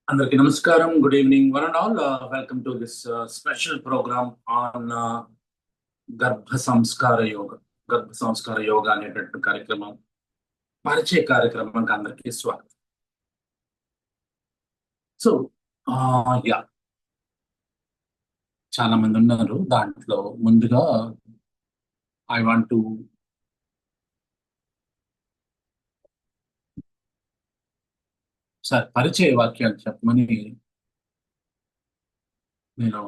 అందరికీ నమస్కారం. Good evening one and all. Welcome to this special programme on Garbha Sanskara యోగ. గర్భ సంస్కార యోగ అనేటటువంటి కార్యక్రమం, పరిచయ కార్యక్రమానికి అందరికీ స్వాగతం. సో యా, చాలా మంది ఉన్నారు. దాంట్లో ముందుగా ఐ వాంట్ టు సార్ పరిచయ వాక్యాలు చెప్పమని నేను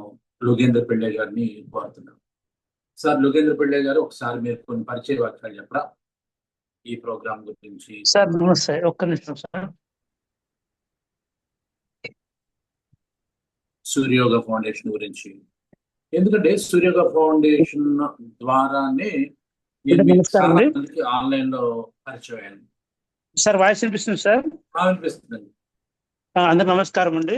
లోకేంద్ర పిళ్ళై గారిని కోరుతున్నాను. సార్ లోకేంద్ర పిళ్ళై గారు, ఒకసారి మీరు కొన్ని పరిచయ వాక్యాలు చెప్పరా ఈ ప్రోగ్రామ్ గురించి? సార్ నమస్తే, ఒక్క నిమిషం సార్. సూర్యోగ ఫౌండేషన్ గురించి, ఎందుకంటే సూర్యోగ ఫౌండేషన్ ద్వారానే ఆన్లైన్ లో పరిచయం అయ్యాను. సార్ వాయిస్ వినిపిస్తుంది సార్? వినిపిస్తుందండి. అందరికి నమస్కారం అండి.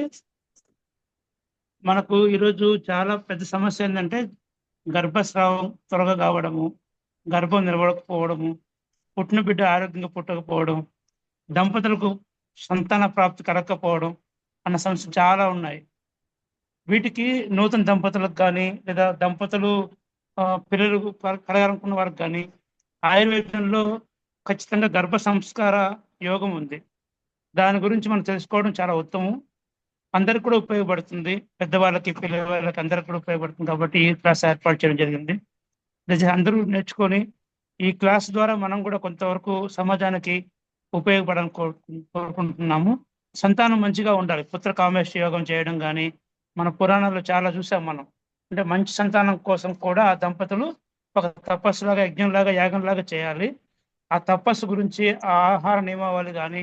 మనకు ఈరోజు చాలా పెద్ద సమస్య ఏంటంటే గర్భస్రావం త్వరగా కావడము, గర్భం నిలబడకపోవడము, పుట్టిన బిడ్డ ఆరోగ్యంగా పుట్టకపోవడం, దంపతులకు సంతాన ప్రాప్తి కలగకపోవడం అన్న సమస్యలు చాలా ఉన్నాయి. వీటికి నూతన దంపతులకు కానీ, లేదా దంపతులు పిల్లలు కలగాలనుకున్న వారికి కానీ ఆయుర్వేదంలో ఖచ్చితంగా గర్భ సంస్కార యోగం ఉంది. దాని గురించి మనం తెలుసుకోవడం చాలా ఉత్తమం. అందరికి కూడా ఉపయోగపడుతుంది, పెద్దవాళ్ళకి పిల్లవాళ్ళకి అందరికి కూడా ఉపయోగపడుతుంది. కాబట్టి ఈ క్లాస్ ఏర్పాటు చేయడం జరిగింది. అందరూ నేర్చుకొని ఈ క్లాస్ ద్వారా మనం కూడా కొంతవరకు సమాజానికి ఉపయోగపడాలని కోరుకుంటున్నాము. సంతానం మంచిగా ఉండాలి. పుత్ర కామేశ్వర యోగం చేయడం కానీ మన పురాణాల్లో చాలా చూసాం మనం. అంటే మంచి సంతానం కోసం కూడా ఆ దంపతులు ఒక తపస్సులాగా, యజ్ఞంలాగా, యాగంలాగా చేయాలి. ఆ తపస్సు గురించి, ఆ ఆహార నియమావళి కానీ,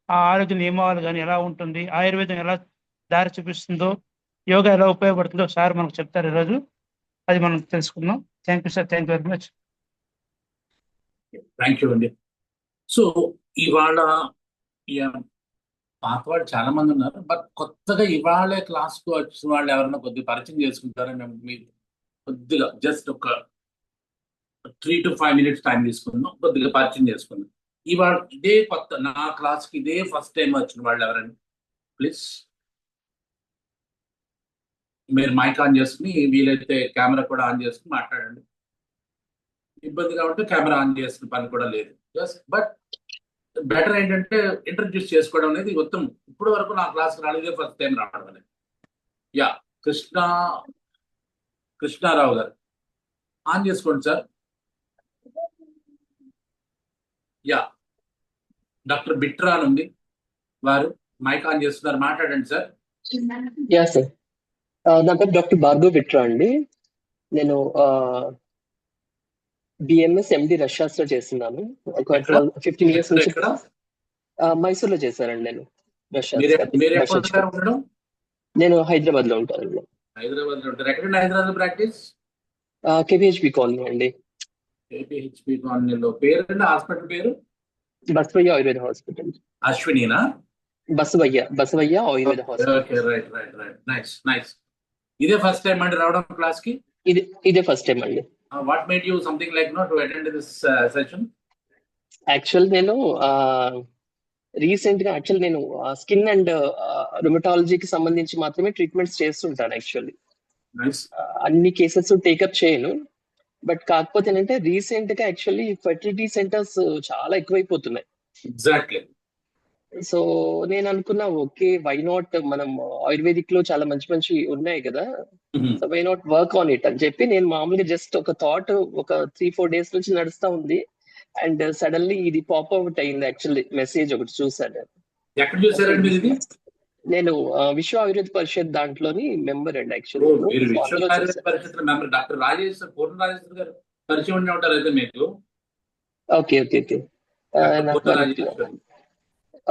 ఆ ఆరోగ్య నియమావళి కానీ ఎలా ఉంటుంది, ఆయుర్వేదం ఎలా దారి చూపిస్తుందో, యోగా ఎలా ఉపయోగపడుతుందో సార్ మనకు చెప్తారు ఈరోజు. అది మనం తెలుసుకుందాం. Thank you sir, thank you very much. Thank you అండి. సో ఇవాళ పాత వాళ్ళు చాలా మంది ఉన్నారు, బట్ కొత్తగా ఇవాళే క్లాస్కు వచ్చిన వాళ్ళు ఎవరైనా కొద్దిగా పరిచయం చేసుకుంటారని మీరు కొద్దిగా జస్ట్ ఒక 3 to 5 minutes టైం తీసుకుందాం, కొద్దిగా పరిచయం చేసుకుందాం. ఇవాళ ఇదే కొత్త నా క్లాస్కి ఇదే ఫస్ట్ టైం వచ్చిన వాళ్ళు ఎవరండి? ప్లీజ్ మీరు మైక్ ఆన్ చేసుకుని, వీలైతే కెమెరా కూడా ఆన్ చేసుకుని మాట్లాడండి. ఇబ్బందిగా ఉంటే కెమెరా ఆన్ చేసుకునే పని కూడా లేదు. జస్ట్ బట్ బెటర్ ఏంటంటే ఇంట్రడ్యూస్ చేసుకోవడం అనేది ఉత్తమం. ఇప్పుడు వరకు నా క్లాస్కి రాలేదే ఫస్ట్ టైం రావడం అనేది. యా, కృష్ణారావు గారు ఆన్ చేసుకోండి సార్. యా, డాక్టర్ బిట్రా అని ఉంది, వారు మైక్ ఆన్ చేస్తున్నారు, మాట్లాడండి సార్. యా సార్, నా పేరు డాక్టర్ భార్గవ్ బిట్రా అండి. నేను బిఎంఎస్ ఎండి రష్యాస్ లో చేస్తున్నాను. ఒక 15 years నుంచి మైసూర్ లో చేశానండి. నేను నేను హైదరాబాద్ లో ఉంటానండి. హైదరాబాద్ లో ఉంటారు. ఎక్కడ హైదరాబాద్ ప్రాక్టీస్? కేపీహెచ్బి కాలనీ అండి. కేపీహెచ్బి కాలనీలో పేరు, హాస్పిటల్ పేరు? బసవయ్య ఆయుర్వేద హాస్పిటల్. అశ్వినినా? Basavaiah Ayurveda hospital. Right right right, nice nice. ఇదే ఫస్ట్ టైం అండి రావడం క్లాస్ కి? ఇదే ఫస్ట్ టైం అండి. What made you something like to attend this session? Actual నేను రీసెంట్ గా నేను స్కిన్ అండ్ రుమటాలజీకి సంబంధించి మాత్రమే ట్రీట్మెంట్స్ చేస్తుంటాను. యాక్చువల్లీ అన్ని కేసెస్ టేకప్ చేయను. బట్ కాకపోతే ఏంటంటే రీసెంట్ గా యాక్చువల్లీ ఫెర్టిలిటీ సెంటర్స్ చాలా ఎక్కువైపోతున్నాయి. ఎగ్జాక్ట్లీ. సో నేను అనుకున్నా, ఓకే, వై నాట్, మనం ఆయుర్వేదిక్ లో చాలా మంచి మంచి ఉన్నాయి కదా, so why not work on it అని చెప్పి నేను మామూలుగా జస్ట్ ఒక థాట్ ఒక 3-4 days నుంచి నడుస్తా ఉంది. అండ్ సడన్లీ ఇది పాప్ అవుట్ అయింది. యాక్చువల్లీ మెసేజ్ ఒకటి చూసాను. ఎక్కడ చూసారండి ఇది? నేను విశ్వ ఆయుర్వేద పరిషత్ దాంట్లోని మెంబర్ అండి. యాక్చువల్లీ డాక్టర్ రాజేష్ గారు పరిచయం ఉండి ఉంటారు అయితే మీకు? ఓకే ఓకే ఓకే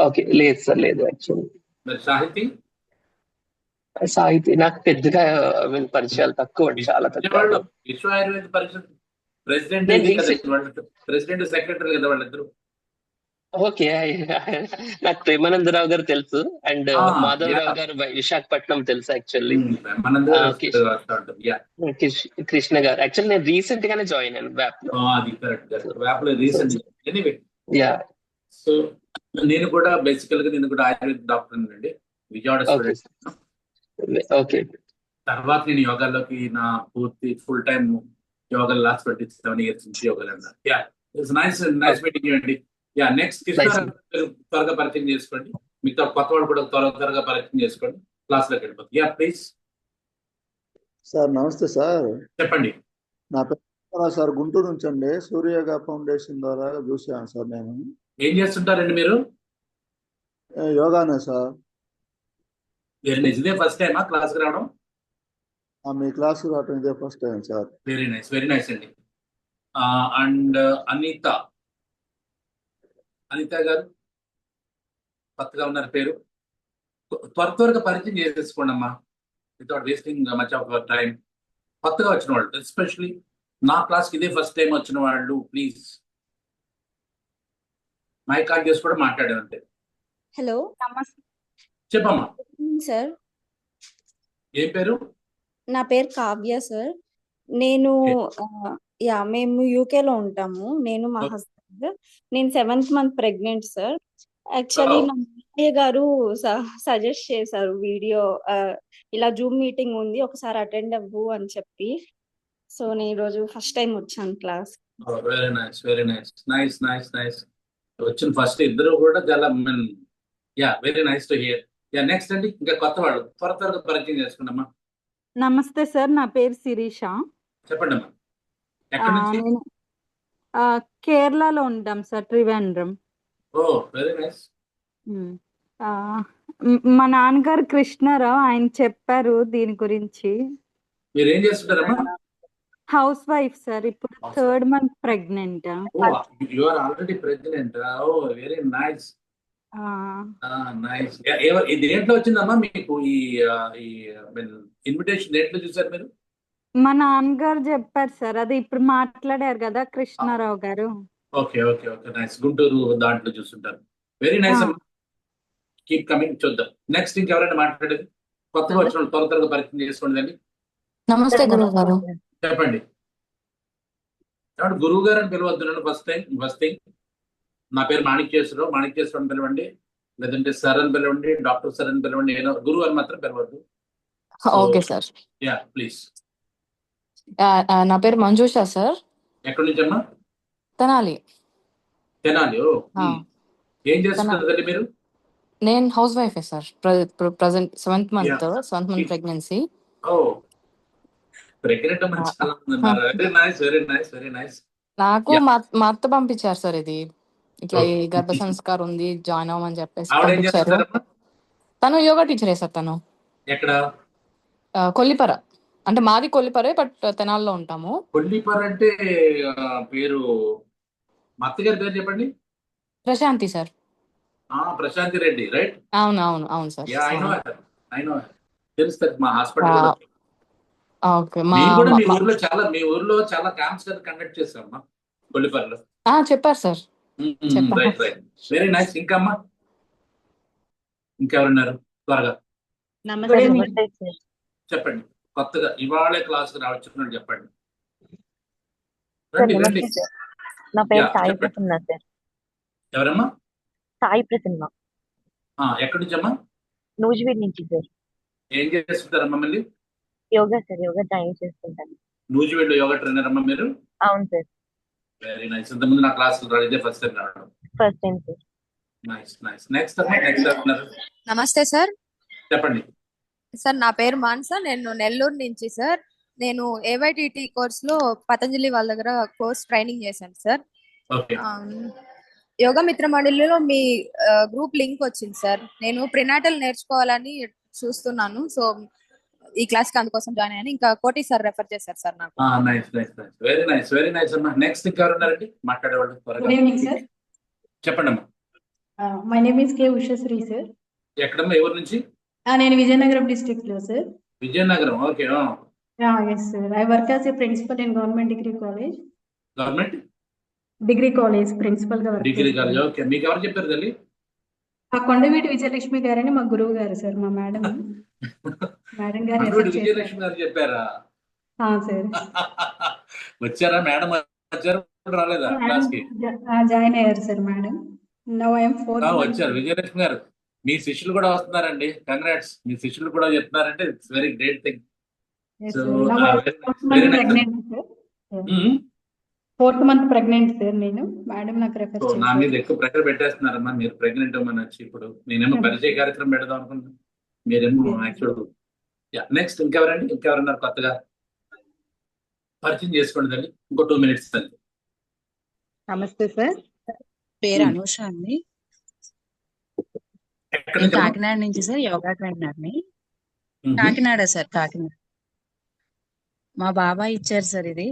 ఓకే, లేదు సార్, లేదు. యాక్చువల్లీ సాహితీ నాకు పెద్దగా పరిచయాలు తక్కువ అండి, చాలా తక్కువ. విశ్వ ఆయుర్వేద పరిషత్ ప్రెసిడెంట్, సెక్రటరీ కదా వాళ్ళిద్దరు. ఓకే, నాకు ప్రేమానందరావు గారు తెలుసు, అండ్ మాధవరావు గారు విశాఖపట్నం తెలుసు. యాక్చువల్లీ కృష్ణ గారు యాక్చువల్లీ నేను రీసెంట్ గానే జాయిన్ అయ్యాను వ్యాప్ లో. Anyway, yeah. సో నేను కూడా ఆయుర్వేద డాక్టర్ అండి, విజయవాడ ఓకే స్టూడెంట్. ఓకే తర్వాత నేను యోగాలోకి నా పూర్తి full time yoga last 27 years నుంచి యోగాలో ఉన్నా. యా, ఇట్స్ నైస్ మీటింగ్ అండి. యా, నెక్స్ట్ కృష్ణారావు గారు త్వరగా పరిచయం చేసుకోండి. మిగతా కొత్త వాళ్ళు కూడా త్వరగా పరిచయం చేసుకోండి. క్లాస్ లోకి వెళ్ళిపోతుంది. యా ప్లీజ్ సార్ నమస్తే సార్. చెప్పండి. నా పేరు సార్, గుంటూరు నుంచి అండి. సూర్యయోగా ఫౌండేషన్ ద్వారా చూసాను సార్. నేను ఏం చేస్తుంటారండి మీరు? యోగానే సార్. Very nice. ఇదే ఫస్ట్ టైమా క్లాస్ కి రావడం? మీ క్లాస్ రావటం ఇదే first time sir. Very nice అండి. అండ్ అనిత గారు కొత్తగా ఉన్నారు పేరు. త్వరగా పరిచయం చేసేసుకోండి అమ్మా, without wasting much of our time. కొత్తగా వచ్చిన వాళ్ళు, ఎస్పెషలీ నా క్లాస్కి ఇదే ఫస్ట్ టైం వచ్చిన వాళ్ళు, ప్లీజ్ మైక్ ఆన్ చేసి కూడా మాట్లాడేవంతే. హలో, నమస్తే చెప్పమ్మా, సార్. ఏం పేరు? నా పేరు కావ్య సార్. నేను మేము యూకేలో ఉంటాము. నేను మా Okay. హస్బెండ్. నేను 7th month pregnant sir. Actually Oh. మా అన్నయ్య గారు సజెస్ట్ చేశారు వీడియో, ఇలా జూమ్ మీటింగ్ ఉంది ఒకసారి అటెండ్ అవ్వు అని చెప్పి. సో నేను ఈరోజు ఫస్ట్ టైం వచ్చాను క్లాస్. Very nice. వచ్చిన ఫస్ట్ ఇద్దరు కూడా చాలా very nice to hear. Yeah, next అండి ఇంకా కొత్త వాళ్ళు త్వరగా పరిచయం చేసుకున్నామ్మా. నమస్తే సార్, నా పేరు శిరీష. చెప్పండి అమ్మా, ఎక్కడి నుంచి? నేను కేరళలో ఉంటాం సార్, త్రివేంద్రం. ఓ వెరీ నైస్. ఉమ్. ఆ, మా నాన్నగారు కృష్ణారావు, ఆయన చెప్పారు దీని గురించి. మీరు ఏం చేస్తుంటారమ్మా? హౌస్ వైఫ్ సార్, ఇప్పుడు 3rd month pregnant. You are already pregnant. Oh very nice. Nice. దేంట్లో వచ్చిందమ్మా మీకు ఈ ఇన్విటేషన్? దేంట్లో చూసారు మీరు? మా నాన్నగారు చెప్పారు సార్, అది ఇప్పుడు మాట్లాడారు కదా కృష్ణారావు గారు. Okay nice. గుంటూరు దాంట్లో చూస్తుంటారు. వెరీ నైస్ అమ్మా, కీప్ కమింగ్. చూద్దాం నెక్స్ట్ ఇంకెవరైనా మాట్లాడేది. కొత్తగా వచ్చిన వాళ్ళు త్వరగా పరిచయం చేసుకోండి అండి. నమస్తే గురువు గారు. చెప్పండి. గురువు గారు అని పిలవద్దు నన్ను. ఫస్ట్ థింగ్ నా పేరు మాణిక్యేశ్వరరావు అని పిలవండి, లేదంటే సార్ అని పిలవండి, డాక్టర్ సార్ అని పిలవండి. ఏదో గురువు అని మాత్రం పిలవద్దు. Okay sir. Yeah please. నా పేరు మంజుష సార్. ఎక్కడి నుంచి అమ్మా? తెనాలి. ఓ ఏం చేస్తున్నారు మీరు? నేను housewife sir. Present 7th month pregnancy. ఓ ప్రెగ్నెంట్ అమ్మా, చాలా మంది ఉన్నారు. Very nice. నాకు మా అత్త పంపించారు సార్, ఇది ఇట్లా ఈ గర్భ సంస్కారం ఉంది, జాయిన్ అవ్వమని చెప్పేసి ఆవిడ ఏం పంపించారు. చేస్తున్నారమ్మా? తను యోగా టీచరే సార్. తను ఎక్కడ? కొల్లిపర, అంటే మాది కొల్లిపరే, బట్ తెనాల్లో ఉంటాము. కొల్లిపర అంటే పేరు, మా అత్తగారి పేరు చెప్పండి. ప్రశాంతి సార్. ప్రశాంతి రెడ్డి, రైట్? అవును సార్. ఐ నో తెలుస్తుంది. మా హాస్పిటల్ ఓకే. మీ ఊర్లో చాలా క్యాంప్స్ కండక్ట్ చేస్తామమ్మా కొల్లిపరలో. చెప్పారు సార్. రైట్. Very nice. ఇంకా అమ్మా, ఇంకెవరున్నారు? త్వరగా చెప్పండి. కొత్తగా ఇవాళ క్లాస్ రావచ్చు చెప్పండి. రండి. నా పేరు Yeah, సాయి చెప్పండి. ప్రసన్న సార్. ఎవరమ్మా? సాయి ప్రసన్న, ఎక్కడి నుంచి అమ్మా? నూజివీడ్ నుంచి సార్. ఏం చేస్తుంటారమ్మా మళ్ళీ? యోగా జాయిన్ చేసుకుంటాను. నూజివీడ్ యోగా ట్రైనర్ అమ్మా మీరు? అవును సార్, వెరీ నైస్. ఇంతకుముందు నా క్లాస్ ఇదే ఫస్ట్ టైం రావడం. First time sir. Nice. Next ఎవరున్నారు? నమస్తే సార్. చెప్పండి. సార్ నా పేరు మాన్సా, నేను నెల్లూరు నుంచి సార్. నేను ఏవైటిటి కోర్స్ లో పతంజలి వాళ్ళ దగ్గర కోర్స్ ట్రైనింగ్ చేశాను సార్. ఓకే. యోగా మిత్ర మండలిలో మీ గ్రూప్ లింక్ వచ్చింది సార్. నేను ప్రినాటల్ నేర్చుకోవాలని చూస్తున్నాను. సో ఈ క్లాస్ కి అందుకోసం జాయిన్ అయ్యాను. ఇంకా కోటి సార్ రెఫర్ చేశారు సార్ నాకు. నైస్. వెరీ నైస్ అమ్మా. నెక్స్ట్ ఇంకెవరున్నారండి మాట్లాడేవాళ్ళు? త్వరగా గుడ్ ఈవినింగ్ సార్. చెప్పండి అమ్మా. My name is K Ushasri sir. ఎక్కడమ్మా, ఎవరి నుంచి? నేను విజయనగరం డిస్ట్రిక్ట్ లో sir. Vizianagaram. Okay. Yes sir, I work as a principal in government government degree college principal గా వర్క్ డిగ్రీ కాలేజ్. ఓకే. మీకు ఎవరు చెప్పారు తల్లి? కొండవీటి విజయలక్ష్మి గారని మా గురువు గారు సార్, మా మేడం గారు రెఫర్ విజయలక్ష్మి గారు చెప్పారా? సార్. వచ్చారా మేడం? వచ్చారు కూడా రాలేదా క్లాస్ కి? జాయిన్ అయ్యారు sir madam. Now I'm fourth month. వచ్చారు విజయలక్ష్మి గారు. మీ శిష్యులు కూడా వస్తున్నారండి. కంగ్రాట్స్. మీ శిష్యులు కూడా చెప్తున్నారంటే it's very great thing. So very nice. Fourth month pregnant sir. నేను మేడం నాకు రెఫర్ నా మీద చేశారు. ఎక్కువ ప్రెషర్ పెట్టేస్తున్నారమ్మా. మీరు ప్రెగ్నెంట్ అమ్మని వచ్చి ఇప్పుడు నేనేమో పరిచయ కార్యక్రమం పెడదాం అనుకున్నాను. మీరేమో యాక్చువల్. నెక్స్ట్ ఇంకెవరన్నారు కొత్తగా? పరిచయం చేసుకోండి తల్లి. ఇంకో 2 minutes తల్లి. నమస్తే సార్. పేరు అనూష అండి. ఎక్కడి నేను నుంచి అమ్మా? కాకినాడ నుంచి సార్, యోగా ట్రైనర్ని. కాకినాడ సార్, కాకినాడ. మా బాబాయ్ ఇచ్చారు సార్ ఇది.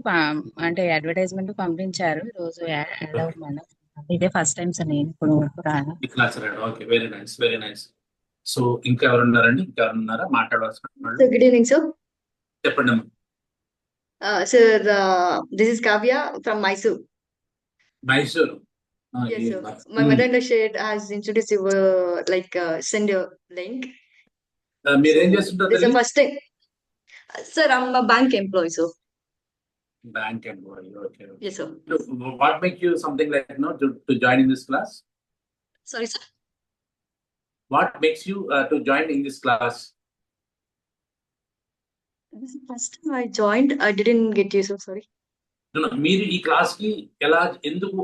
అంటే అడ్వర్టైజ్మెంట్ పంపించారు. ఈ రోజు యాడ్ అవ్వమని. ఇదే ఫస్ట్ టైం సార్ నేను ఇప్పుడు రాను. ఈ క్లాస్ రాడు. Okay, very nice, very nice. So ఇంకెవరున్నారండి? ఇంకెవరున్నారా మాట్లాడవలసిన వాళ్ళు? So good evening, sir. చెప్పండి అమ్మా. Sir, this is Kavya from Mysore. Mysuru. Yes, sir. My mother shared has introduced you, send a link. మీరేం చేస్తుంటారు This is the తల్లి? first time. Sir, I'm a bank employee, sir. Bank employee. Okay. Yes, sir. What make you something like to join in this class? Sorry, sir. What makes you to join in this class? This is the first time I joined. I didn't get you, sir. Sorry. మీరు ఈ class కి ఎలా, ఎందుకు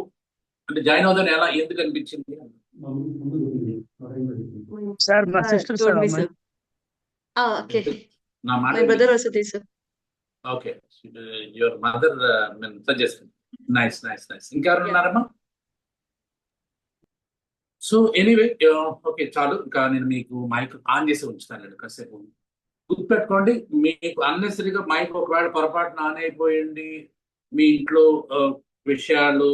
అంటే join అవుతాను ఎలా, ఎందుకు అనిపించింది? సార్ మా Sir sister told sir me, అమ్మాయి. sir. Okay. నా మాట My brother also did, sir. Okay. Your mother suggest. Nice nice nice. ఇంకెవరు ఉన్నారమ్మా? సో ఎనీవే ఓకే చాలు. ఇంకా నేను మీకు మైక్ ఆన్ చేసి ఉంచుతానండి కాసేపు. గుర్తుపెట్టుకోండి, మీకు అన్నెసరిగా మైక్ ఒకవేళ పొరపాటున ఆన్ అయిపోయింది, మీ ఇంట్లో విషయాలు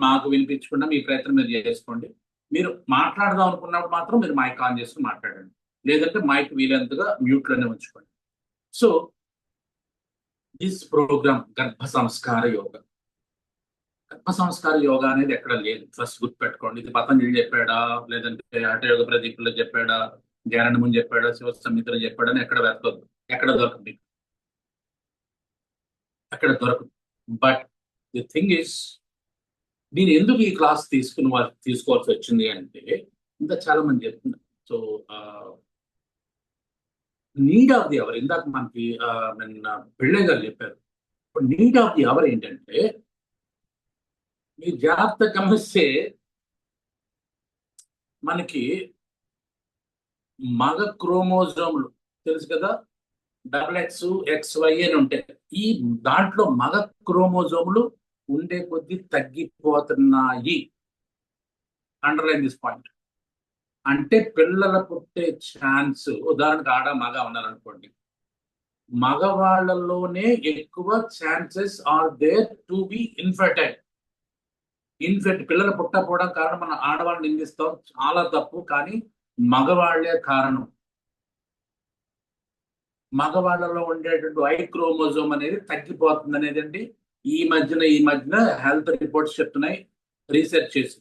మాకు వినిపించకుండా మీ ప్రయత్నం మీరు చేసుకోండి. మీరు మాట్లాడదాం అనుకున్నప్పుడు మాత్రం మీరు మైక్ ఆన్ చేసుకుని మాట్లాడండి. లేదంటే మైక్ వీలైనంతగా మ్యూట్లోనే ఉంచుకోండి. సో దిస్ ప్రోగ్రామ్ గర్భ సంస్కార యోగా. గర్భ సంస్కార యోగా అనేది ఎక్కడ లేదు. ఫస్ట్ గుర్తుపెట్టుకోండి. ఇది పతంజలి చెప్పాడా, లేదంటే హఠయోగ ప్రదీపులో చెప్పాడా, జ్ఞానముని చెప్పాడా, శివ సమితిలో చెప్పాడని ఎక్కడ వెతకొద్దు. ఎక్కడ దొరకదు, ఎక్కడ దొరకదు. బట్ ది థింగ్ ఇస్, నేను ఎందుకు ఈ క్లాస్ తీసుకోవాల్సి వచ్చింది అంటే, ఇంకా చాలా మంది చెప్తున్నారు. So need of the hour, ఇందాక మనకి పిళ్ళయ్య గారు చెప్పారు. ఇప్పుడు నీడ్ ఆఫ్ ది అవర్ ఏంటంటే, మీరు జాగ్రత్త గమనిస్తే మనకి మగ క్రోమోజోములు తెలుసు కదా, XX, XY అని ఉంటాయి. ఈ దాంట్లో మగ క్రోమోజోములు ఉండే కొద్దీ తగ్గిపోతున్నాయి. Underline this point. అంటే పిల్లల పుట్టే ఛాన్స్, ఉదాహరణకు ఆడ మగ ఉన్నారనుకోండి, మగవాళ్ళలోనే ఎక్కువ chances are there to be infertile. పిల్లలు పుట్టకపోవడం కారణం మనం ఆడవాళ్ళని నిందిస్తాం, చాలా తప్పు. కానీ మగవాళ్లే కారణం. మగవాళ్ళలో ఉండేటువంటి Y క్రోమోజోమ్ అనేది తగ్గిపోతుంది అనేది అండి ఈ మధ్యన హెల్త్ రిపోర్ట్స్ చెప్తున్నాయి, రీసెర్చ్ చేసి.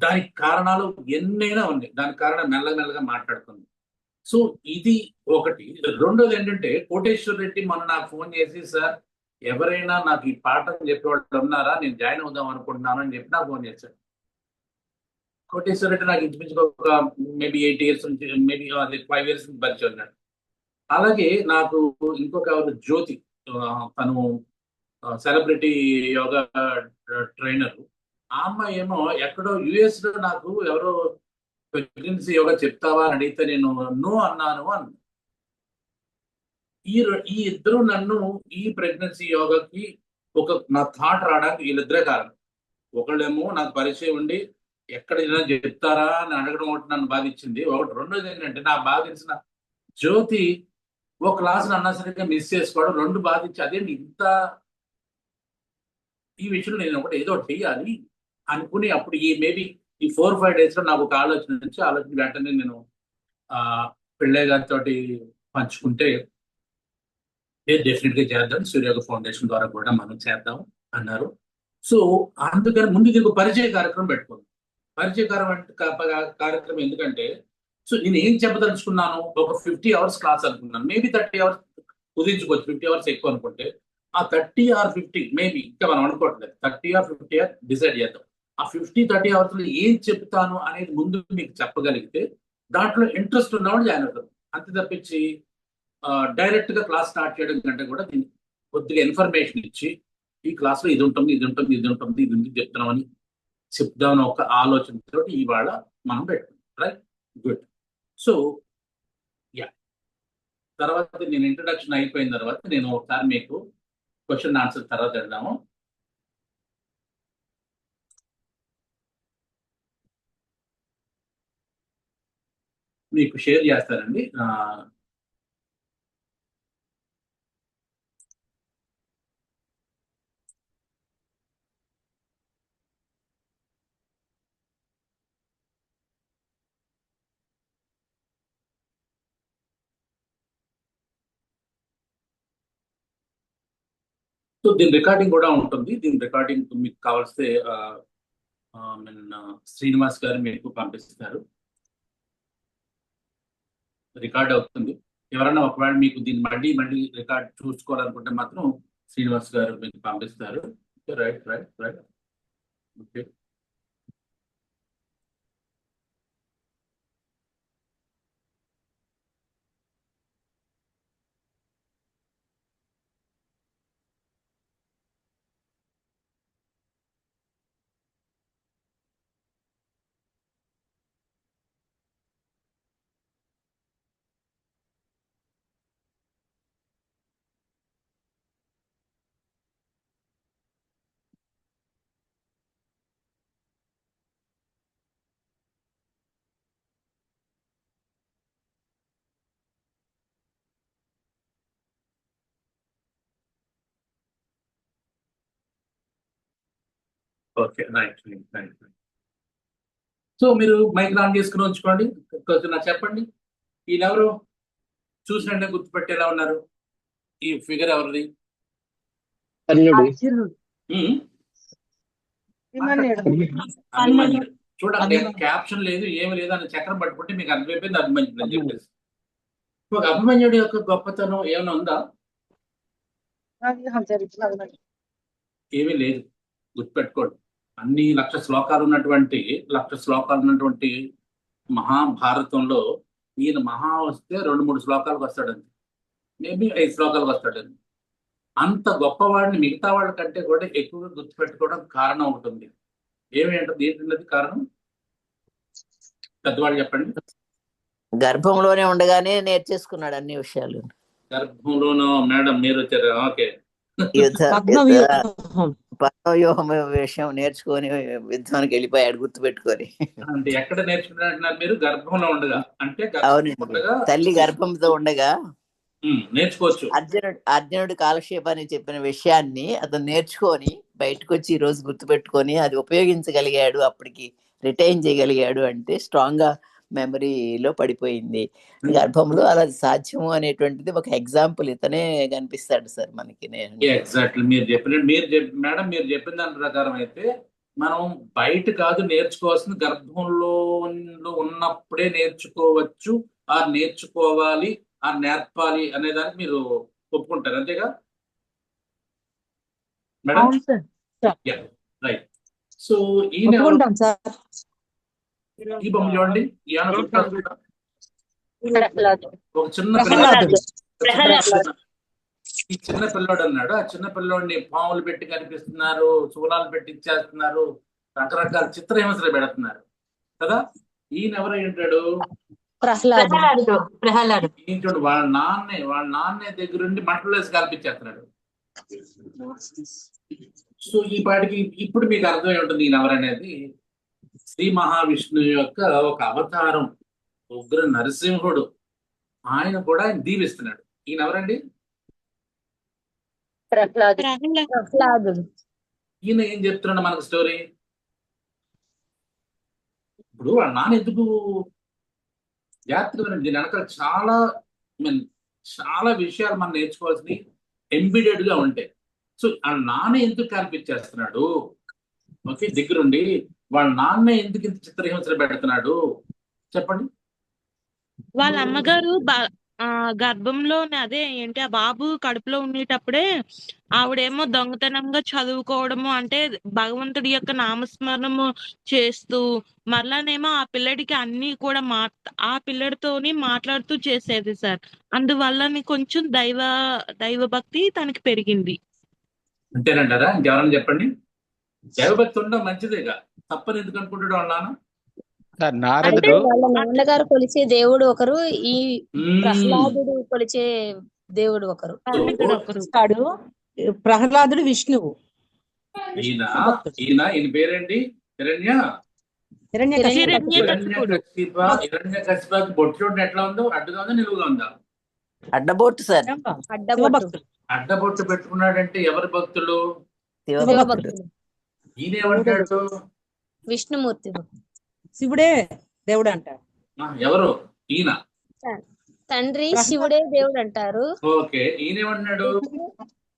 దానికి కారణాలు ఎన్నైనా ఉన్నాయి. దానికి కారణం మెల్లగా మాట్లాడుతుంది. సో ఇది ఒకటి. రెండోది ఏంటంటే, కోటేశ్వర్ రెడ్డి మొన్న నాకు ఫోన్ చేసి, సార్ ఎవరైనా నాకు ఈ పాఠం చెప్పేవాళ్ళు ఉన్నారా, నేను జాయిన్ అవుదాం అనుకుంటున్నాను అని చెప్పి నాకు ఫోన్ చేశాడు. కోటేశ్వర్ రెడ్డి నాకు ఇంచుమించుగా ఒక మేబీ 8 years నుంచి, మేబీ 5 years నుంచి పరిచయం ఉన్నాడు. అలాగే నాకు ఇంకొక జ్యోతి, తను సెలబ్రిటీ యోగా ట్రైనర్. ఆ అమ్మాయి ఏమో ఎక్కడో US లో నాకు ఎవరో ప్రెగ్నెన్సీ యోగా చెప్తావా అని అడిగితే నేను నో అన్నాను అన్న. ఈ ఇద్దరు నన్ను ఈ ప్రెగ్నెన్సీ యోగాకి నా థాట్ రావడానికి వీళ్ళిద్దరే కారణం. ఒకళ్ళేమో నాకు పరిచయం ఉండి ఎక్కడ చెప్తారా అని అడగడం ఒకటి నన్ను బాధించింది. రెండోది ఏంటంటే, నాకు బాధించిన జ్యోతి ఓ క్లాస్ అన్నసరిగా మిస్ చేసుకోవడం, 2 బాధించి అదేంటి ఇంత ఈ విషయంలో నేను ఒకటి ఏదో చెయ్యాలి అనుకుని, అప్పుడు మేబీ ఈ 4-5 days లో నాకు ఒక ఆలోచన వెంటనే నేను పిళ్ళయ్య గారితో పంచుకుంటే, డెఫినెట్గా చేద్దాం, సూర్యోగ ఫౌండేషన్ ద్వారా కూడా మనం చేద్దాం అన్నారు. సో అందుకని ముందు దీనికి పరిచయ కార్యక్రమం పెట్టుకుందాం. పరిచయ కార్యక్రమం ఎందుకంటే, సో నేను ఏం చెప్పదలుచుకున్నాను, ఒక 50 hours క్లాస్ అనుకున్నాను. మేబీ 30 hours కుదించుకోవచ్చు, 50 hours ఎక్కువ అనుకుంటే. ఆ 30 or 50 మేబీ ఇంకా మనం అనుకోవట్లేదు, 30 or 50 డిసైడ్ చేద్దాం. ఆ 50-30 అవర్స్ లో ఏం చెప్తాను అనేది ముందు మీకు చెప్పగలిగితే దాంట్లో ఇంట్రెస్ట్ ఉన్నవాడు జాయిన్ అవుతారు. అంతే తప్పించి డైరెక్ట్ గా క్లాస్ స్టార్ట్ చేయడం కంటే కూడా దీనికి కొద్దిగా ఇన్ఫర్మేషన్ ఇచ్చి ఈ క్లాస్ లో ఇది ఉంటుంది, ఇది ఉంటుంది, ఇది ఉంటుంది, ఇది ఉంది చెప్తున్నామని చెప్దామని ఒక ఆలోచనతో ఇవాళ మనం పెట్టుకుంటాం. Right, good. సో యా, తర్వాత నేను ఇంట్రడక్షన్ అయిపోయిన తర్వాత నేను ఒకసారి మీకు క్వశ్చన్ ఆన్సర్ తర్వాత వెళ్దాము. మీకు షేర్ చేస్తానండి. సో దీని రికార్డింగ్ కూడా ఉంటుంది. దీని రికార్డింగ్ మీకు కావాల్స్తే శ్రీనివాస్ గారు మీకు పంపిస్తారు, రికార్డ్ అవుతుంది. ఎవరైనా ఒకవేళ మీకు దీన్ని మళ్ళీ రికార్డ్ చూసుకోవాలనుకుంటే మాత్రం శ్రీనివాస్ గారు మీకు పంపిస్తారు. Right right right okay. Okay right right right. So మీరు మైక్ ఆన్ చేసుకుని ఉంచుకోండి. కొంచెం నాకు చెప్పండి, వీళ్ళెవరు చూసినట్టే గుర్తుపెట్టి ఎలా ఉన్నారు? ఈ ఫిగర్ ఎవరిది? అభిమన్యుడు. చూడండి, క్యాప్షన్ లేదు, ఏమి లేదు అని చక్రం పట్టుకుంటే మీకు అర్థమైపోయింది అభిమన్యుడు అని చెప్పేసి. ఒక అభిమన్యుడు యొక్క గొప్పతనం ఏమైనా ఉందా? ఏమీ లేదు, గుర్తుపెట్టుకోండి. అన్ని లక్ష శ్లోకాలు ఉన్నటువంటి మహాభారతంలో ఈయన మహా వస్తే 2-3 శ్లోకాలకు వస్తాడండి, మేబీ 5 శ్లోకాలకు వస్తాడండి. అంత గొప్పవాడిని మిగతా వాళ్ళ కంటే కూడా ఎక్కువగా గుర్తుపెట్టుకోవడం కారణం ఉంటుంది. ఏంటన్నది కారణం? పెద్దవాళ్ళు చెప్పండి. గర్భంలోనే ఉండగానే నేర్చేసుకున్నాడు అన్ని విషయాలు. గర్భంలోనో? మేడం మీరు వచ్చారు. ఓకే. పద్మవ్యూహం విషయం నేర్చుకొని యుద్ధానికి వెళ్ళిపోయాడు గుర్తుపెట్టుకొని. అంటే ఎక్కడ నేర్చుకున్నారు మీరు? గర్భంలో ఉండగా. అంటే అవునండి, తల్లి గర్భంతో ఉండగా నేర్చుకోవచ్చు. అర్జునుడు కాలక్షేపాన్ని చెప్పిన విషయాన్ని అతను నేర్చుకొని బయటకు వచ్చి ఈ రోజు గుర్తుపెట్టుకొని అది ఉపయోగించగలిగాడు, అప్పటికి రిటైన్ చేయగలిగాడు. అంటే స్ట్రాంగ్ గా మెమరీలో పడిపోయింది. గర్భంలో అలా సాధ్యము అనేటువంటిది ఒక ఎగ్జాంపుల్ ఇతనే కనిపిస్తాడు సార్ మనకి. ఎగ్జాక్ట్లీ మీరు మేడం మీరు చెప్పిన దాని ప్రకారం అయితే మనం బయట కాదు నేర్చుకోవాల్సింది, గర్భంలో ఉన్నప్పుడే నేర్చుకోవచ్చు, ఆ నేర్చుకోవాలి, ఆ నేర్పాలి అనే దానికి మీరు ఒప్పుకుంటారు, అంతేగా మేడం? రైట్. సో ఈయన ఈ బొమ్మ చూడండి, ఒక చిన్న పిల్లోడు అన్నాడు. ఆ చిన్న పిల్లోడిని పాములు పెట్టి కనిపిస్తున్నారు, చూలాలు పెట్టి ఇచ్చేస్తున్నారు, రకరకాల చిత్రహింసలు పెడుతున్నారు కదా. ఈయన ఎవరై ఉంటాడు? చూడు, వాళ్ళ నాన్నే దగ్గరుండి మంటలు వేసి కల్పించేస్తున్నాడు. సో ఈ పాటికి ఇప్పుడు మీకు అర్థమై ఉంటుంది ఈయన ఎవరనేది. శ్రీ మహావిష్ణువు యొక్క ఒక అవతారం, ఉగ్ర నరసింహుడు. ఆయన కూడా ఆయన దీవిస్తున్నాడు. ఈయన ఎవరండి? ఈయన ఏం చెప్తున్నాడు మనకు స్టోరీ? ఇప్పుడు వాళ్ళ నాన్న ఎందుకు జాగ్రత్తగా దీని వెనక చాలా విషయాలు మనం నేర్చుకోవాల్సినవి ఎంబిడెడ్ గా ఉంటాయి. సో వాళ్ళ నాన్న ఎందుకు కల్పించేస్తున్నాడు? ఓకే, దగ్గరుండి వాళ్ళ నాన్న ఎందుకు ఇంత చిత్రహింసలు పెడుతున్నాడు చెప్పండి. వాళ్ళ అమ్మగారు గర్భంలోనే అదే ఏంటి ఆ బాబు కడుపులో ఉండేటప్పుడే ఆవిడేమో దొంగతనంగా చదువుకోవడము అంటే భగవంతుడి యొక్క నామస్మరణము చేస్తూ మరలానేమో ఆ పిల్లడికి అన్ని కూడా ఆ పిల్లడితోని మాట్లాడుతూ చేసేది సార్. అందువల్ల కొంచెం దైవ భక్తి తనకి పెరిగింది. అంతేనంటారా? ఇంకెవరైనా చెప్పండి. దైవభక్తి ఉండడం మంచిదేగా, తప్పని ఎందుకు అనుకుంటాడు వాళ్ళ నాన్న? సార్ అంటే నారదుడు వాళ్ళ నాన్నగారు కొలిచే దేవుడు ఒకరు, ఈ ప్రహ్లాదుడు కొలిచే దేవుడు ఒకరు. ఇస్తాడు. ప్రహ్లాదుడు విష్ణువు. ఈయన పేరేంటి? హిరణ్యకశిపకి బొట్టు చూడండి ఎట్లా ఉందో, అడ్డుగా ఉందా నిలువుగా ఉందా? అడ్డబొట్టు సార్. అడ్డబొట్టు పెట్టుకున్నాడంటే ఎవరి భక్తులు? ఈయనేమంటాడు? విష్ణుమూర్తి శివుడే దేవుడు అంటారు. ఎవరు? ఈయన తండ్రి శివుడే దేవుడు అంటారు. ఓకే, ఈయనేమంటున్నాడు?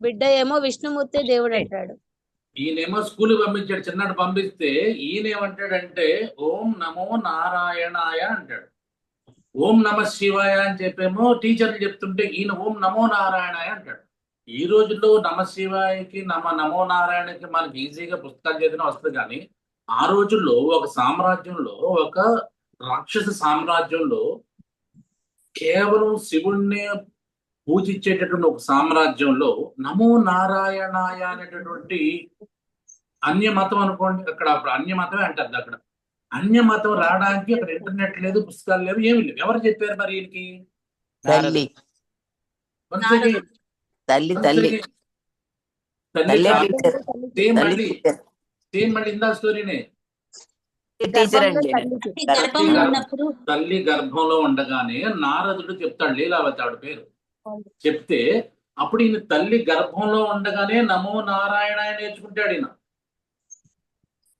బిడ్డ ఏమో విష్ణుమూర్తి దేవుడు అంటాడు. ఈయనేమో స్కూల్ పంపించాడు, చిన్నడు పంపిస్తే ఈయనేమంటాడంటే ఓం నమో నారాయణాయ అంటాడు. ఓం నమ శివాయ అని చెప్పేమో టీచర్లు చెప్తుంటే ఈయన ఓం నమో నారాయణాయ అంటాడు. ఈ రోజుల్లో నమ శివాయకి నమో నారాయణకి మనకి ఈజీగా పుస్తకాలు చదివిన వస్తుంది, కానీ ఆ రోజుల్లో ఒక సామ్రాజ్యంలో, ఒక రాక్షస సామ్రాజ్యంలో కేవలం శివుణ్ణి పూజించేటటువంటి ఒక సామ్రాజ్యంలో నమో నారాయణాయ అనేటటువంటి అన్యమతం అనుకోండి, అక్కడ అప్పుడు అన్యమతమే అంటారు. అక్కడ అన్యమతం రావడానికి అక్కడ ఇంటర్నెట్ లేదు, పుస్తకాలు లేవు, ఏమి లేవు. ఎవరు చెప్పారు మరి ఈయనకి? సేమ్ మళ్ళీ ఇందా స్టోరీనే. తల్లి గర్భంలో ఉండగానే నారదుడు చెప్తాడు, లీలావతి ఆవిడ పేరు చెప్తే, అప్పుడు ఈయన తల్లి గర్భంలో ఉండగానే నమో నారాయణ నేర్చుకుంటాడు ఈయన.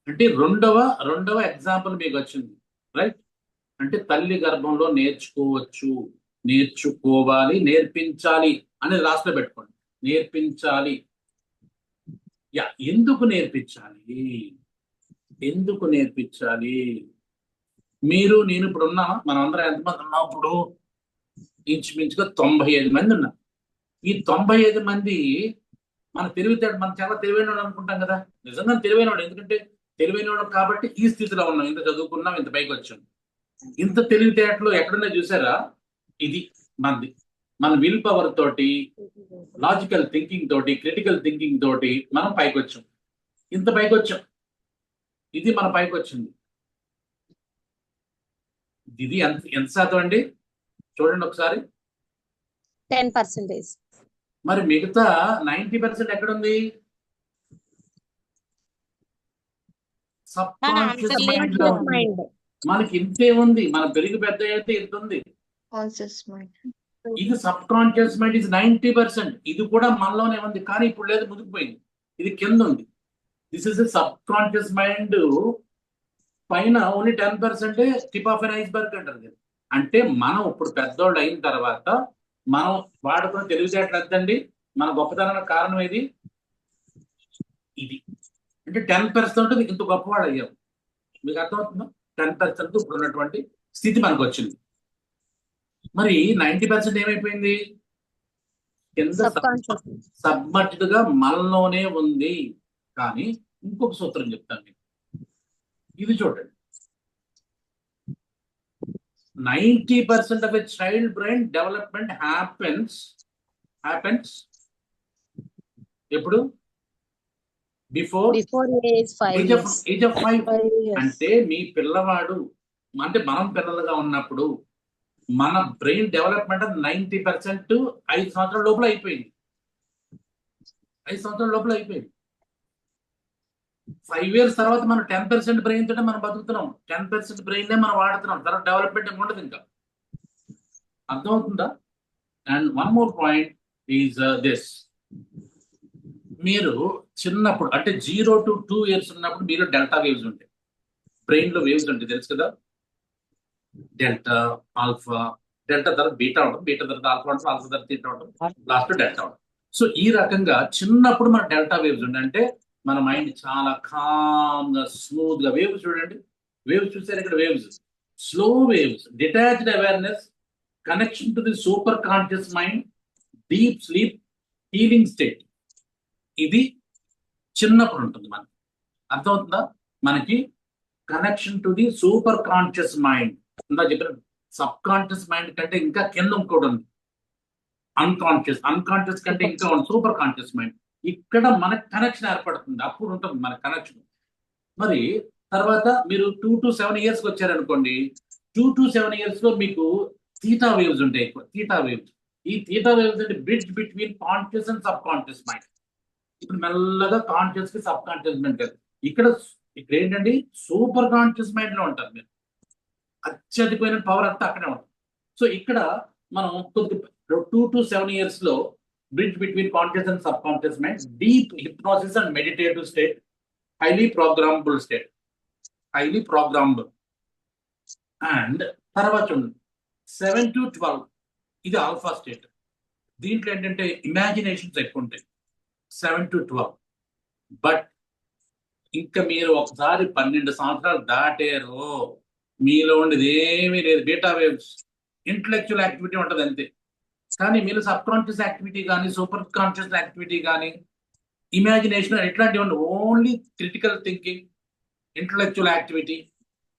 అంటే రెండవ ఎగ్జాంపుల్ మీకు వచ్చింది, రైట్? అంటే తల్లి గర్భంలో నేర్చుకోవచ్చు, నేర్చుకోవాలి, నేర్పించాలి అనేది రాష్ట్ర పెట్టుకోండి. నేర్పించాలి. ఎందుకు నేర్పించాలి? ఎందుకు నేర్పించాలి? మీరు నేను ఇప్పుడు ఉన్నామా? మనం అందరం ఎంతమంది ఉన్నాం ఇప్పుడు? ఇంచుమించుగా 95 మంది ఉన్నాం. ఈ 95 మంది మన తెలివితేట, మనం చాలా తెలివైన వాడు అనుకుంటాం కదా. నిజంగా తెలివైన వాడు, ఎందుకంటే తెలివైన వాడు కాబట్టి ఈ స్థితిలో ఉన్నాం, ఇంత చదువుకున్నాం, ఇంత పైకి వచ్చాం. ఇంత తెలివితేటలో ఎక్కడన్నా చూసారా? ఇది మనది. మన విల్ పవర్ తోటి, లాజికల్ థింకింగ్ తోటి, క్రిటికల్ థింకింగ్ తోటి మనం పైకి వచ్చాం, ఇంత పైకి వచ్చాం. ఇది మన పైకి వచ్చింది. ఇది ఎంత శాతం అండి? చూడండి ఒకసారి. 10%. మరి మిగతా 90% ఎక్కడుంది? Sub conscious mind. మనకి ఇంతే ఉంది. మన పెరిగి పెద్ద అయితే ఇంత ఉంది. ఇది సబ్ కాన్షియస్ మైండ్ ఇది 90%. ఇది కూడా మనలోనే ఉంది, కానీ ఇప్పుడు లేదు, ముదిగిపోయింది. ఇది కింద ఉంది. This is subconscious mind. పైన only 10% tip of an iceberg అంటారు. అంటే మనం ఇప్పుడు పెద్దోళ్ళు అయిన తర్వాత మనం వాడుకున్న తెలివితేటలు ఎంతండి? మన గొప్పతనానికి కారణం ఏది? ఇది. అంటే 10% ఇంత గొప్పవాడు అయ్యాం. మీకు అర్థమవుతుందా? 10% ఇప్పుడు ఉన్నటువంటి స్థితి మనకు వచ్చింది. మరి 90% ఏమైపోయింది? కింద సబ్మర్జ్డ్ గా మనలోనే ఉంది. కానీ ఇంకొక సూత్రం చెప్తాను మీకు, ఇది చూడండి. 90% of a child brain development happens ఎప్పుడు? Before age of 5. అంటే మీ పిల్లవాడు, అంటే మనం పిల్లలుగా ఉన్నప్పుడు మన బ్రెయిన్ డెవలప్మెంట్ 90% 5 సంవత్సరాల లోపల అయిపోయింది. 5 సంవత్సరాల లోపల అయిపోయింది. 5 years తర్వాత మనం 10% బ్రెయిన్ తోటే మనం బతుకుతున్నాం. 10% బ్రెయిన్ మనం వాడుతున్నాం. తర్వాత డెవలప్మెంట్ ఉండదు ఇంకా. అర్థమవుతుందా? And one more point is this. మీరు చిన్నప్పుడు అంటే 0 to 2 years ఉన్నప్పుడు మీరు డెల్టా వేవ్స్ ఉంటాయి, బ్రెయిన్ లో వేవ్స్ ఉంటాయి, తెలుసు కదా. డెల్టా, ఆల్ఫా, డెల్టా తర్వాత బీటా ఉంటుంది, బీటా తర్వాత ఆల్ఫా ఉంటుంది, ఆల్ఫా తర్వాత తీటా ఉంటుంది, లాస్ట్ డెల్టా ఉంటుంది. సో ఈ రకంగా చిన్నప్పుడు మన డెల్టా వేవ్స్ ఉంటాయి. అంటే మన మైండ్ చాలా కామ్ గా, స్మూత్ గా. వేవ్స్ చూడండి, వేవ్స్ చూసారు ఇక్కడ? Waves, slow waves, detached awareness, connection to the super conscious mind, deep sleep, healing state. ఇది చిన్నప్పుడు ఉంటుంది మనకి. అర్థమవుతుందా? మనకి connection to the super conscious mind, ఇందా చెప్పిన సబ్ కాన్షియస్ మైండ్ కంటే ఇంకా కింద ఇంకోటి ఉంది, అన్కాన్షియస్ కంటే ఇంకా ఉంది సూపర్ కాన్షియస్ మైండ్. ఇక్కడ మనకి కనెక్షన్ ఏర్పడుతుంది, అప్పుడు ఉంటుంది మన కనెక్షన్. మరి తర్వాత మీరు 2 to 7 years వచ్చారనుకోండి, 2 to 7 years లో మీకు థీటా వేవ్స్ ఉంటాయి ఎక్కువ. థీటా వేవ్స్, ఈ థీటా వేవ్స్ అంటే bridge between conscious and sub conscious mind. ఇప్పుడు మెల్లగా కాన్షియస్ కి సబ్ కాన్షియస్ మైండ్ కదా. ఇక్కడ ఏంటండి, సూపర్ కాన్షియస్ మైండ్ లో ఉంటారు మీరు, అత్యధికమైన పవర్ అంతా అక్కడే ఉంటుంది. సో ఇక్కడ మనం 2 to 7 years లో bridge between conscious and sub conscious mind, deep hypnosis and meditative state, highly programmable state, highly programmable. And తర్వాత చూడండి 7 to 12 ఇది ఆల్ఫా స్టేట్. దీంట్లో ఏంటంటే ఇమాజినేషన్స్ ఎక్కువ ఉంటాయి 7 to 12. బట్ ఇంకా మీరు ఒకసారి 12 సంవత్సరాలు దాటారు, మీలో ఉండేది ఏమీ లేదు, బీటా వేవ్స్, ఇంటలెక్చువల్ యాక్టివిటీ ఉంటుంది అంతే. కానీ మీరు సబ్ కాన్షియస్ యాక్టివిటీ కానీ, సూపర్ కాన్షియస్ యాక్టివిటీ కానీ, ఇమాజినేషన్ ఇట్లాంటివి ఉండవు. Only critical thinking, intellectual activity,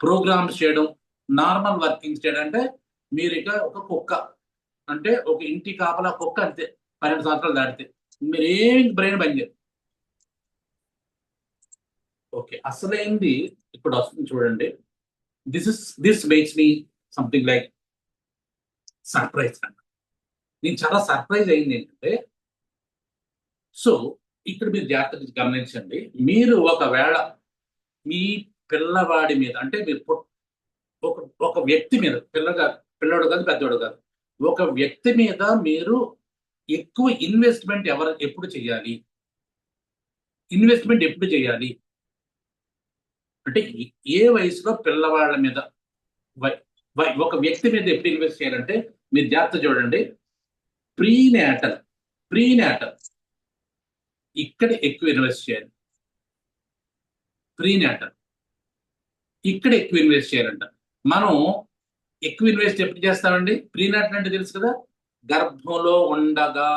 programmes చేయడం, నార్మల్ వర్కింగ్ స్టేట్. అంటే మీరు ఇక ఒక కుక్క, అంటే ఒక ఇంటి కాపలా కుక్క అంతే. 12 సంవత్సరాలు దాటితే మీరేం బ్రెయిన్ పనిచేయదు. ఓకే, అసలైంది ఇప్పుడు వస్తుంది చూడండి. This makes me something like surprise. నేను చాలా సర్ప్రైజ్ అయింది ఏంటంటే, సో ఇక్కడ మీరు జాగ్రత్తగా గమనించండి. మీరు ఒకవేళ మీ పిల్లవాడి మీద, అంటే మీరు ఒక వ్యక్తి మీద, పిల్లవాడు కాదు పెద్దవాడు కాదు, ఒక వ్యక్తి మీద మీరు ఎక్కువ ఇన్వెస్ట్మెంట్ ఎప్పుడు చేయాలి, ఇన్వెస్ట్మెంట్ ఎప్పుడు చేయాలి అంటే ఏ వయసులో పిల్లవాళ్ళ మీద, ఒక వ్యక్తి మీద ఎప్పుడు ఇన్వెస్ట్ చేయాలంటే మీరు జాగ్రత్త చూడండి. ప్రీనేటల్ ఇక్కడ ఎక్కువ ఇన్వెస్ట్ చేయాలి. ప్రీనేటల్ ఇక్కడ ఎక్కువ ఇన్వెస్ట్ చేయాలంట. మనం ఎక్కువ ఇన్వెస్ట్ ఎప్పుడు చేస్తామండి? ప్రీనేటల్ అంటే తెలుసు కదా, గర్భంలో ఉండగా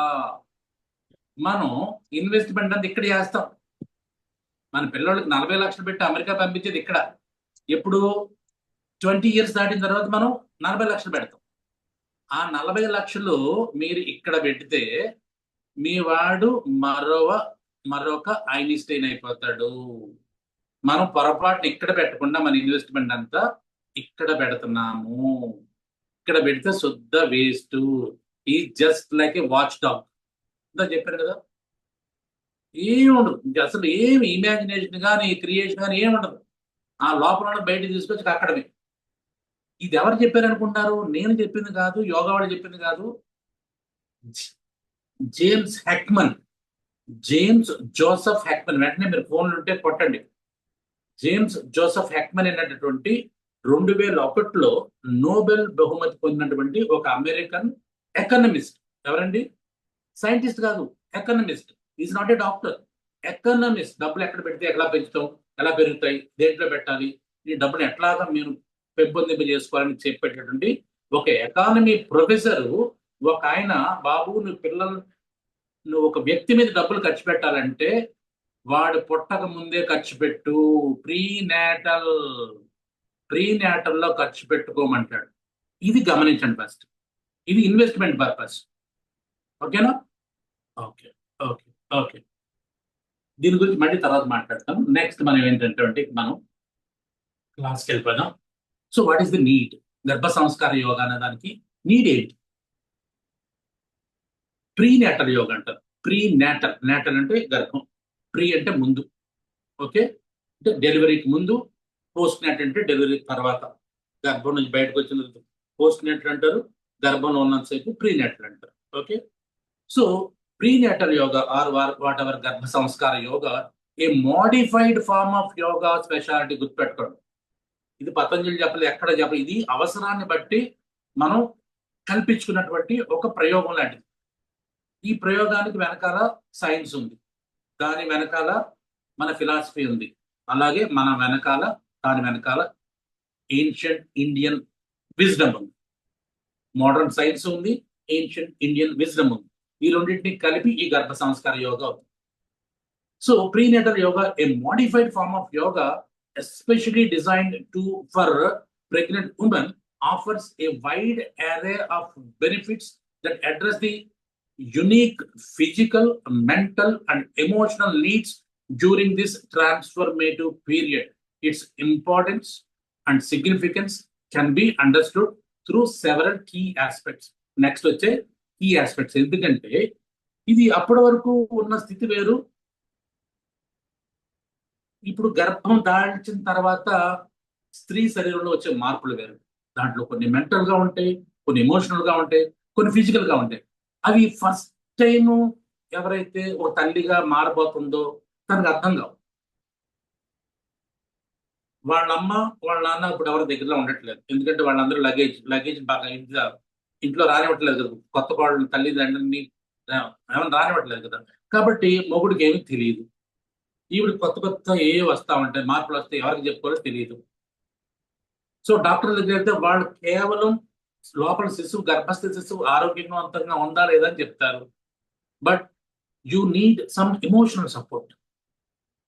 మనం ఇన్వెస్ట్మెంట్ అంతా ఇక్కడ చేస్తాం. మన పిల్లలకి 40 లక్షలు పెట్టి అమెరికా పంపించేది ఇక్కడ. ఎప్పుడు 20 years దాటిన తర్వాత మనం 40 లక్షలు పెడతాం. ఆ 40 లక్షలు మీరు ఇక్కడ పెడితే మీ వాడు మరొక ఐన్స్టైన్ అయిపోతాడు. మనం పొరపాటున ఇక్కడ పెట్టకుండా మన ఇన్వెస్ట్మెంట్ అంతా ఇక్కడ పెడుతున్నాము. ఇక్కడ పెడితే శుద్ధ వేస్ట్. ఈ జస్ట్ లైక్ ఏ వాచ్ డాగ్. ఇందా చెప్పారు కదా, ఏమి ఉండదు అసలు, ఏమి ఇమాజినేషన్ కానీ క్రియేషన్ కానీ ఏమి ఉండదు. ఆ లోపల బయటకు తీసుకొచ్చి అక్కడమే. ఇది ఎవరు చెప్పారు అనుకుంటారు? నేను చెప్పింది కాదు, యోగా వాళ్ళు చెప్పింది కాదు. James Joseph Heckman. వెంటనే మీరు ఫోన్లు ఉంటే కొట్టండి. జేమ్స్ జోసెఫ్ హెక్మన్ అనేటటువంటి 2001లో నోబెల్ బహుమతి పొందినటువంటి ఒక అమెరికన్ ఎకనమిస్ట్. ఎవరండి? సైంటిస్ట్ కాదు, economist. Is not a doctor, economist. డబ్బులు ఎక్కడ పెడితే ఎలా పెంచుతాం, ఎలా పెరుగుతాయి, దేంట్లో పెట్టాలి, ఈ డబ్బులు ఎట్లాగా మీరు పెంపొందింప చేసుకోవాలని చెప్పేటటువంటి ఒక ఎకానమీ ప్రొఫెసరు ఒక ఆయన, బాబు నువ్వు ఒక వ్యక్తి మీద డబ్బులు ఖర్చు పెట్టాలంటే వాడు పుట్టక ముందే ఖర్చు పెట్టు, ప్రీనేటల్లో ఖర్చు పెట్టుకోమంటాడు. ఇది గమనించండి ఫస్ట్. ఇది ఇన్వెస్ట్మెంట్ పర్పస్. ఓకేనా? ఓకే ఓకే ఓకే దీని గురించి మళ్ళీ తర్వాత మాట్లాడతాం. నెక్స్ట్ మనం ఏంటంటే మనం క్లాస్కి వెళ్ళిపోదాం. So what is the need? గర్భ సంస్కార యోగా అనే దానికి నీడ్ ఏంటి? ప్రీనేటల్ యోగా అంటారు. నేటల్ అంటే గర్భం, ప్రీ అంటే ముందు, ఓకే, అంటే డెలివరీకి ముందు, పోస్ట్ నేట్ అంటే డెలివరీ తర్వాత, గర్భం నుంచి బయటకు వచ్చిన పోస్ట్ నేటల్ అంటారు, గర్భంలో ఉన్నంతసేపు ప్రీనేటల్ అంటారు. Okay, so prenatal yoga or whatever garbha Sanskar yoga a modified form of yoga specialty. గుర్తుపెట్టుకోండి, ఇది పతంజలి చెప్పలేదు, ఎక్కడ చెప్పలేదు. ఇది అవసరాన్ని బట్టి మనం కల్పించుకున్నటువంటి ఒక ప్రయోగం లాంటిది. ఈ ప్రయోగానికి వెనకాల సైన్స్ ఉంది, దాని వెనకాల మన ఫిలాసఫీ ఉంది, అలాగే దాని వెనకాల ఏన్షియంట్ ఇండియన్ విజ్డమ్ ఉంది. మోడర్న్ సైన్స్ ఉంది, ఏన్షియంట్ ఇండియన్ విజ్డమ్ ఉంది. ఈ రెండింటిని కలిపి ఈ గర్భ సంస్కార యోగా అవుతుంది. So prenatal yoga, a modified form of yoga especially designed for pregnant women, offers a wide array of benefits that address the unique physical, mental, and emotional needs during this transformative period. Its importance and significance can be understood through several key aspects. Next వచ్చే key aspects. ఎందుకంటే ఇది అప్పటి వరకు ఉన్న స్థితి వేరు, ఇప్పుడు గర్భం దాల్చిన తర్వాత స్త్రీ శరీరంలో వచ్చే మార్పులు వేరు. దాంట్లో కొన్ని మెంటల్ గా ఉంటాయి, కొన్ని ఎమోషనల్ గా ఉంటాయి, కొన్ని ఫిజికల్ గా ఉంటాయి. అవి ఫస్ట్ టైం ఎవరైతే ఒక తల్లిగా మారబోతుందో తనకు అర్థం కావు. వాళ్ళ అమ్మ వాళ్ళ నాన్న ఇప్పుడు ఎవరి దగ్గరలో ఉండట్లేదు, ఎందుకంటే వాళ్ళందరూ లగేజ్ బాగా ఇంట్లో రానివ్వట్లేదు కదా, కొత్త వాళ్ళు తల్లిదండ్రులని ఏమైనా రానివ్వట్లేదు కదా. కాబట్టి మొగుడికి ఏమీ తెలియదు. ఈవిడ కొత్త ఏ వస్తా ఉంటాయి, మార్పులు వస్తాయి, ఎవరికి చెప్పుకోవాలో తెలియదు. సో డాక్టర్ దగ్గర అయితే వాళ్ళు కేవలం లోపల శిశువు, గర్భస్థ శిశువు ఆరోగ్యవంతంగా ఉందా లేదా అని చెప్తారు. But you need some emotional support,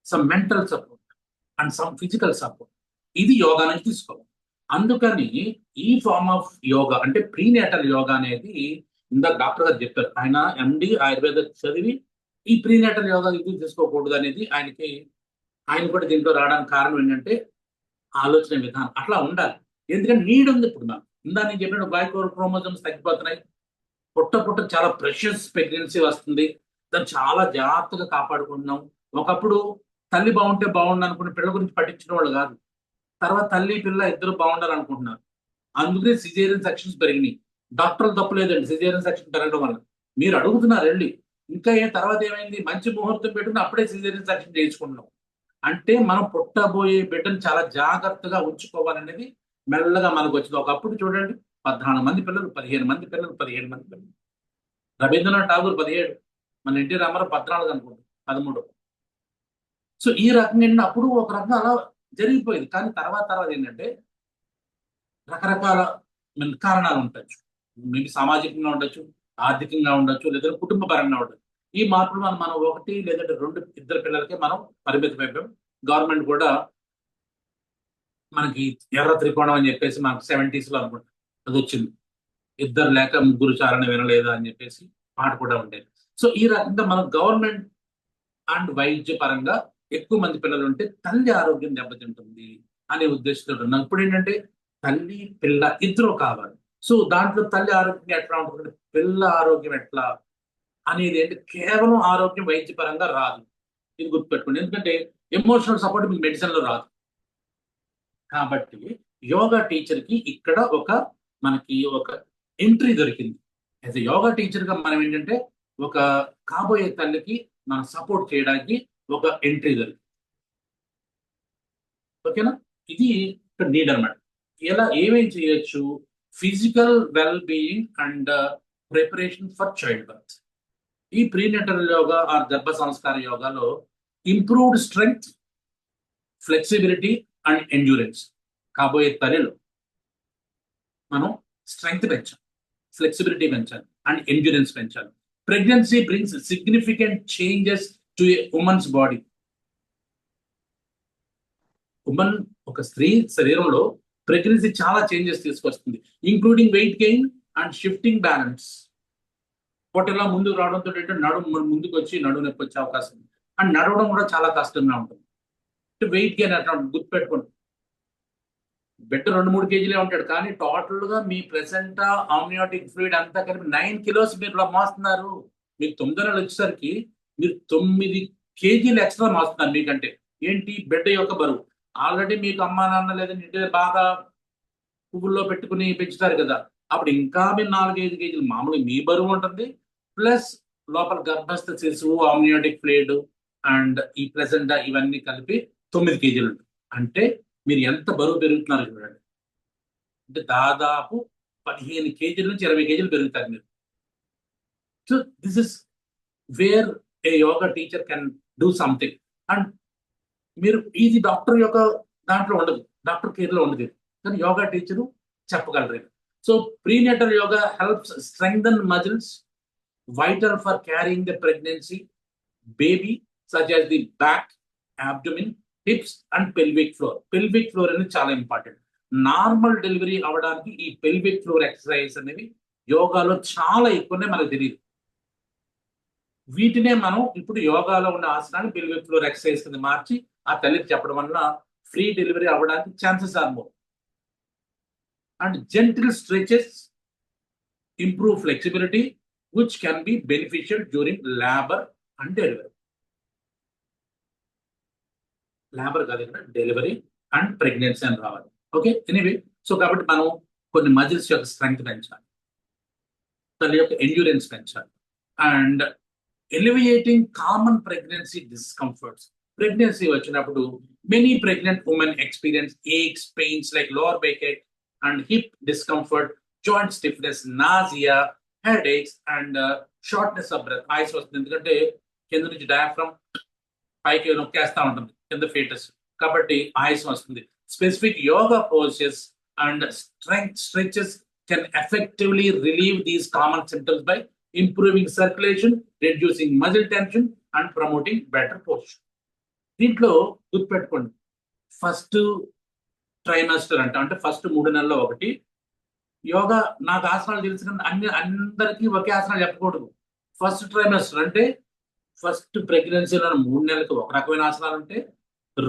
some mental support and some physical support. ఇది యోగా నుంచి తీసుకోవాలి. అందుకని ఈ ఫార్మ్ ఆఫ్ యోగా అంటే ప్రీనేటల్ యోగా అనేది ఇందాక డాక్టర్ గారు చెప్పారు. ఆయన MD ఆయుర్వేద చదివి ఈ ప్రీనేటల్ యోగా ఇది తీసుకోకూడదు అనేది ఆయన కూడా దీంట్లో రావడానికి కారణం ఏంటంటే ఆలోచన విధానం అట్లా ఉండాలి. ఎందుకంటే నీడ్ ఉంది. ఇప్పుడు మనం ఇందా నేను చెప్పిన గ్లైకోక్రోమోజోమ్స్ తగ్గిపోతున్నాయి, పుట్ట చాలా ప్రెషియస్ ప్రెగ్నెన్సీ వస్తుంది, దాన్ని చాలా జాగ్రత్తగా కాపాడుకుంటున్నాం. ఒకప్పుడు తల్లి బాగుంటే బాగుండు అనుకున్న పిల్లల గురించి పట్టించిన వాళ్ళు కాదు, తర్వాత తల్లి పిల్ల ఇద్దరు బాగుండాలి అనుకుంటున్నారు. అందుకనే సిజేరియన్ సెక్షన్స్ పెరిగినాయి. డాక్టర్లు తప్పలేదండి సిజేరియన్ సెక్షన్ పెరగడం వల్ల. మీరు అడుగుతున్నారు వెళ్ళి, ఇంకా తర్వాత ఏమైంది, మంచి ముహూర్తం పెట్టుకుని అప్పుడే సిజేరియన్ సెక్షన్ చేయించుకుంటున్నాం. అంటే మనం పుట్టబోయే బిడ్డను చాలా జాగ్రత్తగా ఉంచుకోవాలనేది మెల్లగా మనకు వచ్చింది. ఒకప్పుడు చూడండి 14 మంది పిల్లలు, 15 మంది పిల్లలు, 17 మంది పిల్లలు. రవీంద్రనాథ్ ఠాగూర్ 17, మన ఎన్టీ రామారావు 14 అనుకుంటాం, 13. సో ఈ రకంగా ఏంటంటే అప్పుడు ఒక రకంగా అలా జరిగిపోయింది. కానీ తర్వాత ఏంటంటే రకరకాల కారణాలు ఉండొచ్చు, మేబీ సామాజికంగా ఉండొచ్చు, ఆర్థికంగా ఉండొచ్చు, లేదా కుటుంబ పరంగా ఉండొచ్చు. ఈ మార్పులు మనం 1 లేదంటే 2 పిల్లలకే మనం పరిమితం అయిపోయాం. గవర్నమెంట్ కూడా మనకి ఎర్ర త్రికోణం అని చెప్పేసి మనకు 70s లో అనుకుంటా అది వచ్చింది, 2 లేక 3 చాలని వినలేదా అని చెప్పేసి పాట కూడా ఉండేది. సో ఈ రకంగా మనం గవర్నమెంట్ అండ్ వైద్య పరంగా ఎక్కువ మంది పిల్లలు ఉంటే తల్లి ఆరోగ్యం దెబ్బతింటుంది అనే ఉద్దేశంతో ఉన్నాం. ఇప్పుడు ఏంటంటే తల్లి పిల్ల ఇద్దరు కావాలి. సో దాంట్లో తల్లి ఆరోగ్యం ఎట్లా ఉంటుంది, పిల్ల ఆరోగ్యం ఎట్లా అనేది ఏంటి, కేవలం ఆరోగ్యం వైద్యపరంగా రాదు, ఇది గుర్తుపెట్టుకోండి. ఎందుకంటే ఎమోషనల్ సపోర్ట్ మీకు మెడిసిన్లో రాదు. కాబట్టి యోగా టీచర్కి ఇక్కడ మనకి ఒక ఎంట్రీ దొరికింది. యాజ్ ఎ యోగా టీచర్గా మనం ఏంటంటే ఒక కాబోయే తల్లికి మనం సపోర్ట్ చేయడానికి ఒక ఎంట్రీ దొరికింది. ఓకేనా, ఇది ఇక్కడ నీడ్ అనమాట. ఇలా ఏమేం చేయొచ్చు, physical well being and preparation for childbirth. ఈ ప్రీనేటల్ యోగా ఆర్ గర్భ సంస్కార యోగాలో improved strength, flexibility and endurance. కాబోయే తల్లిలో మనం స్ట్రెంగ్త్ పెంచాలి, ఫ్లెక్సిబిలిటీ పెంచాలి అండ్ ఎండ్యూరెన్స్ పెంచాలి. Pregnancy brings significant changes to a women's body. ఒక స్త్రీ శరీరంలో ప్రెగ్నెన్సీ చాలా చేంజెస్ తీసుకొస్తుంది, including weight gain and shifting balance. పొట్టలా ముందుకు రావడంతో నడుము ముందుకు వచ్చి నడుము నొప్పి వచ్చే అవకాశం ఉంది. అండ్ నడవడం కూడా చాలా కష్టంగా ఉంటుంది. వెయిట్ గెయిన్ అట్లా గుర్తుపెట్టుకోండి, బిడ్డ 2-3 కేజీలే ఉంటాడు, కానీ టోటల్ గా మీ ప్రెసెంటా ఆమ్నియాటిక్ ఫ్లూయిడ్ అంతా కలిపి 9 కిలోస్ మీరు మోస్తున్నారు. మీకు 9 నెలలు వచ్చేసరికి మీరు 9 కేజీలు ఎక్స్ట్రా మోస్తున్నారు. మీకంటే ఏంటి, బిడ్డ యొక్క బరువు. ఆల్రెడీ మీకు అమ్మా నాన్న లేదంటే బాగా పువ్వుల్లో పెట్టుకుని పెంచుతారు కదా, అప్పుడు ఇంకా మీరు 4-5 కేజీలు మామూలుగా మీ బరువు ఉంటుంది. ప్లస్ లోపల గర్భస్థ శిశువు, ఆమ్నియాటిక్ ఫ్లూయిడ్ అండ్ ఈ ప్రెసెంటా ఇవన్నీ కలిపి 9 కేజీలు ఉంటుంది. అంటే మీరు ఎంత బరువు పెరుగుతున్నారు చూడండి. అంటే దాదాపు 15 కేజీల నుంచి 20 కేజీలు పెరుగుతారు మీరు. So this is where A yoga teacher can do something. And మీరు ఇది డాక్టర్ యొక్క దాంట్లో ఉండదు, డాక్టర్ కేర్లో ఉండదు, కానీ యోగా టీచరు చెప్పగలరు. So prenatal yoga helps strengthen muscles vital for carrying the pregnancy baby, such as the back, abdomen, hips and pelvic floor. Pelvic floor అనేది చాలా ఇంపార్టెంట్. నార్మల్ డెలివరీ అవడానికి ఈ పెల్విక్ ఫ్లోర్ ఎక్సర్సైజ్ అనేవి యోగాలో చాలా ఎక్కువనే మనకు తెలియదు. వీటినే మనం ఇప్పుడు యోగాలో ఉన్న ఆసనాన్ని పెల్విక్ ఫ్లోర్ ఎక్సర్సైజ్ కింద మార్చి ఆ తల్లికి చెప్పడం వల్ల ఫ్రీ డెలివరీ అవ్వడానికి chances are more. And gentle stretches improve flexibility which can be beneficial during labor and delivery. Labor కాదు ఇక్కడ డెలివరీ అండ్ ప్రెగ్నెన్సీ అని రావాలి. ఓకే, ఎనీవే సో కాబట్టి మనం కొన్ని మజిల్స్ యొక్క స్ట్రెంగ్త్ పెంచాలి, తల్లి యొక్క ఎండ్యూరెన్స్ పెంచాలి. And alleviating common pregnancy discomforts. Pregnancy వచ్చినప్పుడు many pregnant women experience aches, pains like lower back ache and hip discomfort, joint stiffness, nausea, headaches and shortness of breath. ఆయిస్ వస్తుంది ఎందుకంటే కింద నుంచి డయాఫ్రమ్ పైకి నొక్కేస్తా ఉంటుంది కింద ఫీటస్, కాబట్టి ఆయిస్ వస్తుంది. Specific yoga postures and stretches can effectively relieve these common symptoms by improving circulation, reducing muscle tension and promoting better posture. దీంట్లో గుర్తుపెట్టుకోండి, ఫస్ట్ ట్రైమాస్టర్ అంటే ఫస్ట్ 3 నెలల్లో ఒకటి యోగా. నాకు ఆసనాలు తెలిసిన అందరికీ ఒకే ఆసనాలు చెప్పకూడదు. ఫస్ట్ ట్రైమాస్టర్ అంటే ఫస్ట్ ప్రెగ్నెన్సీలో 3 నెలలకు ఒక రకమైన ఆసనాలు ఉంటే,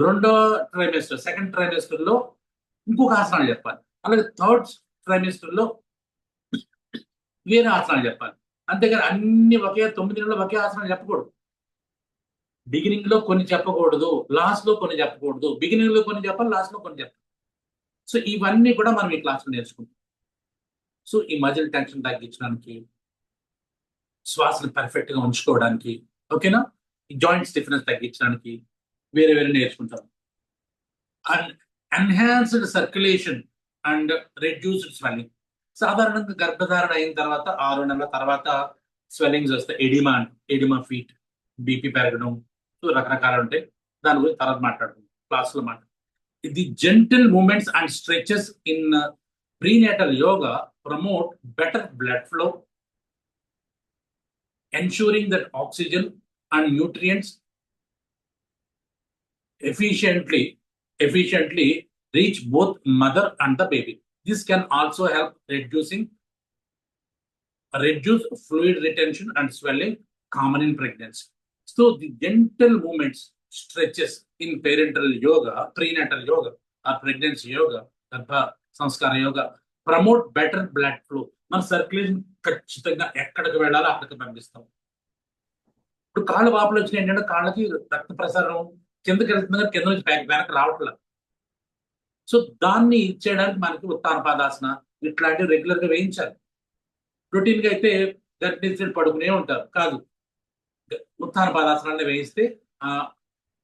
రెండో ట్రైమాస్టర్ సెకండ్ ట్రైమాస్టర్ లో ఇంకొక ఆసనాలు చెప్పాలి. అలాగే థర్డ్ ట్రైమాస్టర్ లో వేరే ఆసనాలు చెప్పాలి. అంతేగాని అన్ని ఒకే 9 నెలలు ఒకే ఆసనాలు చెప్పకూడదు. బిగినింగ్ లో కొన్ని చెప్పకూడదు, లాస్ట్ లో కొన్ని చెప్పకూడదు. బిగినింగ్ లో కొన్ని చెప్పాలి, లాస్ట్ లో కొన్ని చెప్పాలి. సో ఇవన్నీ కూడా మనం ఈ క్లాస్ లో నేర్చుకుంటాం. సో ఈ మజిల్ టెన్షన్ తగ్గించడానికి, శ్వాసను పర్ఫెక్ట్ గా ఉంచుకోవడానికి, ఓకేనా, ఈ జాయింట్ స్టిఫ్నెస్ తగ్గించడానికి వేరే వేరే నేర్చుకుంటాం. And enhanced circulation and reduced swelling. సాధారణంగా గర్భధారణ అయిన తర్వాత 6 నెలల తర్వాత స్వెల్లింగ్స్ వస్తాయి. ఎడిమా ఫీట్, బీపీ పెరగడం, సో రకరకాలు ఉంటాయి. దాని గురించి తర్వాత మాట్లాడుకుందాం క్లాస్లో ఇది gentle movements and stretches in prenatal yoga promote better blood flow, ensuring that oxygen and nutrients efficiently reach both mother and the baby. This can also help reduce fluid retention and swelling common in pregnancy. So the gentle movements, stretches in prenatal yoga or pregnancy yoga, Sanskar yoga promote better blood flow. మన circulation ఖచ్చితంగా ఎక్కడికి వెళ్ళాలో అక్కడికి పంపిస్తాం. ఇప్పుడు కాళ్ళు వాపులు వచ్చినాయి ఏంటంటే కాళ్ళకి రక్త ప్రసారం కిందకి వెళ్తుంది కానీ కింద నుంచి వెనక్కి రావట్లేదు. సో దాన్ని ఇచ్చేయడానికి మనకి ఉత్తానపాదాసన ఇట్లాంటివి రెగ్యులర్ గా వేయించాలి. రొటీన్ గా అయితే గర్భిణీ పడుకునే ఉంటారు, కాదు, ఉత్తానపాదాసనాన్ని వేయిస్తే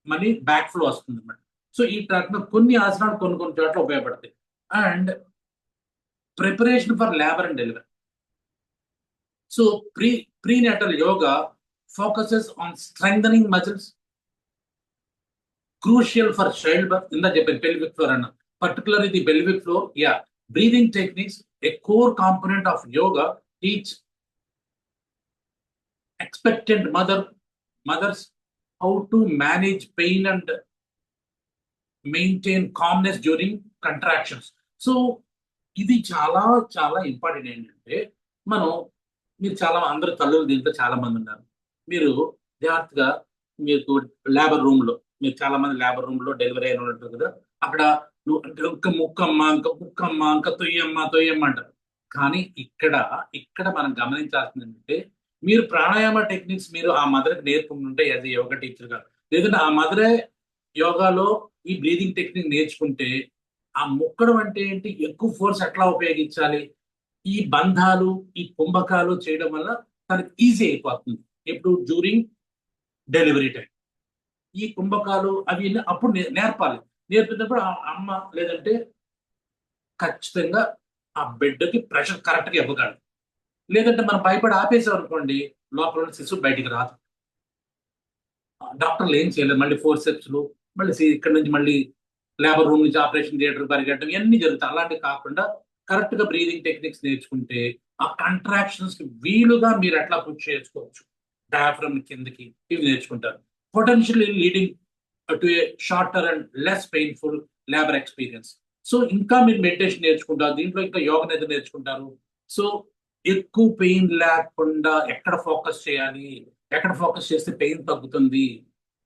మనీ బ్యాక్ ఫ్లో వస్తుంది అన్నమాట. సో ఈ రకంగా కొన్ని ఆసనాలు కొన్ని చోట్ల ఉపయోగపడతాయి. And preparation for labor and delivery. So prenatal yoga focuses on strengthening muscles crucial for childbirth in the pelvic floor, and particularly the pelvic floor. Breathing techniques, a core component of yoga, teach expectant mothers how to manage pain and maintain calmness during contractions. So ఇది చాలా చాలా important. ఏంటంటే మీరు అందరూ తల్లులు దీంట్లో చాలా మంది ఉన్నారు. మీరు జాగ్రత్తగా మీకు లేబర్ రూమ్ లో మీరు చాలా మంది లేబర్ రూమ్ లో డెలివరీ అయిన ఉంటారు కదా, అక్కడ ఇంకా ముక్కమ్మ తొయ్యమ్మ అంటారు. కానీ ఇక్కడ మనం గమనించాల్సింది ఏంటంటే, మీరు ప్రాణాయామ టెక్నిక్స్ మీరు ఆ మదర్కి నేర్పుకుంటుంటే యాజ్ ఏ యోగా టీచర్ గా, లేదంటే ఆ మదరే యోగాలో ఈ బ్రీదింగ్ టెక్నిక్ నేర్చుకుంటే ఆ ముక్కడం అంటే ఏంటి, ఎక్కువ ఫోర్స్ ఎట్లా ఉపయోగించాలి, ఈ బంధాలు ఈ కుంభకాలు చేయడం వల్ల తనకి ఈజీ అయిపోతుంది. ఇప్పుడు డ్యూరింగ్ డెలివరీ టైం ఈ కుంభకాలు అవి అప్పుడు నేర్పాలి. నేర్పినప్పుడు ఆ అమ్మ లేదంటే ఖచ్చితంగా ఆ బిడ్డకి ప్రెషర్ కరెక్ట్గా ఇవ్వగలరు. లేదంటే మనం భయపడి ఆపేసాం అనుకోండి, లోపల ఉన్న శిశువు బయటికి రాదు. డాక్టర్లు ఏం చేయలేదు, మళ్ళీ ఫోర్సెప్స్లు, మళ్ళీ ఇక్కడ నుంచి మళ్ళీ లేబర్ రూమ్ నుంచి ఆపరేషన్ థియేటర్ పరిగెట్టడం ఇవన్నీ జరుగుతాయి. అలాంటివి కాకుండా కరెక్ట్ గా బ్రీదింగ్ టెక్నిక్స్ నేర్చుకుంటే ఆ కంట్రాక్షన్స్ కి వీలుగా మీరు ఎట్లా పుష్ చేసుకోవచ్చు, డయాఫ్రమ్ కిందకి, ఇవి నేర్చుకుంటారు. Potentially leading to A shorter and less painful labour experience. So ఇంకా మీరు మెడిటేషన్ నేర్చుకుంటారు, దీంట్లో ఇంకా యోగ నిద్ర నేర్చుకుంటారు. సో ఎక్కువ పెయిన్ లేకుండా ఎక్కడ ఫోకస్ చేయాలి, ఎక్కడ ఫోకస్ చేస్తే పెయిన్ తగ్గుతుంది,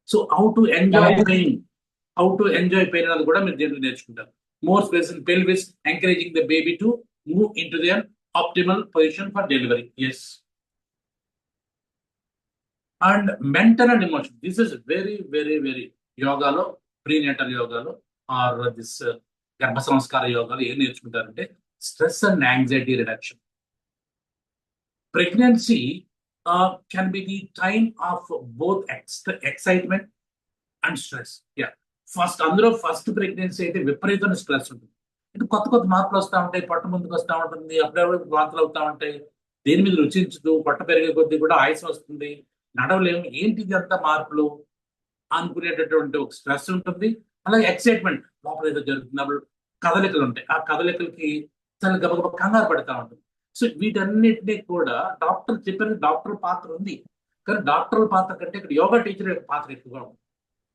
so how to enjoy pain అనేది కూడా మీరు దీంట్లో నేర్చుకుంటారు. More space in pelvis, encouraging the baby to move into their optimal position for delivery. Yes. And mental and emotion, this is very very very యోగాలో, prenatal యోగాలో or this garbha sanskara యోగాలో ఏం నేర్చుకుంటారంటే స్ట్రెస్ అండ్ యాంగ్జైటీ రిడక్షన్. ప్రెగ్నెన్సీ can be the time of both excitement and stress. Yeah. అందులో first pregnancy అయితే విపరీతమైన stress ఉంటుంది. అంటే కొత్త కొత్త మార్పులు వస్తూ ఉంటాయి, పొట్ట ముందుకు వస్తూ ఉంటుంది, అప్పుడప్పుడు వాంతులు అవుతూ ఉంటాయి, దేని మీద రుచించదు, పొట్ట పెరిగే కొద్దీ కూడా ఆయుసం వస్తుంది, నడవలేము, ఏంటిది అంతా మార్పులు అనుకునేటటువంటి ఒక స్ట్రెస్ ఉంటుంది. అలాగే ఎక్సైట్మెంట్, లోపల ఏదో జరుగుతున్నప్పుడు కదలికలు ఉంటాయి, ఆ కదలికలకి చాలా గబగబ కంగారు పడుతూ ఉంటుంది. సో వీటన్నిటినీ కూడా డాక్టర్ చెప్పిన డాక్టర్ పాత్ర ఉంది, కానీ డాక్టర్ల పాత్ర కంటే ఇక్కడ యోగా టీచర్ యొక్క పాత్ర ఎక్కువగా ఉంది.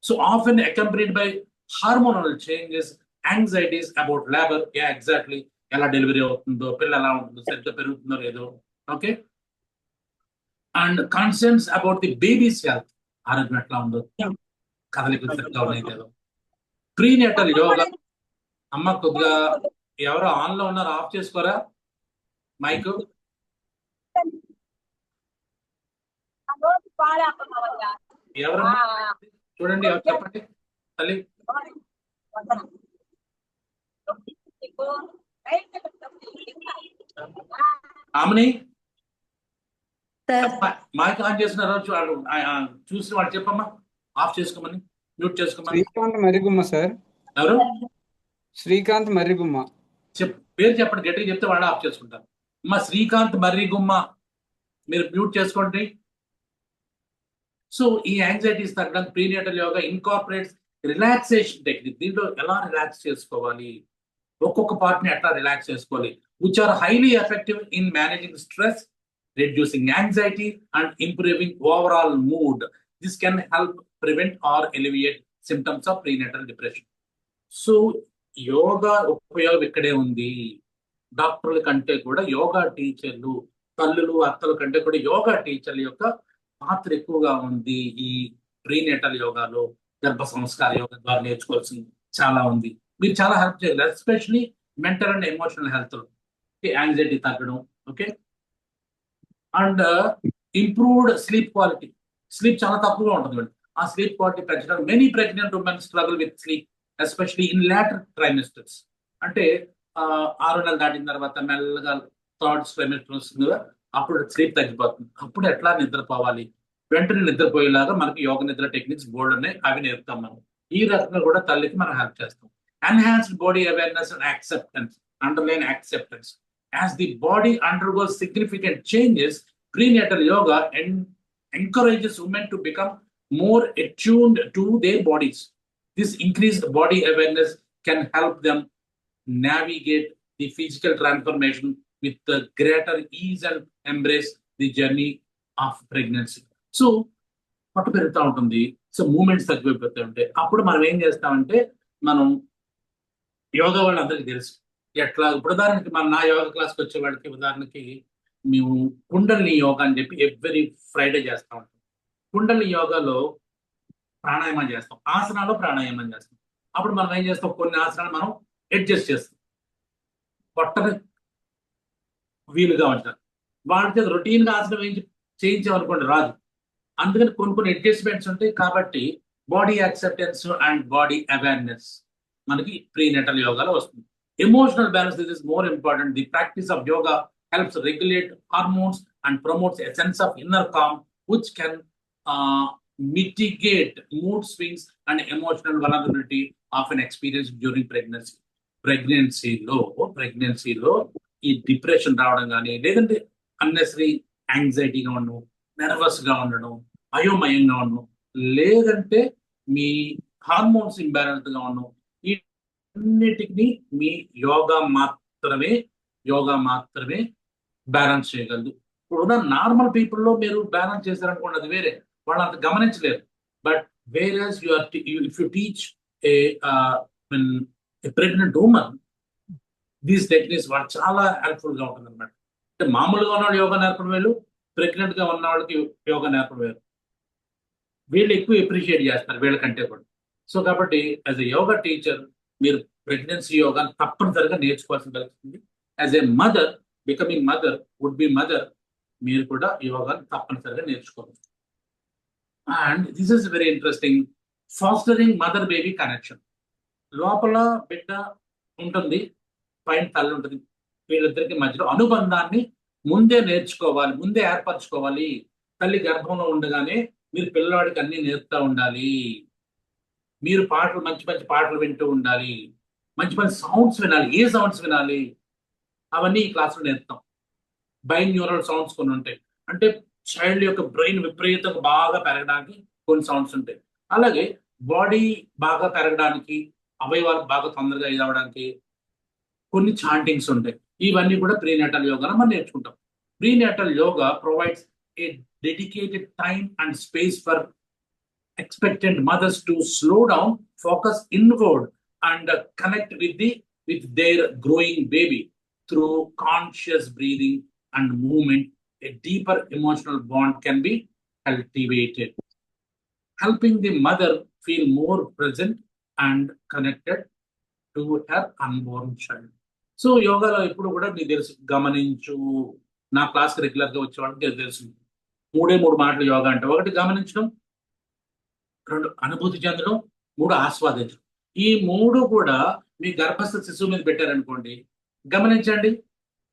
So often accompanied by hormonal changes, anxieties about labour, exactly ఎలా డెలివరీ అవుతుందో, పిల్ల ఎలా ఉంటుందో, సరిగ్గా పెరుగుతుందో లేదో, okay, and concerns about the baby's health, ఆరోగ్యం ఎట్లా ఉందో, కదలికలు సరిగ్గా ఉన్నాయి లేదో. ప్రీనేటల్ యోగా, అమ్మ కొద్దిగా ఎవరో ఆన్లో ఉన్నారు, ఆఫ్ చేసుకోరా మైక్. ఎవరమ్మా చూడండి, ఎవరు చెప్పండి తల్లి. ఆమెని మైక్ ఆన్ చేస్తున్నారు, చూసి వాళ్ళు చెప్పమ్మా, ఆఫ్ చేసుకోమని, మ్యూట్ చేసుకోమని. శ్రీకాంత్ మర్రిగుమ్మ సార్. ఎవరు? శ్రీకాంత్ మర్రిగుమ్మ. పేరు చెప్పండి, గట్టిగా చెప్తే వాళ్ళు ఆఫ్ చేసుకుంటారు. అమ్మా శ్రీకాంత్ మర్రిగుమ్మ, మీరు మ్యూట్ చేసుకోండి. సో ఈ యాంగ్జైటీస్ తగ్గడానికి prenatal yoga incorporates relaxation technique. దీంట్లో ఎలా రిలాక్స్ చేసుకోవాలి, ఒక్కొక్క పార్ట్ ని ఎట్లా రిలాక్స్ చేసుకోవాలి, which are highly effective in managing stress, reducing anxiety and improving overall mood. This can help prevent or alleviate symptoms of prenatal depression. So yoga ఉపయోగం ఇక్కడే ఉంది. డాక్టర్ల కంటే కూడా యోగా టీచర్లు, తల్లులు అత్తల కంటే కూడా యోగా టీచర్ల యొక్క పాత్ర ఎక్కువగా ఉంది ఈ ప్రీనేటల్ యోగాలో. గర్భ సంస్కార యోగా ద్వారా నేర్చుకోవాల్సింది చాలా ఉంది. మీరు చాలా హెల్ప్ చేయాలి, especially mental and emotional health, anxiety తగ్గడం, okay, and improved sleep quality. Sleep చాలా తక్కువగా ఉంటుంది, ఆ స్లీప్ క్వాలిటీ పెంచడం. Many pregnant women struggle with sleep, especially in later trimesters. అంటే 6 నెలలు దాటిన తర్వాత మెల్లగా థర్డ్ ట్రైమిస్టర్ వస్తుంది కదా, అప్పుడు స్లీప్ తగ్గిపోతుంది. అప్పుడు ఎట్లా నిద్రపోవాలి, వెంటనే నిద్రపోయేలాగా మనకి యోగ నిద్ర టెక్నిక్స్ బోర్డు ఉన్నాయి, అవి నేర్పుతాం మనం. ఈ రకంగా కూడా తల్లికి మనం హెల్ప్ చేస్తాం. Enhanced body awareness and acceptance, underline acceptance. As the body undergoes significant changes, prenatal yoga encourages women to become more attuned to their bodies. This increased body awareness can help them navigate the physical transformation with the greater ease and embrace the journey of pregnancy. So పట్టు పెరుగుతూ ఉంటుంది, so moments తగ్గిపోతూ ఉంటాయి. అప్పుడు మనం ఏం చేస్తామంటే, మనం యోగా వాళ్ళందరికీ తెలుసు ఎట్లా. ఇప్పుడు ఉదాహరణకి నా యోగా క్లాస్కి వచ్చే వాళ్ళకి ఉదాహరణకి మేము కుండలిని యోగా అని చెప్పి ఎవ్రీ ఫ్రైడే చేస్తూ ఉంటాం. కుండలిని యోగాలో ప్రాణాయామం చేస్తాం, ఆసనాలు ప్రాణాయామం చేస్తాం. అప్పుడు మనం ఏం చేస్తాం, కొన్ని ఆసనాలు మనం అడ్జస్ట్ చేస్తాం, పొట్టని వీలుగా ఉంటారు. వాడితే రొటీన్గా ఆసనం చేయించామనుకోండి రాదు. అందుకని కొన్ని అడ్జస్ట్మెంట్స్ ఉంటాయి. కాబట్టి body acceptance and body awareness మనకి ప్రీనేటల్ యోగాలో వస్తుంది. Emotional balance, this is more important. The practice of yoga helps regulate hormones and promotes a sense of inner calm, which can mitigate mood swings and emotional vulnerability often experienced during pregnancy. ప్రెగ్నెన్సీలో ఈ depression రావడం కానీ, లేదంటే unnecessary యాంగ్జైటీగా ఉండడం, నెర్వస్గా ఉండడం, అయోమయంగా ఉండడం, లేదంటే మీ హార్మోన్స్ ఇంబ్యాలెన్స్గా ఉండడం, ఈ అన్నిటిని మీ యోగా మాత్రమే యోగా మాత్రమే బ్యాలెన్స్ చేయగలదు. ఇప్పుడున్న నార్మల్ పీపుల్లో మీరు బ్యాలెన్స్ చేశారనుకోండి, అది వేరే, వాళ్ళు అంత గమనించలేరు. But whereas if you teach a pregnant women these techniques, వాళ్ళు చాలా హెల్ప్ఫుల్ గా ఉంటుంది అనమాట. అంటే మామూలుగా ఉన్న వాళ్ళు యోగా నేర్పడం వేరు, ప్రెగ్నెంట్ గా ఉన్న వాళ్ళకి యోగా నేర్పడం వేరు. వీళ్ళు ఎక్కువ అప్రిషియేట్ చేస్తారు వీళ్ళకంటే కూడా. సో కాబట్టి యాజ్ ఎ యోగా టీచర్ మీరు ప్రెగ్నెన్సీ యోగా తప్పనిసరిగా నేర్చుకోవాల్సి వస్తుంది. As a mother, becoming mother, would be mother, మీరు కూడా యోగాని తప్పనిసరిగా నేర్చుకోవాలి. And this is very interesting, fostering mother baby connection. లోపల బిడ్డ ఉంటుంది, పైన తల్లి ఉంటుంది, వీళ్ళిద్దరికి మధ్యలో అనుబంధాన్ని ముందే నేర్చుకోవాలి, ముందే ఏర్పరచుకోవాలి. తల్లి గర్భంలో ఉండగానే మీరు పిల్లవాడికి అన్ని నేర్పుతా ఉండాలి. మీరు పాటలు, మంచి మంచి పాటలు వింటూ ఉండాలి, మంచి మంచి సౌండ్స్ వినాలి. ఏ సౌండ్స్ వినాలి అవన్నీ ఈ క్లాసులో నేర్పుతాం. బైన్యూరల్ సౌండ్స్ కొన్ని ఉంటాయి, అంటే చైల్డ్ యొక్క బ్రెయిన్ విపరీతంగా బాగా పెరగడానికి కొన్ని సౌండ్స్ ఉంటాయి. అలాగే బాడీ బాగా పెరగడానికి, అవయవాలు బాగా తొందరగా ఇదవడానికి కొన్ని చాంటింగ్స్ ఉంటాయి. ఇవన్నీ కూడా ప్రీనేటల్ యోగాలో మనం నేర్చుకుంటాం. Prenatal yoga provides a dedicated time and space for expectant mothers to slow down, focus inward, and connect with their growing baby through conscious breathing and movement. A deeper emotional bond can be cultivated, helping the mother feel more present and connected to her unborn child. So యోగాలో ఎప్పుడు కూడా మీకు తెలుసు, గమనించు. నా క్లాస్కి రెగ్యులర్గా వచ్చేవాళ్ళకి తెలుసు, 3 మాటలు యోగా అంటే. 1 గమనించడం, 2 అనుభూతి చెందడం, 3 ఆస్వాదించడం. ఈ 3 కూడా మీ గర్భస్థ శిశువు మీద పెట్టారనుకోండి, గమనించండి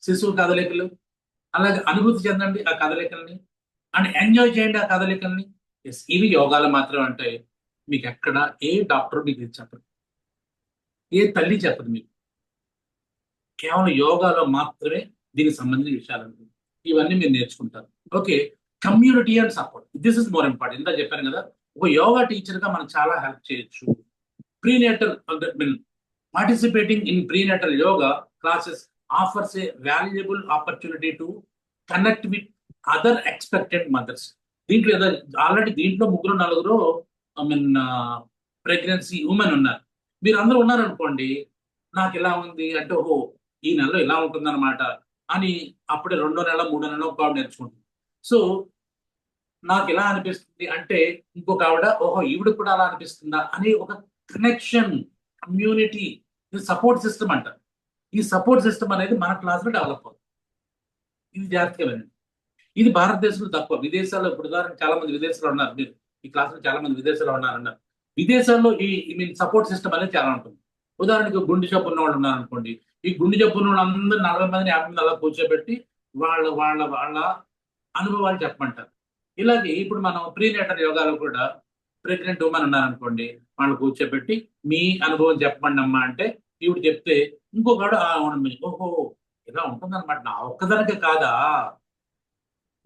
శిశువు కదలికలు, అలాగే అనుభూతి చెందండి ఆ కదలికల్ని, అండ్ ఎంజాయ్ చేయండి ఆ కదలికల్ని. ఎస్, ఇవి యోగాలు మాత్రం అంటే మీకు ఎక్కడ ఏ డాక్టర్ మీకు ఇది చెప్పదు, ఏ తల్లి చెప్పదు మీకు. కేవలం యోగాలో మాత్రమే దీనికి సంబంధించిన విషయాలు ఉంటుంది. ఇవన్నీ మీరు నేర్చుకుంటారు. Okay, community and support, this is more important. ఇంత చెప్పాను కదా, ఒక యోగా టీచర్ గా మనం చాలా హెల్ప్ చేయొచ్చు. Prenatal participating in prenatal yoga classes offers a valuable opportunity to connect with other expectant mothers. దీంట్లో ఆల్రెడీ దీంట్లో 3-4 ప్రెగ్నెన్సీ ఉమెన్ ఉన్నారు. మీరు అందరూ ఉన్నారనుకోండి, నాకు ఇలా ఉంది అంటే, ఓహో ఈ నెలలో ఇలా ఉంటుందన్నమాట అని అప్పుడే 2వ నెల 3వ నెల ఒక ఆవిడ నేర్చుకుంటుంది. సో నాకు ఎలా అనిపిస్తుంది అంటే ఇంకొక ఆవిడ, ఓహో ఈవిడ కూడా అలా అనిపిస్తుందా అని ఒక కనెక్షన్, కమ్యూనిటీ, సపోర్ట్ సిస్టమ్ అంటారు. ఈ సపోర్ట్ సిస్టమ్ అనేది మన క్లాస్లో డెవలప్ అవుతుంది. ఇది జాగ్రత్తగా వినండి. ఇది భారతదేశంలో తక్కువ. విదేశాల్లో ఇప్పుడు చాలా మంది విదేశాల్లో ఉన్నారు, మీరు ఈ క్లాస్లో చాలా మంది విదేశాల్లో ఉన్నారన్నారు. విదేశాల్లో ఈ సపోర్ట్ సిస్టమ్ అనేది చాలా ఉంటుంది. ఉదాహరణకి గుండె జబ్బు ఉన్న వాళ్ళు ఉన్నారనుకోండి, ఈ గుండె జబ్బు ఉన్న వాళ్ళందరూ 40 మందిని 50 మంది అలా కూర్చోబెట్టి వాళ్ళ వాళ్ళ వాళ్ళ అనుభవాలు చెప్పమంటారు. ఇలాగే ఇప్పుడు మనం ప్రీనేటల్ యోగాలో కూడా ప్రెగ్నెంట్ ఉమెన్ ఉన్నారనుకోండి, వాళ్ళు కూర్చోబెట్టి మీ అనుభవం చెప్పండి అమ్మా అంటే ఈవిడ చెప్తే ఇంకొకడు ఓహో ఇలా ఉంటుందన్నమాట, నా ఒక్కదానికే కాదా.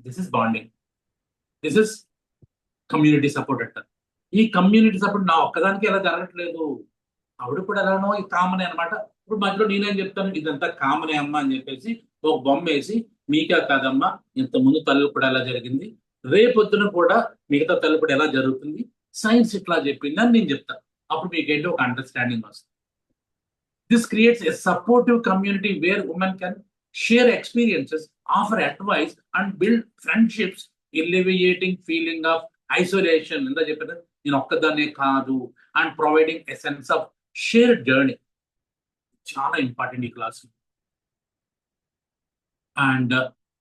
This is bonding, this is community support అంటారు. ఈ కమ్యూనిటీ సపోర్ట్ నా ఒక్కదానికి ఎలా జరగట్లేదు, ఆవిడ కూడా ఎలానో ఈ కామనే అనమాట. ఇప్పుడు మధ్యలో నేనేం చెప్తాను, ఇదంతా కామనే అమ్మా అని చెప్పేసి ఒక బొమ్మ వేసి, మీకే కాదమ్మా ఇంతకుముందు తల్లి కూడా ఎలా జరిగింది, రేపొద్దున కూడా మిగతా తల్లి కూడా ఎలా జరుగుతుంది, సైన్స్ ఇట్లా చెప్పింది అని నేను చెప్తాను. అప్పుడు మీకేంటి ఒక అండర్స్టాండింగ్ వస్తుంది. This creates a supportive community where women can share experiences, offer advice and build friendships, alleviating feeling of isolation. ఎంత చెప్పారు, నేను ఒక్కదాన్నే కాదు, and providing a sense of shared journey. చాలా ఇంపార్టెంట్ ఈ class. And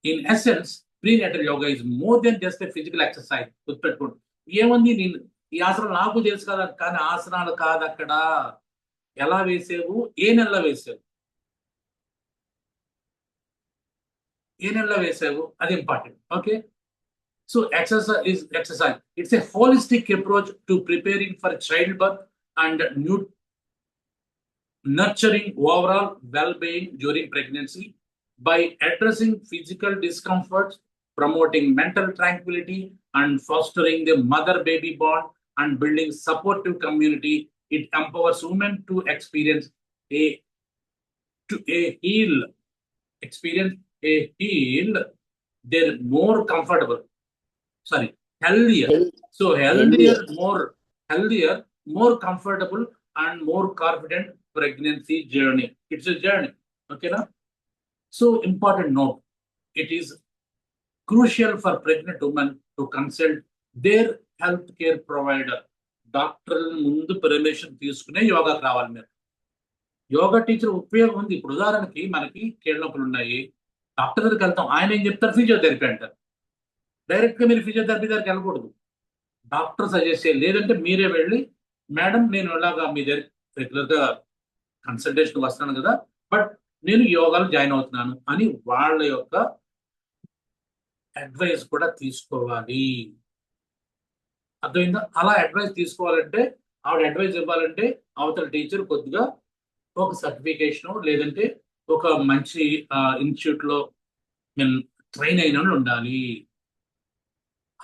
in essence prenatal yoga is more than just a physical exercise. గుర్తుపెట్టుకోండి, ఏముంది నేను ఈ ఆసనాలు నాకు తెలుసు కదా, కానీ ఆసనాలు కాదు అక్కడ. ఎలా వేసేవు, ఏ నెలలో వేసావు, ఏ నెలలో వేసావు, అది important. Okay, so exercise is exercise. It's a holistic approach to preparing for childbirth and nurturing overall well-being during pregnancy by addressing physical discomforts, promoting mental tranquility, and fostering the mother-baby bond and building supportive community. It empowers women to experience a heal experience a healed, they're more comfortable. Sorry, healthier. So healthier, more comfortable and more confident pregnancy journey. It's a journey. Okay, na? So important note, it is crucial for pregnant women to consult their healthcare provider. Doctor ముందు permission తీసుకునే యోగాకి రావాలి. మీరు yoga teacher ఉపయోగం ఉంది. ఇప్పుడు ఉదాహరణకి మనకి కీళ్ళ నొప్పులు ఉన్నాయి, డాక్టర్ దగ్గరికి వెళ్తాం, ఆయన ఏం చెప్తారు? ఫిజియోథెరపీ అంటారు. డైరెక్ట్ గా మీరు ఫిజియోథెరపీ దగ్గరికి వెళ్ళకూడదు, డాక్టర్ సజెస్ట్ చేయాలి. లేదంటే మీరే వెళ్ళి, మేడం నేను ఇలాగా మీ దగ్గర రెగ్యులర్ గా కన్సల్టేషన్ వస్తాను కదా, బట్ నేను యోగాలో జాయిన్ అవుతున్నాను అని వాళ్ళ యొక్క అడ్వైస్ కూడా తీసుకోవాలి. అర్థమైందా? అలా అడ్వైస్ తీసుకోవాలంటే, ఆవిడ అడ్వైస్ ఇవ్వాలంటే అవతల టీచర్ కొద్దిగా ఒక సర్టిఫికేషన్ లేదంటే ఒక మంచి ఇన్స్టిట్యూట్ లో నేను ట్రైన్ అయిన వాళ్ళు ఉండాలి.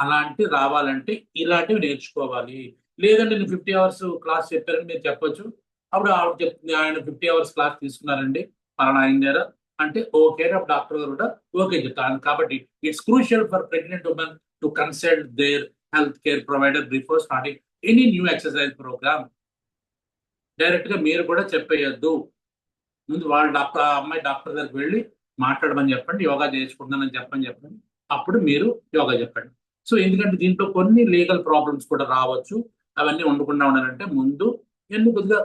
అలాంటి రావాలంటే ఇలాంటివి నేర్చుకోవాలి. లేదంటే నేను 50 hours క్లాస్ చెప్పారని మీరు చెప్పొచ్చు. అప్పుడు ఆవిడ చెప్తుంది, ఆయన 50 hours క్లాస్ తీసుకున్నారండి పలానా ఆయన దగ్గర అంటే ఓకే, అప్పుడు డాక్టర్ గారు కూడా ఓకే చెప్తాను. కాబట్టి it's crucial for pregnant women to consult their health care provider before starting any new exercise programme. Direct గా మీరు కూడా చెప్పేయద్దు. ముందు వాళ్ళ అమ్మాయి డాక్టర్ దగ్గరికి వెళ్ళి మాట్లాడమని చెప్పండి, యోగా చేసుకుంటున్నానని చెప్పండి. అప్పుడు మీరు యోగా చెప్పండి. సో ఎందుకంటే దీంట్లో కొన్ని లీగల్ ప్రాబ్లమ్స్ కూడా రావచ్చు. అవన్నీ ఉండకుండా ఉండాలంటే ముందు ఎన్ని కొద్దిగా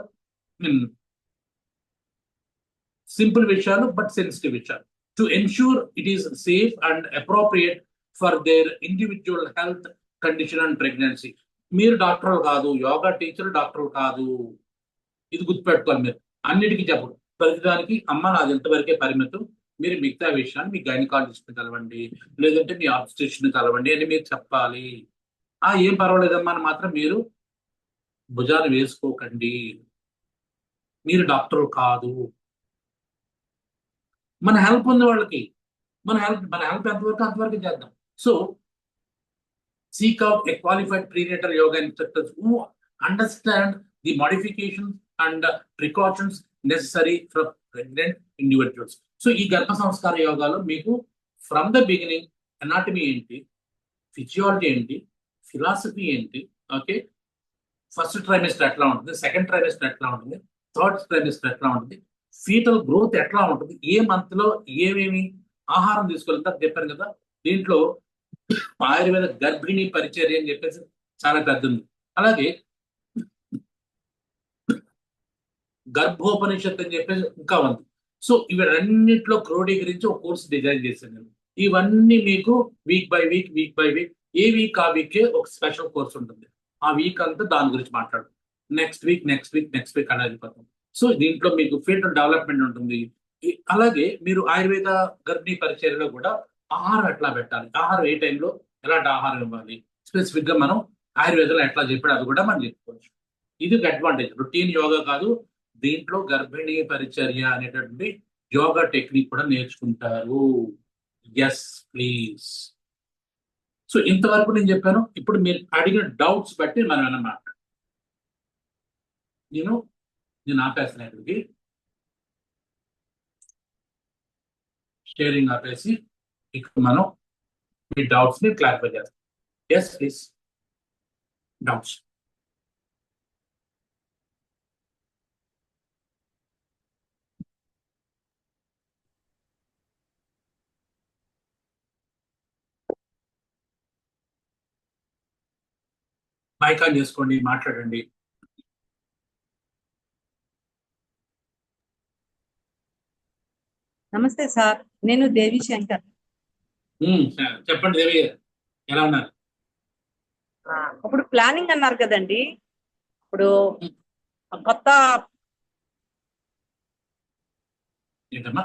సింపుల్ విషయాలు బట్ సెన్సిటివ్ విషయాలు to ensure it is safe and appropriate for their individual health condition and pregnancy. మీరు డాక్టర్లు కాదు, యోగా టీచర్ డాక్టర్లు కాదు, ఇది గుర్తుపెట్టుకోవాలి. మీరు అన్నిటికీ చెప్పరు, ప్రతిదానికి అమ్మ నాది ఎంతవరకే పరిమితం, మీరు మిగతా విషయాన్ని మీ గైనకాలజిస్ట్ని కలవండి, లేదంటే మీ ఆబ్స్టిషియన్ని కలవండి అని మీరు చెప్పాలి. ఏం పర్వాలేదమ్మా అని మాత్రం మీరు భుజాలు వేసుకోకండి, మీరు డాక్టర్ కాదు. మన హెల్ప్ ఉంది వాళ్ళకి, మన హెల్ప్ ఎంతవరకు అంతవరకు చేద్దాం. So seek out a qualified prenatal yoga instructors who understand the modifications and precautions necessary for pregnant individuals. So ఈ గర్భ సంస్కార యోగాలో మీకు ఫ్రమ్ ద బిగినింగ్ అనాటమీ ఏంటి, ఫిజియాలజీ ఏంటి, ఫిలాసఫీ ఏంటి, ఓకే, ఫస్ట్ ట్రైమిస్టర్ ఎట్లా ఉంటుంది, సెకండ్ ట్రైమిస్టర్ ఎట్లా ఉంటుంది, థర్డ్ ట్రైమిస్టర్ ఎట్లా ఉంటుంది, ఫీటల్ గ్రోత్ ఎట్లా ఉంటుంది, ఏ మంత్ లో ఏమేమి ఆహారం తీసుకోవాలంటే చెప్పాను కదా. దీంట్లో ఆయుర్వేద గర్భిణీ పరిచర్య అని చెప్పేసి చాలా పెద్ద ఉంది. అలాగే గర్భోపనిషత్ అని చెప్పేసి ఇంకా ఉంది. సో ఇవన్నింటిలో క్రోడీకరించి ఒక కోర్సు డిజైన్ చేశాను నేను. ఇవన్నీ మీకు week by week A week ఆ వీకే ఒక స్పెషల్ కోర్స్ ఉంటుంది. ఆ వీక్ అంతా దాని గురించి మాట్లాడు, నెక్స్ట్ వీక్ అలా వెళ్ళిపోతాం. సో దీంట్లో మీకు ఫీటల్ డెవలప్మెంట్ ఉంటుంది. అలాగే మీరు ఆయుర్వేద గర్భిణీ పరిచర్యలో కూడా ఆహారం ఎట్లా పెట్టాలి, ఆహారం ఏ టైంలో ఎలాంటి ఆహారం ఇవ్వాలి, స్పెసిఫిక్ గా మనం ఆయుర్వేదంలో ఎట్లా చెప్పాడు అది కూడా మనం చెప్పుకోవచ్చు. ఇది అడ్వాంటేజ్. రొటీన్ యోగా కాదు, దీంట్లో గర్భిణీ పరిచర్య అనేటటువంటి యోగా టెక్నిక్ కూడా నేర్చుకుంటారు. Yes please. సో ఇంతవరకు నేను చెప్పాను. ఇప్పుడు మీరు అడిగిన డౌట్స్ బట్టి మనం అన్నమాట నేను ఆపేస్తాను. ఇక్కడికి షేరింగ్ ఆపేసి ఇక్కడ మనం మీ డౌట్స్ ని క్లారిఫై చేస్తాం. Yes please, doubts. Mic on చేసుకోండి, మాట్లాడండి. నమస్తే సార్, నేను దేవి శంకర్. చెప్పండి దేవి గారు, ఎలా ఉన్నారు? ఇప్పుడు ప్లానింగ్ అన్నారు కదండి, ఇప్పుడు కొత్త ఏంటమ్మా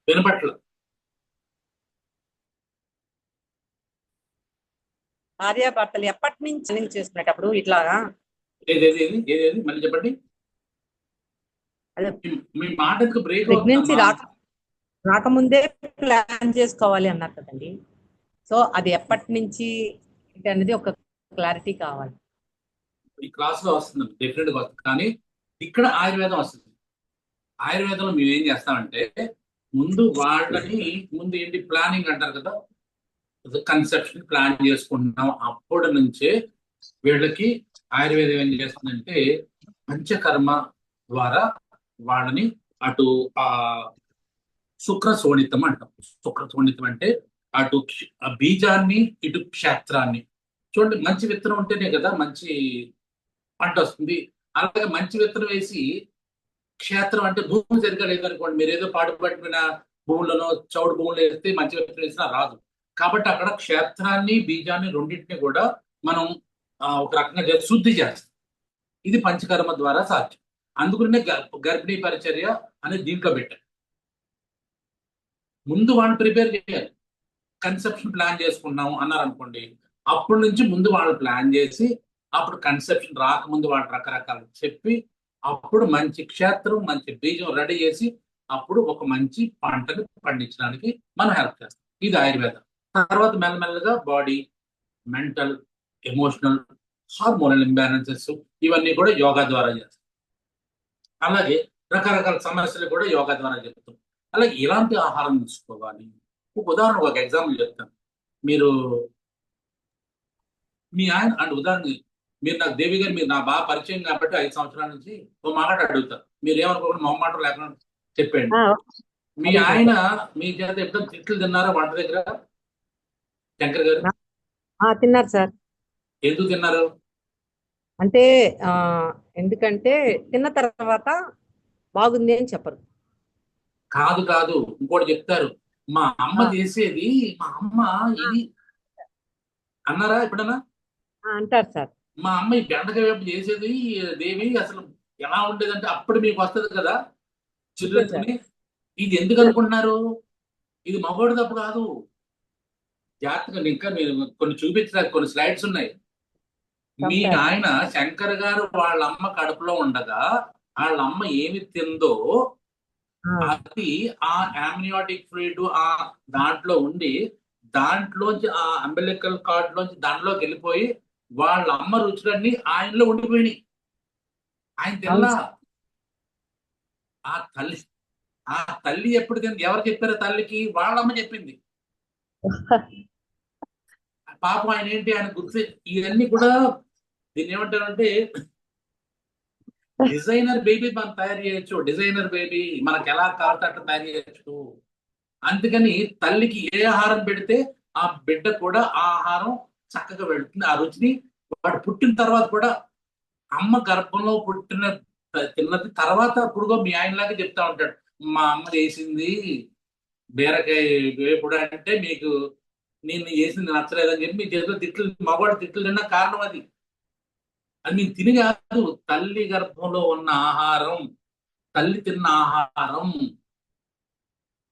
వినపట్ల? భార్యాభర్తలు ఎప్పటి నుంచి చేసుకునేటప్పుడు ఇట్లాగా ఏది మళ్ళీ చెప్పండి. మీ మాట బ్రేక్ ప్రెగ్నెన్సీ రాక రాకముందే ప్లాన్ చేసుకోవాలి అన్నారు కదండి. సో అది ఎప్పటి నుంచి ఏంటి అనేది ఒక క్లారిటీ కావాలి. ఈ క్లాస్ లో వస్తుంది, డెఫినెట్ గా వస్తుంది. కానీ ఇక్కడ ఆయుర్వేదం వస్తుంది. ఆయుర్వేదంలో మేము ఏం చేస్తామంటే ముందు వాళ్ళని ఏంటి ప్లానింగ్ అంటారు కదా, కన్సెప్షన్ ప్లాన్ చేసుకుంటున్నాం. అప్పటి నుంచే వీళ్ళకి ఆయుర్వేదం ఏం చేస్తుందంటే పంచకర్మ ద్వారా వాళ్ళని అటు శుక్ర శోణితం అంటాం. శుక్ర శోణితం అంటే అటు బీజాన్ని ఇటు క్షేత్రాన్ని. చూడండి, మంచి విత్తనం ఉంటేనే కదా మంచి పంట వస్తుంది. అలాగే మంచి విత్తనం వేసి క్షేత్రం అంటే భూమి సరిగ్గా లేదనుకోండి, మీరు ఏదో పాటుపడిన భూములను చౌడు భూములు వేస్తే మంచి విత్తనం వేసినా రాదు. కాబట్టి అక్కడ క్షేత్రాన్ని బీజాన్ని రెండింటిని కూడా మనం ఒక రకంగా శుద్ధి చేస్తాం. ఇది పంచకర్మ ద్వారా సాధ్యం. అందుకనే గర్భిణీ పరిచర్య అనేది దీంట్లో పెట్టారు. ముందు వాళ్ళు ప్రిపేర్ చేయాలి. కన్సెప్షన్ ప్లాన్ చేసుకున్నాము అన్నారు అనుకోండి, అప్పటి నుంచి ముందు వాళ్ళు ప్లాన్ చేసి అప్పుడు కన్సెప్షన్ రాకముందు వాళ్ళు రకరకాలు చెప్పి అప్పుడు మంచి క్షేత్రం మంచి బీజం రెడీ చేసి అప్పుడు ఒక మంచి పంటను పండించడానికి మనం హెల్ప్ చేస్తాం. ఇది ఆయుర్వేదం. తర్వాత మెల్లమెల్లగా body, mental, emotional, hormonal imbalances ఇవన్నీ కూడా యోగా ద్వారా చేస్తాం. అలాగే రకరకాల సమస్యలు కూడా యోగా ద్వారా చెప్తాం. అలాగే ఎలాంటి ఆహారం తీసుకోవాలి. ఉదాహరణ ఒక ఎగ్జాంపుల్ చెప్తాను. మీరు మీ ఆయన అంటే ఉదాహరణ మీరు నాకు దేవి గారు మీరు నా బాగా పరిచయం కాబట్టి 5 సంవత్సరాల నుంచి ఓ మాట అడుగుతారు. మీరు ఏమనుకోకుండా మొహమాటం లేకుండా చెప్పండి. మీ ఆయన మీ చేత ఎప్పుడైనా తిట్లు తిన్నారా వంట దగ్గర? శంకర్ గారు తిన్నారు సార్. ఎందుకు తిన్నారు? అంటే ఎందుకంటే తిన్న తర్వాత బాగుంది అని చెప్పరు. కాదు ఇంకోటి చెప్తారు, మా అమ్మ చేసేది, మా అమ్మ ఇది అన్నారా ఎప్పుడన్నా? అంటారు సార్. మా అమ్మ ఈ బెండకాయ వేపు చేసేది దేవి అసలు ఎలా ఉండేదంటే అప్పుడు మీకు వస్తుంది కదా చిల్డ్రన్స్. ఇది ఎందుకు అనుకుంటున్నారు? ఇది మగవాడు తప్పు కాదు. జాగ్రత్తగా ఇంకా మీరు కొన్ని చూపించడానికి కొన్ని స్లైడ్స్ ఉన్నాయి. మీ ఆయన శంకర్ గారు వాళ్ళ అమ్మ కడుపులో ఉండగా వాళ్ళ అమ్మ ఏమి తిందో అది ఆ ఆమ్నియాటిక్ ఫ్లూయిడ్ ఆ దాంట్లో ఉండి దాంట్లోంచి ఆ అంబిలికల్ కార్డ్ లోంచి దాంట్లోకి వెళ్ళిపోయి వాళ్ళ అమ్మ రుచులన్నీ ఆయనలో ఉండిపోయినాయి. ఆయన తిన్నా ఆ తల్లి ఎప్పుడు తింది? ఎవరు చెప్పారు తల్లికి? వాళ్ళమ్మ చెప్పింది. పాపం ఆయన ఏంటి ఆయన గుర్తు ఇవన్నీ కూడా దీన్ని ఏమంటారంటే డిజైనర్ బేబీ మనం తయారు చేయొచ్చు. డిజైనర్ బేబీ మనకు ఎలా కావాలంటే అట్లా తయారు చేయొచ్చు. అందుకని తల్లికి ఏ ఆహారం పెడితే ఆ బిడ్డ కూడా ఆ ఆహారం చక్కగా వెళుతుంది. ఆ రుచిని వాడు పుట్టిన తర్వాత కూడా అమ్మ గర్భంలో తిన్నది తర్వాత ఇప్పుడు మీ ఆయనలాగా చెప్తా ఉంటాడు, మా అమ్మ చేసింది బీరకాయ వేపుడు అంటే మీకు నేను చేసింది నచ్చలేదని చెప్పి మీ చేతిలో తిట్లు, మగవాడు తిట్లు తిన్న కారణం అది నేను తిని కాదు. తల్లి గర్భంలో ఉన్న ఆహారం, తల్లి తిన్న ఆహారం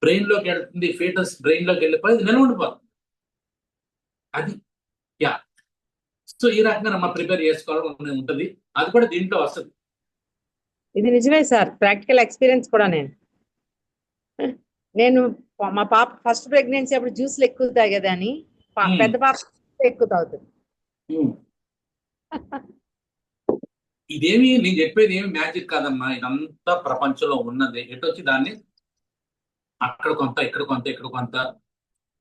బ్రెయిన్ లోకి వెళ్తుంది. ఫీటస్ బ్రెయిన్ లోకి వెళ్ళిపోయి నిల్వ ఉండిపోతుంది. అది సో ఈ రకంగా మనం ప్రిపేర్ చేసుకోవాలని ఉంటుంది. అది కూడా దీంట్లో వస్తుంది. ఇది నిజమే సార్, ప్రాక్టికల్ ఎక్స్పీరియన్స్ కూడా. నేను మా పాప ఫస్ట్ ప్రెగ్నెన్సీ అప్పుడు జ్యూస్లు ఎక్కువ తాగేదని, పెద్ద పాప ఎక్కువ తాగుతుంది. ఇదేమి నేను చెప్పేది ఏమి మ్యాజిక్ కాదమ్మా, ఇదంతా ప్రపంచంలో ఉన్నది. ఎటొచ్చి దాన్ని అక్కడ కొంత ఇక్కడ కొంత ఇక్కడ కొంత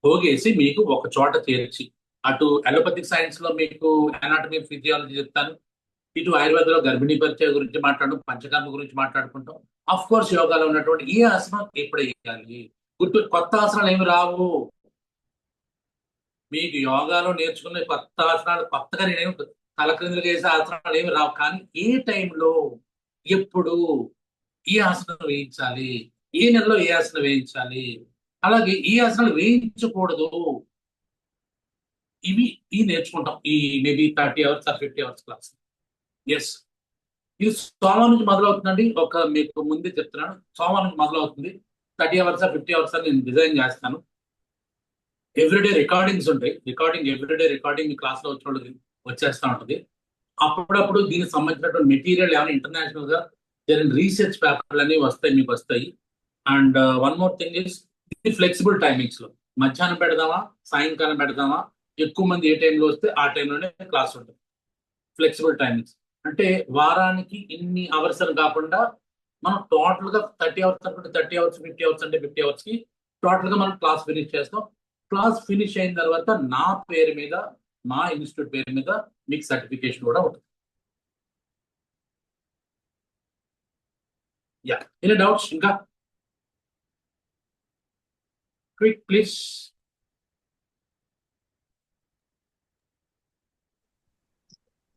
పోగేసి మీకు ఒక చోట చేర్చి, అటు అలోపతిక్ సైన్స్ లో మీకు అనాటమీ ఫిజియాలజీ చెప్తాను, ఇటు ఆయుర్వేదంలో గర్భిణీ పరిచయ గురించి మాట్లాడడం, పంచకర్మ గురించి మాట్లాడుకుంటాం. అఫ్ కోర్స్ యోగాలో ఉన్నటువంటి ఈ ఆసనం ఎప్పుడు వేయాలి, కొత్త ఆసనాలు ఏమి రావు. మీకు యోగాలో నేర్చుకునే కొత్త ఆసనాలు కొత్తగా నేనేమి తలక్రిందులుగా వేసే ఆసనాలు ఏమి రావు. కానీ ఏ టైంలో ఎప్పుడు ఈ ఆసనం వేయించాలి, ఏ నెలలో ఏ ఆసనం వేయించాలి, అలాగే ఈ ఆసనాలు వేయించకూడదు, ఇవి నేర్చుకుంటాం ఈ maybe 30 hours or 50 hours class. Yes, ఇది సోమవారం నుంచి మొదలవుతుందండి. మీకు ముందే చెప్తున్నాను, సోమవారం నుంచి మొదలవుతుంది. 30 hours or 50 hours నేను డిజైన్ చేస్తాను. ఎవ్రీడే రికార్డింగ్స్ ఉంటాయి. ఎవ్రీడే రికార్డింగ్ క్లాస్ లో వచ్చిన వాళ్ళకి వచ్చేస్తూ ఉంటుంది. అప్పుడప్పుడు దీనికి సంబంధించినటువంటి మెటీరియల్ ఏమైనా ఇంటర్నేషనల్ గా జరిగిన రీసెర్చ్ పేపర్లు అనేవి వస్తాయి, మీకు వస్తాయి. And one more thing is ఇది ఫ్లెక్సిబుల్ టైమింగ్స్ లో మధ్యాహ్నం పెడదామా, సాయంకాలం పెడదామా, ఎక్కువ మంది ఏ టైంలో వస్తే ఆ టైంలోనే క్లాస్ ఉంటుంది. ఫ్లెక్సిబుల్ టైమింగ్స్ అంటే వారానికి ఇన్ని అవర్స్ అని కాకుండా మనం టోటల్ గా 30 అవర్స్ అనుకుంటే 30 అవర్స్, 50 అవర్స్ అంటే 50 అవర్స్ కి టోటల్ గా మనం క్లాస్ ఫినిష్ చేస్తాం. క్లాస్ ఫినిష్ అయిన తర్వాత నా పేరు మీద, మా ఇన్స్టిట్యూట్ పేరు మీద మీకు సర్టిఫికేషన్ కూడా ఉంటుంది. Yeah, any doubts? ఇంకా క్విక్ ప్లీజ్.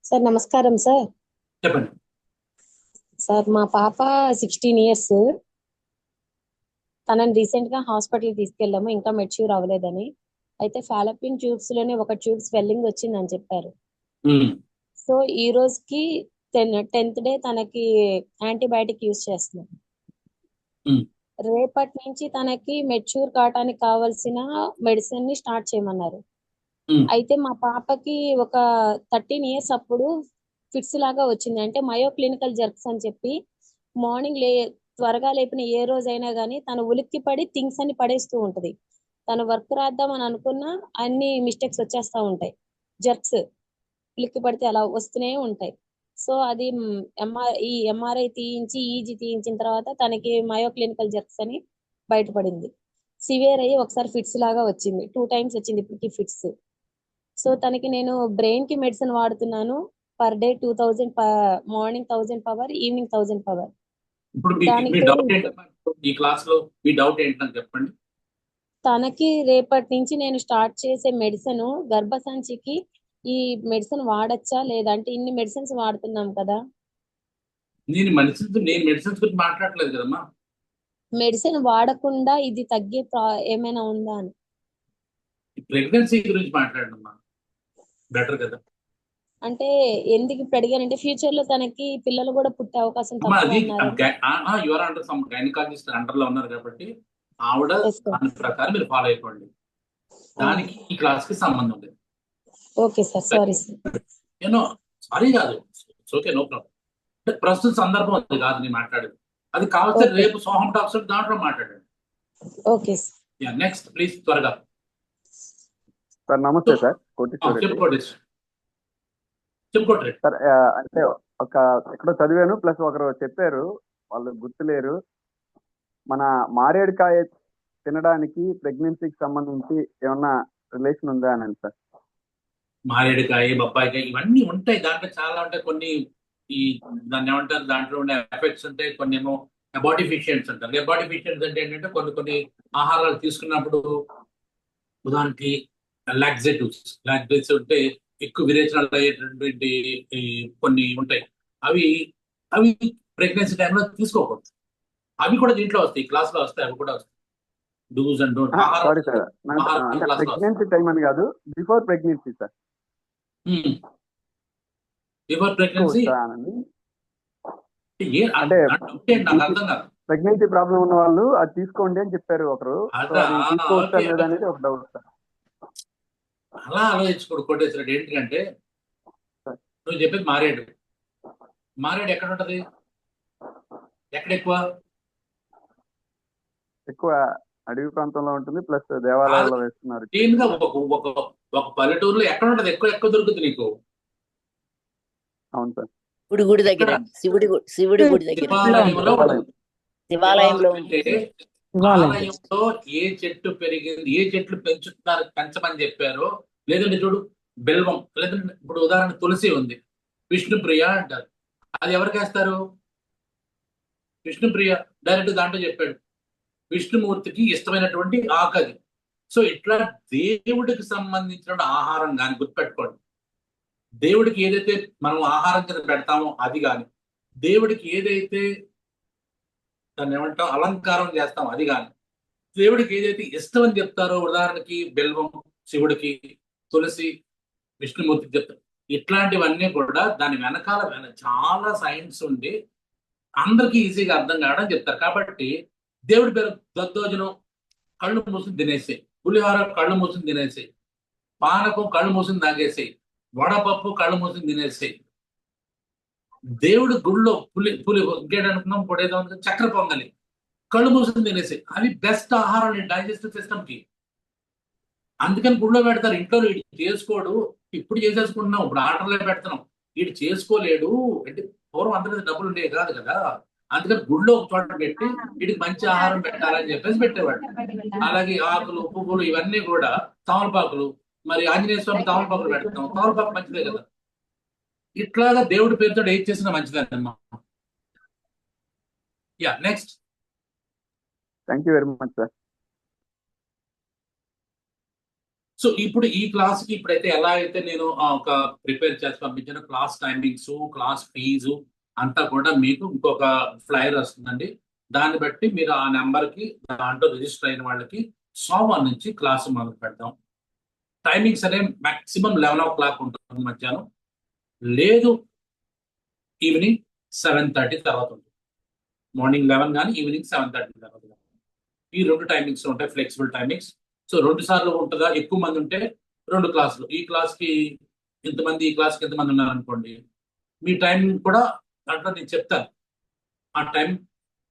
సార్ నమస్కారం సార్. చెప్పండి సార్ మా పాప 16 ఇయర్స్. తనని రీసెంట్ గా హాస్పిటల్ తీసుకెళ్ళాము, ఇంకా మెచ్యూర్ అవ్వలేదని. అయితే ఫాలోపిన్ ట్యూబ్స్ లోనే ఒక ట్యూబ్ స్వెల్లింగ్ వచ్చిందని చెప్పారు. సో ఈ రోజుకి 10th డే తనకి యాంటీబయాటిక్ యూజ్ చేస్తున్నాం. రేపటి నుంచి తనకి మెచ్యూర్ కావడానికి కావాల్సిన మెడిసిన్ ని స్టార్ట్ చేయమన్నారు. అయితే మా పాపకి ఒక 13 ఇయర్స్ అప్పుడు ఫిట్స్ లాగా వచ్చింది. అంటే మయో క్లినికల్ జర్క్స్ అని చెప్పి మార్నింగ్ త్వరగా లేపిన ఏ రోజైనా కానీ తను ఉలిక్కి పడి థింగ్స్ అన్ని పడేస్తూ ఉంటది. తను వర్క్ రాద్దాం అని అనుకున్నా అన్ని మిస్టేక్స్ వచ్చేస్తా ఉంటాయి. జర్క్స్ ఉలిక్కి పడితే అలా వస్తూనే ఉంటాయి. సో అది ఈ ఎంఆర్ఐ తీయించి ఈజీ తీయించిన తర్వాత తనకి మయో క్లినికల్ జర్క్స్ అని బయటపడింది. సివియర్ అయ్యి ఒకసారి ఫిట్స్ లాగా వచ్చింది, 2 times వచ్చింది ఇప్పటికి ఫిట్స్. సో తనకి నేను బ్రెయిన్ కి మెడిసిన్ వాడుతున్నాను. Per day 2000, morning 1000 power, evening 1000 power. ఇప్పుడు మీ డౌట్ ఏంటమ్మా? ఈ క్లాస్ లో మీ డౌట్ ఏంటని చెప్పండి. తనకి రేపటి నుంచి నేను స్టార్ట్ చేసే మెడిసిన్ గర్భసంచికి ఈ మెడిసిన్ వాడచ్చా లేదంటే ఇన్ని మెడిసిన్స్ వాడుతున్నాం కదా. నేను మెడిసిన్స్ గురించి మాట్లాడలేదు కదమ్మా. మెడిసిన్ వాడకుండా ఇది తగ్గే ఏమైనా ఉందా అని. ప్రెగ్నెన్సీ గురించి మాట్లాడమ్మా, బెటర్ కదా. అంటే ఎందుకు ఇప్పుడు అడిగానంటే ఫ్యూచర్ లో తనకి పిల్లలు కూడా పుట్టే అవకాశం తక్కువ అన్నారు. Your under some gynaecologist under లో ఉన్నారు కాబట్టి ఆవిడ దాని ప్రకారం మీరు ఫాలో అయిపోండి. దానికి ఈ క్లాస్ కి సంబంధం లేదు. Okay sir, sorry sir. Sorry కాదు, ఓకే, నో ప్రాబ్లం. అంటే ప్రస్తుత సందర్భం అది కాదు నేను మాట్లాడేది. అది కావాల్సి రేపు సోహం టాక్స్ దాంట్లో మాట్లాడండి. Okay sir. నెక్స్ట్ ప్లీజ్, త్వరగా. సార్ నమస్తే సార్. చెప్పుకోండి సార్. అంటే ఎక్కడో చదివాను, ప్లస్ ఒకరు చెప్పారు, వాళ్ళు గుర్తులేరు. మన మారేడుకాయ తినడానికి ప్రెగ్నెన్సీకి సంబంధించి ఏమన్నా రిలేషన్ ఉందా అని సార్? మారేడుకాయ, బొప్పాయికాయ ఇవన్నీ ఉంటాయి, దాంట్లో చాలా ఉంటాయి. కొన్ని ఈ దాన్ని ఏమంటారు, దాంట్లో ఉండే ఎఫెక్ట్స్ ఉంటాయి. కొన్ని ఏమో అబాటిఫిషియన్స్ అంటారు. అబాటిఫిషియన్స్ అంటే ఏంటంటే కొన్ని ఆహారాలు తీసుకున్నప్పుడు, ఉదాహరణకి లాక్సేటివ్స్ ఉంటే ఎక్కువ విరేచనాలు అయ్యేటటువంటి కొన్ని ఉంటాయి. అవి ప్రెగ్నెన్సీ టైంలో తీసుకోకూడదు. అవి కూడా దీంట్లో వస్తాయి, క్లాస్ లో వస్తాయి. అవి కూడా వస్తాయి. Dos and don'ts. Sorry sir, అంటే ప్రెగ్నెన్సీ టైం అని కాదు, before pregnancy sir. Before pregnancy అంటే ప్రెగ్నెన్సీ ప్రాబ్లం ఉన్న వాళ్ళు అది తీసుకోండి అని చెప్పారు ఒకరు. తీసుకోవచ్చా లేదా అనేది ఒక డౌట్ సార్. అలా ఆలోచించుకోడు కోటేశ్వరుడు. ఏంటంటే నువ్వు చెప్పేది మారేడు ఎక్కడ ఉంటది? ఎక్కడ ఎక్కువ అడవి ప్రాంతంలో ఉంటుంది, ప్లస్ దేవాలయాల్లో వేస్తున్నారు. ఒక పల్లెటూరులో ఎక్కడ ఉంటది? ఎక్కువ దొరుకుతుంది నీకు. అవును సార్. గుడి దగ్గర, శివుడి గుడి దగ్గర, శివాలయంలో. ఆలయంలో ఏ చెట్టు పెరిగింది, ఏ చెట్లు పెంచమని చెప్పారో, లేదంటే చూడు బెల్వం, లేదంటే ఇప్పుడు ఉదాహరణ తులసి ఉంది, విష్ణుప్రియ అంటారు. అది ఎవరికి వేస్తారు? విష్ణుప్రియ డైరెక్ట్ దాంట్లో చెప్పాడు. విష్ణుమూర్తికి ఇష్టమైనటువంటి ఆకది. సో ఇట్లా దేవుడికి సంబంధించిన ఆహారం కానీ గుర్తుపెట్టుకోండి. దేవుడికి ఏదైతే మనం ఆహారం కింద పెడతామో అది కానీ, దేవుడికి ఏదైతే దాన్ని ఏమంటాం అలంకారం చేస్తాం అది కానీ, దేవుడికి ఏదైతే ఇష్టం అని చెప్తారో, ఉదాహరణకి బెల్వం శివుడికి, తులసి విష్ణుమూర్తికి చెప్తారు. ఇట్లాంటివన్నీ కూడా దాని వెనకాల చాలా సైన్స్ ఉండి అందరికీ ఈజీగా అర్థం కావడం చెప్తారు. కాబట్టి దేవుడి పేరు దద్దోజనం కళ్ళు మూసుని తినేసాయి, పులిహోర కళ్ళు మూసుని తినేసాయి, పానకం కళ్ళు మూసుని తాగేసాయి, వడపప్పు కళ్ళు మూసుని తినేసాయి. దేవుడి గుళ్ళో పులి ఇంకేటనుకున్నాం కూడా ఏదో చక్కెర పొంగలి కళ్ళు మూసుకుని తినేసి అవి బెస్ట్ ఆహారం డైజెస్టివ్ సిస్టమ్కి. అందుకని గుళ్ళో పెడతారు. ఇంట్లో వీడు చేసుకోడు, ఇప్పుడు చేసేసుకుంటున్నాం, ఇప్పుడు ఆర్డర్లో పెడుతున్నాం, వీడు చేసుకోలేడు అంటే పూర్వం అందరి డబ్బులు ఉండేవి కాదు కదా. అందుకని గుళ్ళో ఒక చోట పెట్టి వీడికి మంచి ఆహారం పెట్టాలని చెప్పేసి పెట్టేవాడు. అలాగే ఆకులు పువ్వులు ఇవన్నీ కూడా తమలపాకులు, మరి ఆంజనేయ స్వామి తమలపాకులు పెడతాం, తమలపాకు మంచిదే కదా. ఇట్లాగా దేవుడి పేరుతో ఏది చేసినా మంచిదమ్మా. Yeah next. Thank you very much sir. So ఇప్పుడు ఈ క్లాస్కి ఇప్పుడైతే ఎలా అయితే నేను ఒక ప్రిపేర్ చేసి పంపించిన క్లాస్ టైమింగ్స్, క్లాస్ ఫీజు అంతా కూడా మీకు ఇంకొక ఫ్లైర్ వస్తుందండి. దాన్ని బట్టి మీరు ఆ నెంబర్కి దాంట్లో రిజిస్టర్ అయిన వాళ్ళకి సోమవారం నుంచి క్లాస్ మొదలు పెడతాం. టైమింగ్స్ అనే మాక్సిమం 11 o'clock ఉంటుంది మధ్యాహ్నం, లేదు ఈవినింగ్ 7:30 తర్వాత ఉంటుంది. మార్నింగ్ 11 కానీ ఈవినింగ్ 7:30 తర్వాత. ఈ 2 టైమింగ్స్ ఉంటాయి, ఫ్లెక్సిబుల్ టైమింగ్స్. సో 2 సార్లు ఉంటుందా, ఎక్కువ మంది ఉంటే 2 క్లాసులు, ఈ క్లాస్కి ఇంతమంది, ఈ క్లాస్కి ఎంతమంది ఉన్నారనుకోండి, మీ టైం కూడా దాంట్లో నేను చెప్తాను. ఆ టైం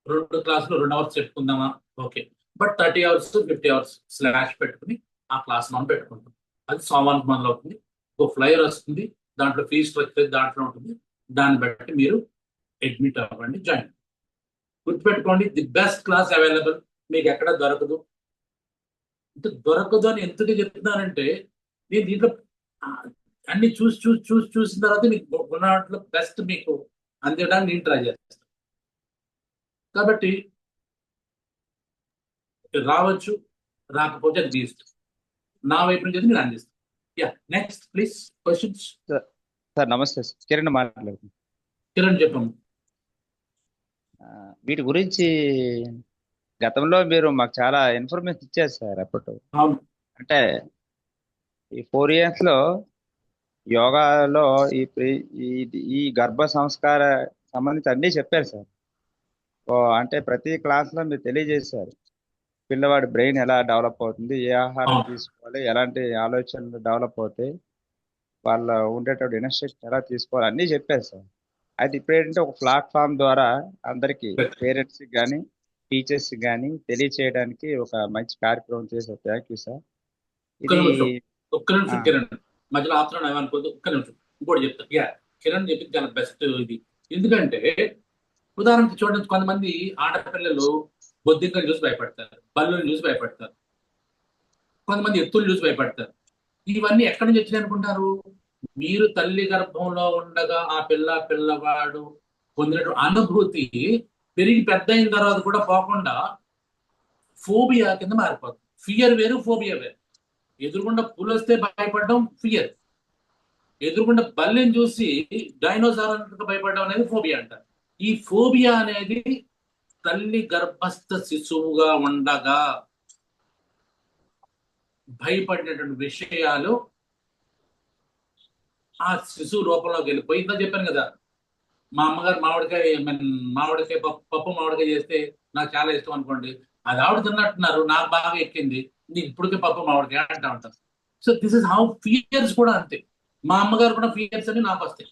2 క్లాసులు 2 hours చెప్పుకుందామా, okay. But 30 hours 50 hours slash పెట్టుకుని ఆ క్లాస్ మనం పెట్టుకుంటాం. అది సోమవారం మొదలవుతుంది. ఒక ఫ్లైర్ వస్తుంది, దాంట్లో ఫీ స్ట్రక్చర్ దాంట్లో ఉంటుంది. దాన్ని బట్టి మీరు అడ్మిట్ అవ్వండి, జాయిన్. గుర్తుపెట్టుకోండి, ది బెస్ట్ క్లాస్ అవైలబుల్, మీకు ఎక్కడ దొరకదు. అంటే దొరకదు అని ఎందుకు చెప్తున్నానంటే, నేను దీంట్లో అన్ని చూసిన తర్వాత మీకు ఉన్నట్లో బెస్ట్ మీకు అందించడానికి నేను ట్రై చేస్తాను. కాబట్టి రావచ్చు, రాకపోతే అది తీస్తాను. నా వైపు నుంచి నేను అందిస్తాను. Yeah next please questions. Sir నమస్తే సార్, కిరణ్ మాట్లాడుతున్నాను. కిరణ్ చెప్పండి. వీటి గురించి గతంలో మీరు మాకు చాలా ఇన్ఫర్మేషన్ ఇచ్చారు సార్. అప్పుడు అంటే ఈ 4 years లో యోగాలో ఈ గర్భ సంస్కార సంబంధించి అన్నీ చెప్పారు సార్. అంటే ప్రతి క్లాస్లో మీరు తెలియజేశారు పిల్లవాడి బ్రెయిన్ ఎలా డెవలప్ అవుతుంది, ఏ ఆహారం తీసుకోవాలి, ఎలాంటి ఆలోచనలు డెవలప్ అవుతాయి, వాళ్ళ ఉండేటప్పుడు ఇన్స్ట్రక్షన్ ఎలా తీసుకోవాలి అన్నీ చెప్పారు సార్. అయితే ఇప్పుడు ఏంటంటే ఒక ప్లాట్ఫామ్ ద్వారా అందరికీ పేరెంట్స్కి కానీ టీచర్స్ కానీ తెలియచేయడానికి ఒక మంచి కార్యక్రమం చేశారు. Thank you sir. ఒక్క నిమిషం కిరణ్, మధ్యలో ఆత్రం ఏమనుకోదు, ఒక్క నిమిషం ఇంకోటి చెప్తాను. యా కిరణ్ చెప్పింది చాలా బెస్ట్ ఇది. ఎందుకంటే ఉదాహరణకి చూడండి, కొంతమంది ఆడపిల్లలు బొద్దింకలు చూసి భయపడతారు, బల్లుని చూసి భయపడతారు, కొంతమంది ఎత్తులు చూసి భయపడతారు. ఇవన్నీ ఎక్కడి నుంచి వచ్చినాయి అనుకుంటారు? మీరు తల్లి గర్భంలో ఉండగా ఆ పిల్లవాడు పొందినటువంటి అనుభూతి పెరిగి పెద్ద అయిన తర్వాత కూడా పోకుండా ఫోబియా కింద మారిపోతుంది. ఫియర్ వేరు, ఫోబియా వేరు. ఎదురుగుండా పులు వస్తే భయపడడం ఫియర్, ఎదురుగుండా బల్లిని చూసి డైనోసార్ అన్నట్టుగా భయపడడం అనేది ఫోబియా అంటారు. ఈ ఫోబియా అనేది తల్లి గర్భస్థ శిశువుగా ఉండగా భయపడినటువంటి విషయాలు ఆ శిశువు రూపంలోకి వెళ్ళిపోయి, ఇంత చెప్పాను కదా, మా అమ్మగారు మామిడికాయ పప్పు మామిడికాయ చేస్తే నాకు చాలా ఇష్టం అనుకోండి, అది ఆవిడ తిన్నట్టున్నారు, నాకు బాగా ఎక్కింది, నీకు ఇప్పటికే పప్పు మామిడికాయ అంటూ ఉంటారు. So this is how fears కూడా అంతే. మా అమ్మగారు కూడా ఫియర్స్ అని నాకు వస్తాయి.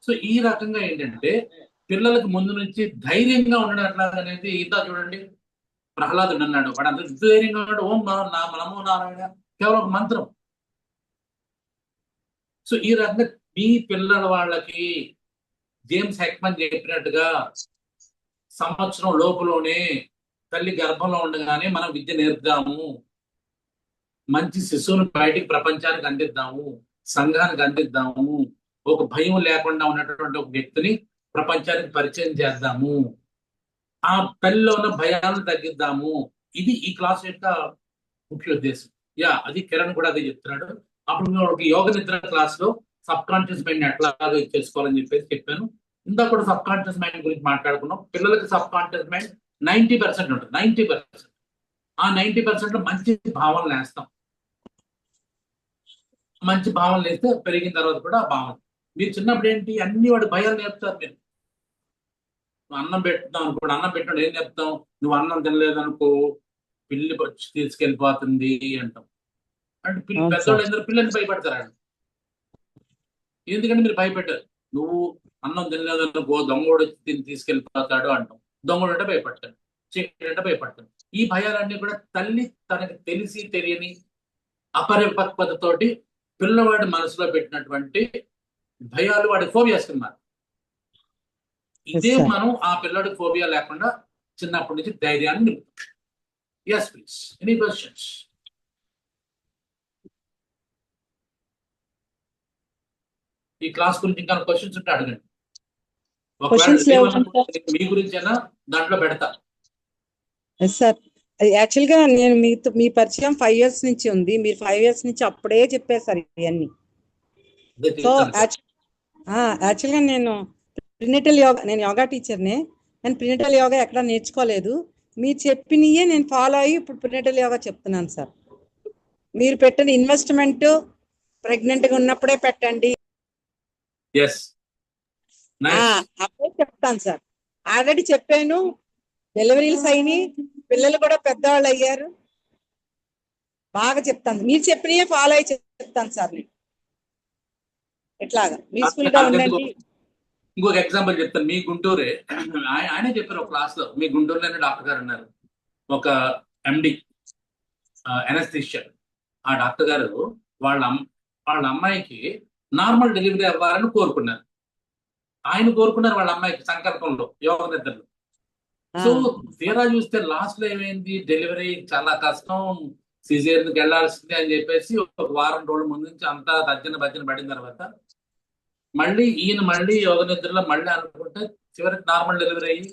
సో ఈ రకంగా ఏంటంటే పిల్లలకు ముందు నుంచి ధైర్యంగా ఉండడం ఎట్లా అనేది ఇంత చూడండి, ప్రహ్లాదుడు అన్నాడు, వాడు అంత ధైర్యంగా ఉన్నాడు, ఓం నమో నారాయణ కేవలం ఒక మంత్రం. సో ఈ రకంగా మీ పిల్లల వాళ్ళకి జేమ్స్ హెక్మన్ చెప్పినట్టుగా సంవత్సరం లోపులోనే తల్లి గర్భంలో ఉండగానే మనం విద్య నేర్పుదాము, మంచి శిశువుని బయటికి ప్రపంచానికి అందిద్దాము, సంఘానికి అందిద్దాము, ఒక భయం లేకుండా ఉన్నటువంటి ఒక వ్యక్తిని ప్రపంచానికి పరిచయం చేద్దాము, ఆ తల్లిలో ఉన్న భయాలను తగ్గిద్దాము. ఇది ఈ క్లాస్ యొక్క ముఖ్య ఉద్దేశం. యా అది కిరణ్ కూడా అదే చెప్తున్నాడు. అప్పుడు ఒక యోగ నిద్ర క్లాస్ లో సబ్ కాన్షియస్ మైండ్ ఎట్లాగా చేసుకోవాలని చెప్పాను. ఇందాక కూడా సబ్ కాన్షియస్ మైండ్ గురించి మాట్లాడుకున్నాం. పిల్లలకి సబ్ కాన్షియస్ మైండ్ 90% ఉంటుంది. 90%. ఆ 90% లో మంచి భావనలు వేస్తాం. మంచి భావనలు వేస్తే పెరిగిన తర్వాత కూడా ఆ భావన. మీరు చిన్నప్పుడు ఏంటి అన్ని వాడి భయాలు నేర్పుతారు. మీరు అన్నం పెట్టుతాం అనుకోండి, అన్నం పెట్టినప్పుడు ఏం చెప్తాం, నువ్వు అన్నం తినలేదనుకో పిల్లి తీసుకెళ్ళిపోతుంది అంటాం. అంటే పెద్దవాళ్ళు అందరూ పిల్లల్ని భయపెడతారండి. ఎందుకంటే మీరు భయపెట్టారు, నువ్వు అన్నం తినలేదనుకో దొంగోడు వచ్చి తీసుకెళ్ళిపోతాడు అంటాం. దొంగడంటే భయపడతాడు, చీకటంటే భయపడతాడు. ఈ భయాలన్నీ కూడా తల్లి తనకి తెలిసి తెలియని అపరిపక్వతతోటి పిల్లవాడి మనసులో పెట్టినటువంటి భయాలు, వాడి ఫోబియాస్ అన్నమాట. ఇదే మనం ఆ పిల్లడికి ఫోబియా లేకుండా చిన్నప్పటి నుంచి ధైర్యాన్ని నింపుతాం. Yes please, any questions? ఈ క్లాస్ గురించి ఇంకా క్వశ్చన్స్ ఉంటే అడగండి. ఒకవేళ మీ గురించి అయినా దాంట్లో పెడతా. సార్ యాక్చువల్గా నేను మీ పరిచయం 5 years నుంచి ఉంది. మీరు 5 years నుంచి అప్పుడే చెప్పేశారు ఇవన్నీ. సో యాక్చువల్గా నేను ప్రినేటల్ యోగా, నేను యోగా టీచర్నే. నేను ప్రినేటల్ యోగా ఎక్కడ నేర్చుకోలేదు. మీరు చెప్పినయే నేను ఫాలో అయ్యి ఇప్పుడు ప్రినేటల్ యోగా చెప్తున్నాను సార్. మీరు పెట్టిన ఇన్వెస్ట్మెంట్ ప్రెగ్నెంట్గా ఉన్నప్పుడే పెట్టండి, అప్పుడే చెప్తాను సార్. ఆల్రెడీ చెప్పాను, డెలివరీస్ అయినాయి, పిల్లలు కూడా పెద్దవాళ్ళు అయ్యారు. బాగా చెప్తాను, మీరు చెప్పినయే ఫాలో అయ్యి చెప్తాను సార్. నేను ఎట్లాగా పీస్ఫుల్ గా ఉండండి. ఇంకొక ఎగ్జాంపుల్ చెప్తాను. మీ గుంటూరే ఆయనే చెప్పారు ఒక క్లాస్ లో. మీ గుంటూరులోనే డాక్టర్ గారు ఉన్నారు, ఒక ఎండి ఎనస్థీషియా. ఆ డాక్టర్ గారు వాళ్ళ అమ్మాయికి నార్మల్ డెలివరీ అవ్వాలని కోరుకున్నారు. ఆయన కోరుకున్నారు వాళ్ళ అమ్మాయికి సంకల్పంలో, యోగ నిద్రలో. సో తీరా చూస్తే లాస్ట్ లో ఏమైంది, డెలివరీ చాలా కష్టం, సిజేరియన్కి వెళ్లాల్సిందే అని చెప్పేసి ఒక వారం రోజుల ముందు నుంచి అంతా తర్జన భర్జన పడిన తర్వాత మళ్ళీ యోగ నిద్రలో మళ్ళీ అనుకుంటే చివరికి నార్మల్ డెలివరీ అయ్యి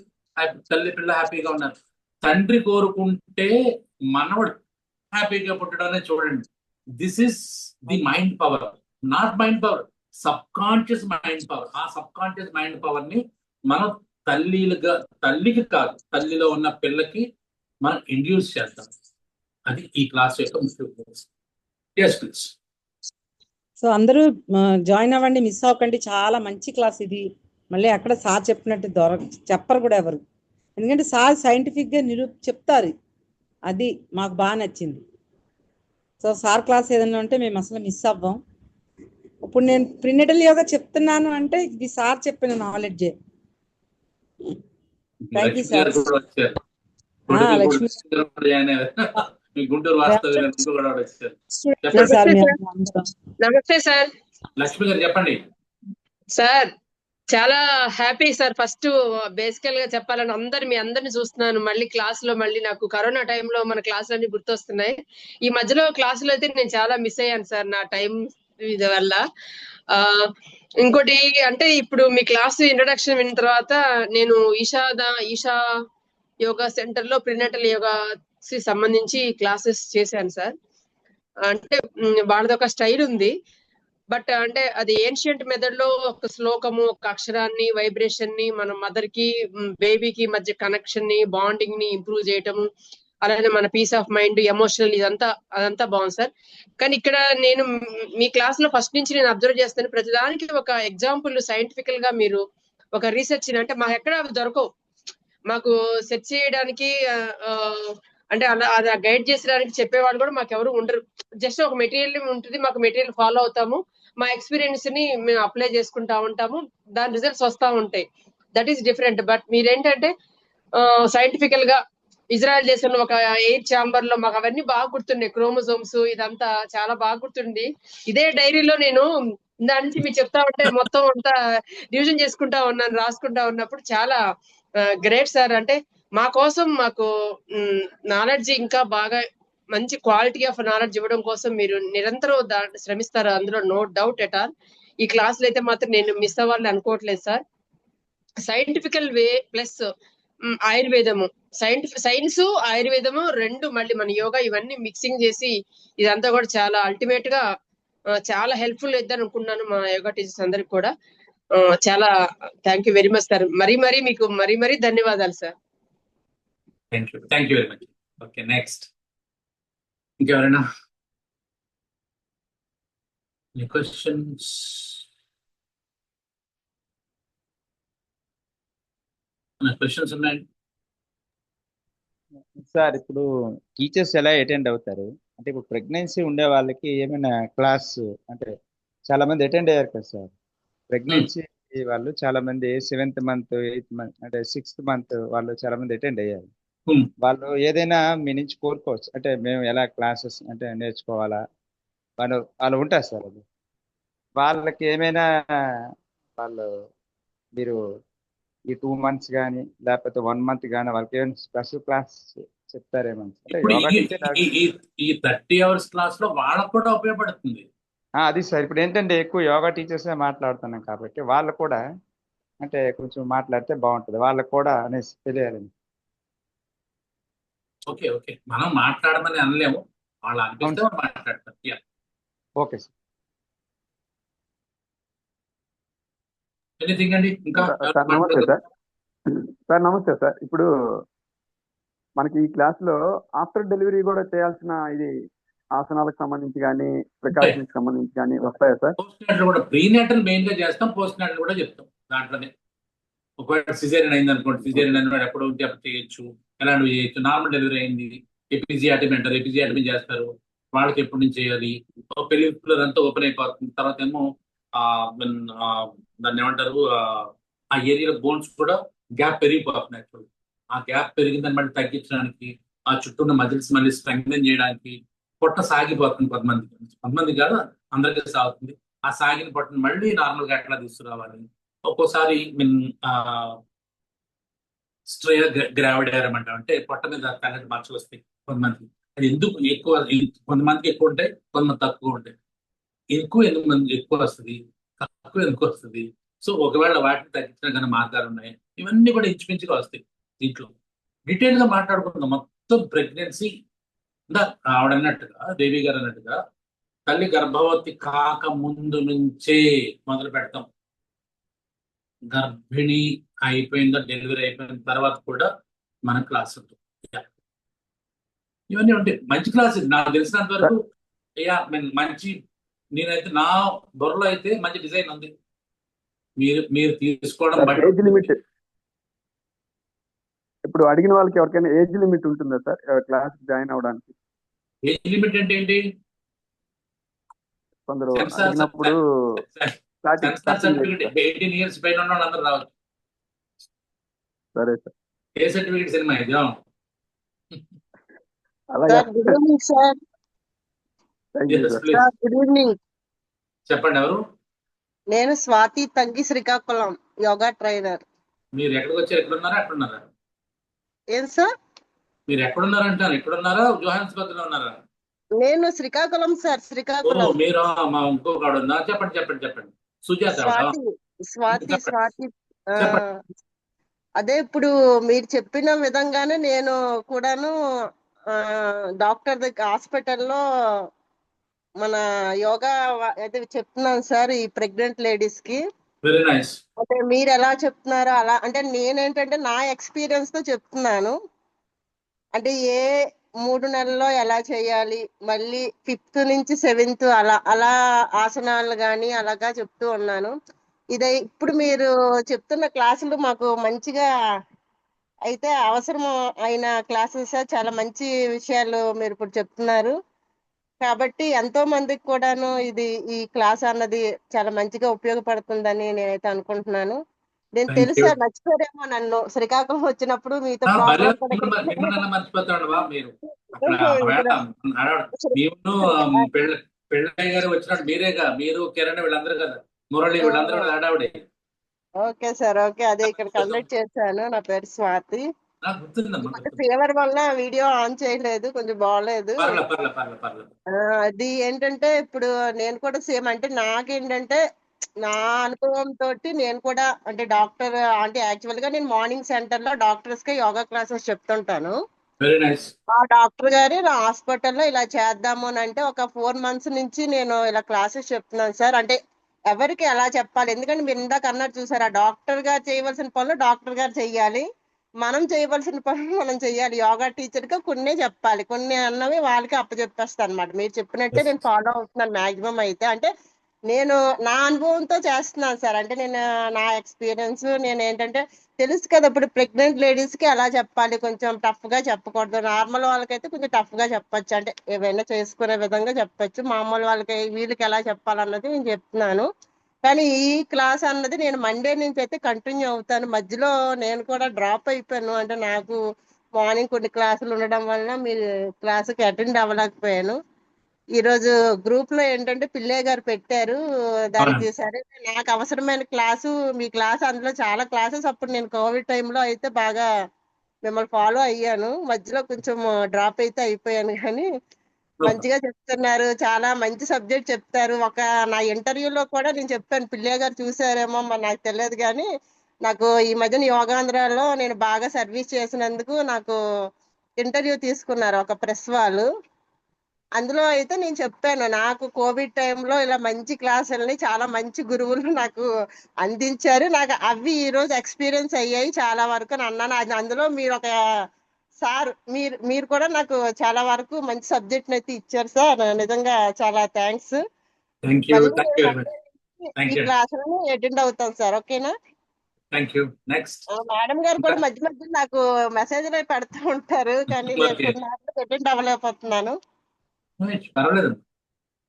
తల్లి పిల్ల హ్యాపీగా ఉన్నారు. తండ్రి కోరుకుంటే మనవడు హ్యాపీగా పుట్టడం అనేది చూడండి. This is the mind power, not mind power, sub conscious mind power. ఆ సబ్ కాన్షియస్ మైండ్ పవర్ ని మనం తల్లికి కాదు, తల్లిలో ఉన్న పిల్లకి మనం ఇండ్యూస్ చేస్తాం. అది ఈ క్లాస్ యొక్క ముఖ్య ఉద్దేశం. yes please. సో అందరూ జాయిన్ అవ్వండి, మిస్ అవ్వకండి. చాలా మంచి క్లాస్ ఇది. మళ్ళీ అక్కడ సార్ చెప్పినట్టు చెప్పరు కూడా ఎవరు, ఎందుకంటే సార్ సైంటిఫిక్ గా చెప్తారు. అది మాకు బాగా నచ్చింది. సో సార్ క్లాస్ ఏదైనా ఉంటే మేము అసలు మిస్ అవ్వం. ఇప్పుడు నేను ప్రినేటల్ యోగా చెప్తున్నాను అంటే ఇది సార్ చెప్పిన నాలెడ్జే. Thank you sir. నమస్తే సార్. లక్ష్మి గారు చెప్పండి సార్. చాలా హ్యాపీ సార్. ఫస్ట్ బేసికల్ గా చెప్పాలని మీ అందరిని చూస్తున్నాను. మళ్ళీ క్లాస్ లో మళ్ళీ నాకు కరోనా టైంలో మన క్లాసులన్నీ గుర్తొస్తున్నాయి. ఈ మధ్యలో క్లాసులు అయితే నేను చాలా మిస్ అయ్యాను సార్, నా టైం ఇది వల్ల. ఇంకోటి అంటే ఇప్పుడు మీ క్లాస్ ఇంట్రొడక్షన్ విన్న తర్వాత నేను ఈషా యోగా సెంటర్ లో ప్రినేటల్ యోగా సంబంధించి క్లాసెస్ చేశాను సార్. అంటే వాళ్ళది ఒక స్టైల్ ఉంది, బట్ అంటే అది ఏన్షియంట్ మెథడ్ లో ఒక శ్లోకము, ఒక అక్షరాన్ని, వైబ్రేషన్ ని మన మదర్ కి బేబీకి మధ్య కనెక్షన్ ని, బాండింగ్ ని ఇంప్రూవ్ చేయటము, అలానే మన పీస్ ఆఫ్ మైండ్, ఎమోషనల్, అదంతా బాగుంది సార్. కానీ ఇక్కడ నేను మీ క్లాస్ లో ఫస్ట్ నుంచి నేను అబ్జర్వ్ చేస్తాను, ప్రతిదానికి ఒక ఎగ్జాంపుల్ సైంటిఫికల్ గా మీరు ఒక రీసెర్చ్ అంటే మాకు ఎక్కడ అవి దొరకవు. మాకు సెర్చ్ చేయడానికి అంటే అలా అది గైడ్ చేసడానికి చెప్పేవాళ్ళు కూడా మాకు ఎవరు ఉండరు. జస్ట్ ఒక మెటీరియల్ ఉంటుంది, మాకు మెటీరియల్ ఫాలో అవుతాము, మా ఎక్స్పీరియన్స్ ని మేము అప్లై చేసుకుంటా ఉంటాము, దాని రిజల్ట్స్ వస్తూ ఉంటాయి. That is different. బట్ మీరేంటంటే సైంటిఫికల్ గా ఇజ్రాయెల్ దేశంలో ఒక ఎయిర్ ఛాంబర్ లో మాకు అవన్నీ బాగా గుర్తున్నాయి, క్రోమోజోమ్స్ ఇదంతా చాలా బాగా గుర్తుంది. ఇదే డైరీలో నేను దాని నుంచి మీరు చెప్తా ఉంటే మొత్తం అంతా రివిజన్ చేసుకుంటా ఉన్నాను, రాసుకుంటా ఉన్నప్పుడు చాలా గ్రేట్ సార్. అంటే మా కోసం మాకు నాలెడ్జ్ ఇంకా బాగా మంచి క్వాలిటీ ఆఫ్ నాలెడ్జ్ ఇవ్వడం కోసం మీరు నిరంతరం శ్రమిస్తారు, అందులో నో డౌట్ ఎట్ ఆల్. ఈ క్లాసులు అయితే మాత్రం నేను మిస్ అవ్వాలని అనుకోవట్లేదు సార్. సైంటిఫికల్ వే ప్లస్ ఆయుర్వేదము, సైన్స్ ఆయుర్వేదము రెండు, మళ్ళీ మన యోగా, ఇవన్నీ మిక్సింగ్ చేసి ఇదంతా కూడా చాలా అల్టిమేట్ గా చాలా హెల్ప్ఫుల్ అవుతుంది అనుకున్నాను మా యోగా టీచర్స్ అందరికి కూడా. చాలా thank you very much sir. మీకు మరీ ధన్యవాదాలు sir. Thank you very much. Okay, next ఇంకెవరైనా క్వశ్చన్స్? క్వశ్చన్స్ ఉన్నాయండి సార్? ఇప్పుడు టీచర్స్ ఎలా అటెండ్ అవుతారు అంటే, ఇప్పుడు ప్రెగ్నెన్సీ ఉండే వాళ్ళకి ఏమైనా క్లాస్ అంటే చాలా మంది అటెండ్ అయ్యారు కదా సార్, ప్రెగ్నెన్సీ వాళ్ళు చాలా మంది 7th మంత్ 8th మంత్ అంటే 6th మంత్ వాళ్ళు చాలా మంది అటెండ్ అయ్యారు. వాళ్ళు ఏదైనా మీ నుంచి కోరుకోవచ్చు, అంటే మేము ఎలా క్లాసెస్ అంటే నేర్చుకోవాలా వాళ్ళు ఉంటారు సార్. అది వాళ్ళకి ఏమైనా వాళ్ళు మీరు ఈ 2 months కానీ లేకపోతే 1 month కానీ వాళ్ళకి ఏమైనా స్పెషల్ క్లాస్ చెప్తారేమో అంటే ఇప్పుడు యోగా ఈ టీచర్. ఈ ఈ ఈ 30 hours క్లాస్ లో వాళ్ళకు కూడా ఉపయోగపడుతుంది. అది సార్, ఇప్పుడు ఏంటంటే ఎక్కువ యోగా టీచర్సే మాట్లాడుతున్నాం కాబట్టి వాళ్ళు కూడా అంటే కొంచెం మాట్లాడితే బాగుంటుంది వాళ్ళకు కూడా అనేసి తెలియాలని. ఓకే ఓకే, మనం మాట్లాడమని అనలేము, వాళ్ళు అనిపిస్తే వాళ్ళు మాట్లాడతారు. Okay sir. ఎనీథింగ్ అండి ఇంకా? సార్ నమస్తే సార్. సార్ నమస్తే సార్. ఇప్పుడు మనకి ఈ క్లాస్ లో ఆఫ్టర్ డెలివరీ కూడా చేయాల్సిన ఇది ఆసనాలకు సంబంధించి కానీ ప్రికాషన్స్ సంబంధించి కానీ వస్తాయా సార్? పోస్ట్ నాటల్ కూడా, ప్రీ నాటల్ మెయిన్ గా చేస్తాం, పోస్ట్ నాటల్ కూడా చెప్తాం దాంట్లోనే. ఒకవేళ సిజేరియన్ అయింది అనుకోండి, సిజేరియన్ అయిన వాడు ఎప్పుడు ఉంటే అప్పుడు చేయొచ్చు, ఎలాంటివి చేయొచ్చు. నార్మల్ డెలివరీ అయింది, ఎపిజియాటమీ అంటారు, ఎపిజియాటమీ చేస్తారు, వాళ్ళకి ఎప్పటి నుంచి చేయాలి. పెళ్లి అంతా ఓపెన్ అయిపోతుంది. తర్వాత ఏమో దాన్ని ఏమంటారు, ఆ ఏరియాలో బోన్స్ కూడా గ్యాప్ పెరిగిపోతున్నాయి. యాక్చువల్ ఆ గ్యాప్ పెరిగిందని మళ్ళీ తగ్గించడానికి, ఆ చుట్టూ ఉన్న మజిల్స్ మళ్ళీ స్ట్రెంగ్థెన్ చేయడానికి పొట్ట సాగిపోతుంది. కొంతమంది కాదు, అందరికీ సాగుతుంది. ఆ సాగిన పొట్టను మళ్ళీ నార్మల్ గా ఎట్లా తీసుకురావాలి. ఒక్కోసారి స్ట్రేయర్ గ్రావిడేరం అంటే పొట్ట మీద తెల్లటి మచ్చలు వస్తాయి కొంతమందికి. అది ఎందుకు ఎక్కువ, కొంతమందికి ఎక్కువ ఉంటాయి, కొంతమంది తక్కువ ఉంటాయి. ఎక్కువ వస్తుంది, తక్కువ ఎందుకు వస్తుంది. సో ఒకవేళ వాటిని తగ్గించిన కానీ మార్గాలు ఉన్నాయి. ఇవన్నీ కూడా ఇంచుమించుగా వస్తాయి. దీంట్లో డీటెయిల్ గా మాట్లాడుకుందాం. మొత్తం ప్రెగ్నెన్సీ ఆవిడ అన్నట్టుగా, దేవి గారు అన్నట్టుగా తల్లి గర్భవతి కాక ముందు నుంచే మొదలు పెడతాం. గర్భిణి అయిపోయిందో, డెలివరీ అయిపోయిన తర్వాత కూడా మన క్లాస్ ఉంటుంది. ఇవన్నీ ఉంటాయి. మంచి క్లాస్ ఇది నాకు తెలిసినంత వరకు. మంచి, నేనైతే నా బుర్రలో అయితే మంచి డిజైన్ ఉంది. మీరు తీసుకోవడం ఏజ్ లిమిట్ ఇప్పుడు అడిగిన వాళ్ళకి ఎవరికైనా ఏజ్ లిమిట్ ఉంటుందా సార్ క్లాస్ జాయిన్ అవడానికి? ఏజ్ లిమిట్ అంటే ఏంటి? కొందరు అడిగినప్పుడు 18 years పైన ఉన్న వాళ్ళందరూ రావచ్చు. సరే సార్. ఏ సర్టిఫికేట్ సినిమా ఇది? Good evening sir. Good evening. చెప్పండి, ఎవరు? నేను స్వాతి తంగి, శ్రీకాకుళం, యోగా ట్రైనర్. మీరు ఎక్కడికి వచ్చారు? ఎక్కడున్నారా? ఎక్కడున్నారా? ఏం సార్? మీరు ఎక్కడున్నారంటారు? ఎక్కడున్నారా? జోహాన్స్బర్గ్ లో ఉన్నారా? నేను శ్రీకాకుళం సార్. శ్రీకాకుళం. మీరు మా ఇంకొక ఉందా? చెప్పండి చెప్పండి చెప్పండి. సుజాత. స్వాతి. అదే ఇప్పుడు మీరు చెప్పిన విధంగానే నేను కూడాను డాక్టర్ దగ్గర హాస్పిటల్లో మన యోగా అయితే చెప్తున్నాను సార్ ఈ ప్రెగ్నెంట్ లేడీస్ కి. Very nice. అంటే మీరు ఎలా చెప్తున్నారో అలా, అంటే నేనేంటంటే నా ఎక్స్పీరియన్స్ తో చెప్తున్నాను. అంటే ఏ 3 నెలల్లో ఎలా చేయాలి, మళ్ళీ 5th నుంచి 7th అలా ఆసనాలు కానీ అలాగా చెప్తూ ఉన్నాను. ఇదే ఇప్పుడు మీరు చెప్తున్న క్లాసులు మాకు మంచిగా అయితే అవసరం అయిన క్లాసెస్. చాలా మంచి విషయాలు మీరు ఇప్పుడు చెప్తున్నారు. కాబట్టి ఎంతో మందికి కూడాను ఈ క్లాస్ అన్నది చాలా మంచిగా ఉపయోగపడుతుందని నేనైతే అనుకుంటున్నాను. నేను తెలుసా మర్చిపోయారేమో నన్ను శ్రీకాకుళం వచ్చినప్పుడు మీతో పెళ్ళయ్య గారు వచ్చినట్టు మీరేగా, మీరు కిరణ్ వీళ్ళందరూ కదా, మురళి వీళ్ళందరూ ఆడావిడే. Okay sir. ఓకే, అదే ఇక్కడ కండక్ట్ చేశాను. నా పేరు స్వాతి. ఫీవర్ వల్ల వీడియో ఆన్ చేయలేదు, కొంచెం బాగలేదు. అది ఏంటంటే ఇప్పుడు నేను కూడా సేమ్, అంటే నాకేంటంటే నా అనుభవం తోటి నేను కూడా అంటే డాక్టర్ అంటే యాక్చువల్ గా నేను మార్నింగ్ సెంటర్ లో డాక్టర్స్ కి యోగా క్లాసెస్ చెప్తుంటాను. ఆ డాక్టర్ గారు నా హాస్పిటల్లో ఇలా చేద్దాము అని అంటే ఒక 4 months నుంచి నేను ఇలా క్లాసెస్ చెప్తున్నాను సార్. అంటే ఎవరికి ఎలా చెప్పాలి, ఎందుకంటే మీరు ఇందాక అన్నట్టు చూసారు, ఆ డాక్టర్ గారు చేయవలసిన పనులు డాక్టర్ గారు చెయ్యాలి, మనం చేయవలసిన పనులు మనం చెయ్యాలి. యోగా టీచర్ గా కొన్ని చెప్పాలి, కొన్ని అన్నవి వాళ్ళకి అప్పచెప్పేస్తాను అనమాట. మీరు చెప్పినట్టే నేను ఫాలో అవుతున్నాను మాక్సిమం అయితే. అంటే నేను నా అనుభవంతో చేస్తున్నాను సార్. అంటే నేను నా ఎక్స్పీరియన్స్ నేను ఏంటంటే తెలుసు కదా, ఇప్పుడు ప్రెగ్నెంట్ లేడీస్ కి ఎలా చెప్పాలి, కొంచెం టఫ్ గా చెప్పకూడదు. నార్మల్ వాళ్ళకైతే కొంచెం టఫ్ గా చెప్పొచ్చు, అంటే ఏవైనా చేసుకునే విధంగా చెప్పొచ్చు. మామూలు వాళ్ళకి వీళ్ళకి ఎలా చెప్పాలన్నది నేను చెప్తున్నాను. కానీ ఈ క్లాస్ అన్నది నేను మండే నుంచి అయితే కంటిన్యూ అవుతాను. మధ్యలో నేను కూడా డ్రాప్ అయిపోయాను. అంటే నాకు మార్నింగ్ కొన్ని క్లాసులు ఉండడం వలన మీరు క్లాసుకి అటెండ్ అవ్వలేకపోయాను. ఈరోజు గ్రూప్ లో ఏంటంటే పిల్లయ్య గారు పెట్టారు దానికి. సరే నాకు అవసరమైన క్లాసు మీ క్లాస్, అందులో చాలా క్లాసెస్ అప్పుడు నేను కోవిడ్ టైంలో అయితే బాగా మిమ్మల్ని ఫాలో అయ్యాను. మధ్యలో కొంచెం డ్రాప్ అయితే అయిపోయాను, కానీ మంచిగా చెప్తున్నారు. చాలా మంచి సబ్జెక్ట్ చెప్తారు. నా ఇంటర్వ్యూలో కూడా నేను చెప్పాను, పిల్లయ్య గారు చూసారేమో మరి నాకు తెలియదు, కానీ నాకు ఈ మధ్యన యోగాంధ్రాలో నేను బాగా సర్వీస్ చేసినందుకు నాకు ఇంటర్వ్యూ తీసుకున్నారు ఒక ప్రెస్ వాళ్ళు. అందులో అయితే నేను చెప్పాను, నాకు కోవిడ్ టైంలో ఇలా మంచి క్లాసులని చాలా మంచి గురువులు నాకు అందించారు. నాకు అవి ఈరోజు ఎక్స్పీరియన్స్ అయ్యాయి చాలా వరకు అని అన్నాను. అందులో మీరు ఒక సార్, మీరు కూడా నాకు చాలా వరకు మంచి సబ్జెక్ట్ అయితే ఇచ్చారు సార్. నిజంగా చాలా థ్యాంక్స్. మళ్ళీ ఈ క్లాసులను అటెండ్ అవుతాను సార్. ఓకేనా? నెక్స్ట్ మేడం గారు కూడా మధ్య మధ్య నాకు మెసేజ్ పెడతా ఉంటారు, కానీ నేను కొన్ని అటెండ్ అవ్వలేకపోతున్నాను. పర్వాలేదు.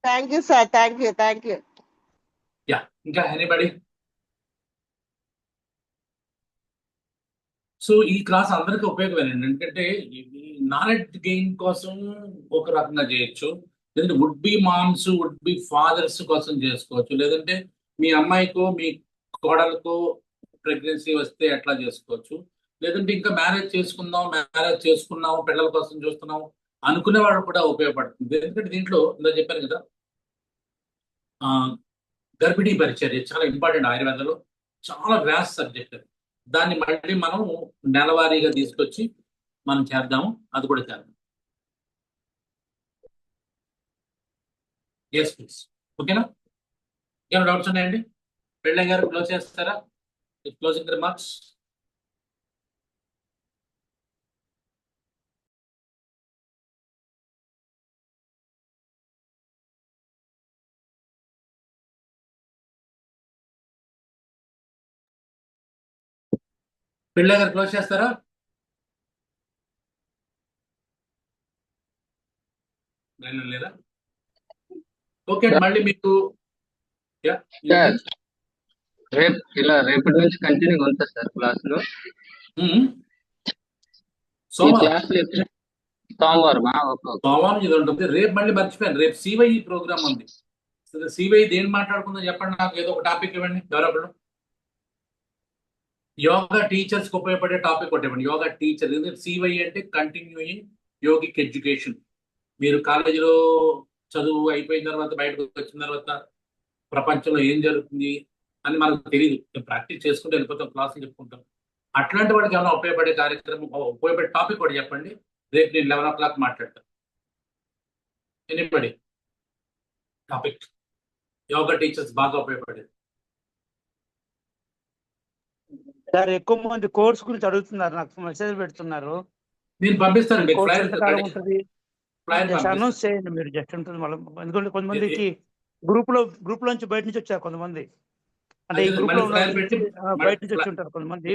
Thank you sir. Thank you. ఇంకా ఎనీబడి? సో ఈ క్లాస్ అందరికీ ఉపయోగమేనండి. ఎందుకంటే నాలెడ్జ్ గెయిన్ కోసం ఒక రకంగా చేయొచ్చు, లేదంటే would be moms, would be fathers కోసం చేసుకోవచ్చు, లేదంటే మీ అమ్మాయికో మీ కోడలకో ప్రెగ్నెన్సీ వస్తే ఎట్లా చేసుకోవచ్చు, లేదంటే ఇంకా మ్యారేజ్ చేసుకున్నాము పిల్లల కోసం చూస్తున్నాము అనుకునే వాళ్ళు కూడా ఉపయోగపడుతుంది. ఎందుకంటే దీంట్లో ఇందా చెప్పాను కదా, గర్భిణీ పరిచర్య చాలా ఇంపార్టెంట్. ఆయుర్వేదంలో చాలా వ్యాస్ సబ్జెక్ట్ అది. దాన్ని మళ్ళీ మనం నెలవారీగా తీసుకొచ్చి మనం చేద్దాము, అది కూడా చేద్దాం. Yes please. ఓకేనా? ఏమైనా డౌట్స్ ఉన్నాయండి? పెళ్ళయ్య గారు క్లోజ్ చేస్తారా? Closing remarks. పెళ్ళయ్య గారు క్లోజ్ చేస్తారా? లేదా? ఓకే, మళ్ళీ మీకు రేపటి నుంచి కంటిన్యూ ఉంటుంది సార్ క్లాసులు. సోమవారం ఇది ఉంటుంది. రేపు మళ్ళీ మర్చిపోయాను, రేపు సివై ప్రోగ్రామ్ ఉంది. సివై దేని మాట్లాడుకుందాం చెప్పండి, నాకు ఏదో ఒక టాపిక్ ఇవ్వండి ఎవరప్పుడు. యోగా టీచర్స్ కి ఉపయోగపడే టాపిక్ ఒకటి ఇవ్వండి. యోగా టీచర్, సివై అంటే కంటిన్యూయింగ్ యోగిక్ ఎడ్యుకేషన్. మీరు కాలేజీలో చదువు అయిపోయిన తర్వాత బయటకు వచ్చిన తర్వాత ప్రపంచంలో ఏం జరుగుతుంది అని మనకు తెలియదు. ప్రాక్టీస్ చేసుకుంటూ వెళ్ళిపోతాం, క్లాసులు చెప్పుకుంటాం. అట్లాంటి వాడికి ఏమైనా ఉపయోగపడే కార్యక్రమం, ఉపయోగపడే టాపిక్ ఒకటి చెప్పండి. రేపు నేను 11 o'clock మాట్లాడతాను. ఎనీబడి టాపిక్ యోగా టీచర్స్ బాగా ఉపయోగపడేది. సార్ ఎక్కువ మంది కోర్స్ గురించి అడుగుతున్నారు, నాకు మెసేజ్ పెడుతున్నారు. నేను పంపిస్తాను. అనౌన్స్ చేయండి మీరు, జస్ట్ ఉంటుంది మళ్ళీ. ఎందుకంటే కొంతమందికి గ్రూప్ లోంచి బయట నుంచి వచ్చారు కొంతమంది, అంటే ఈ గ్రూప్ లో బయట నుంచి వచ్చి ఉంటారు కొంతమంది.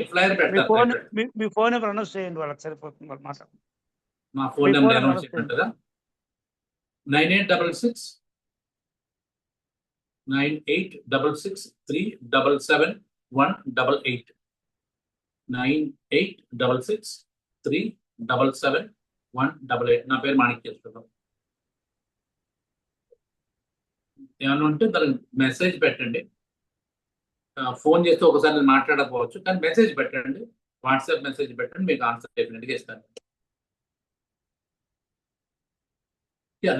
మీ ఫోన్ నెంబర్ అనౌన్స్ చేయండి, వాళ్ళకి సరిపోతుంది వాళ్ళు మాట. మా ఫోన్ నెంబర్ అనౌన్స్ చేయమంటారా? 9866 377 9866 నా పేరు మాణిక్యేశ్వరరావు. ఏమన్నా ఉంటే దానికి మెసేజ్ పెట్టండి. ఫోన్ చేస్తే ఒకసారి నేను మాట్లాడకపోవచ్చు, కానీ మెసేజ్ పెట్టండి, వాట్సాప్ మెసేజ్ పెట్టండి, మీకు ఆన్సర్ డెఫినెట్గా ఇస్తాను.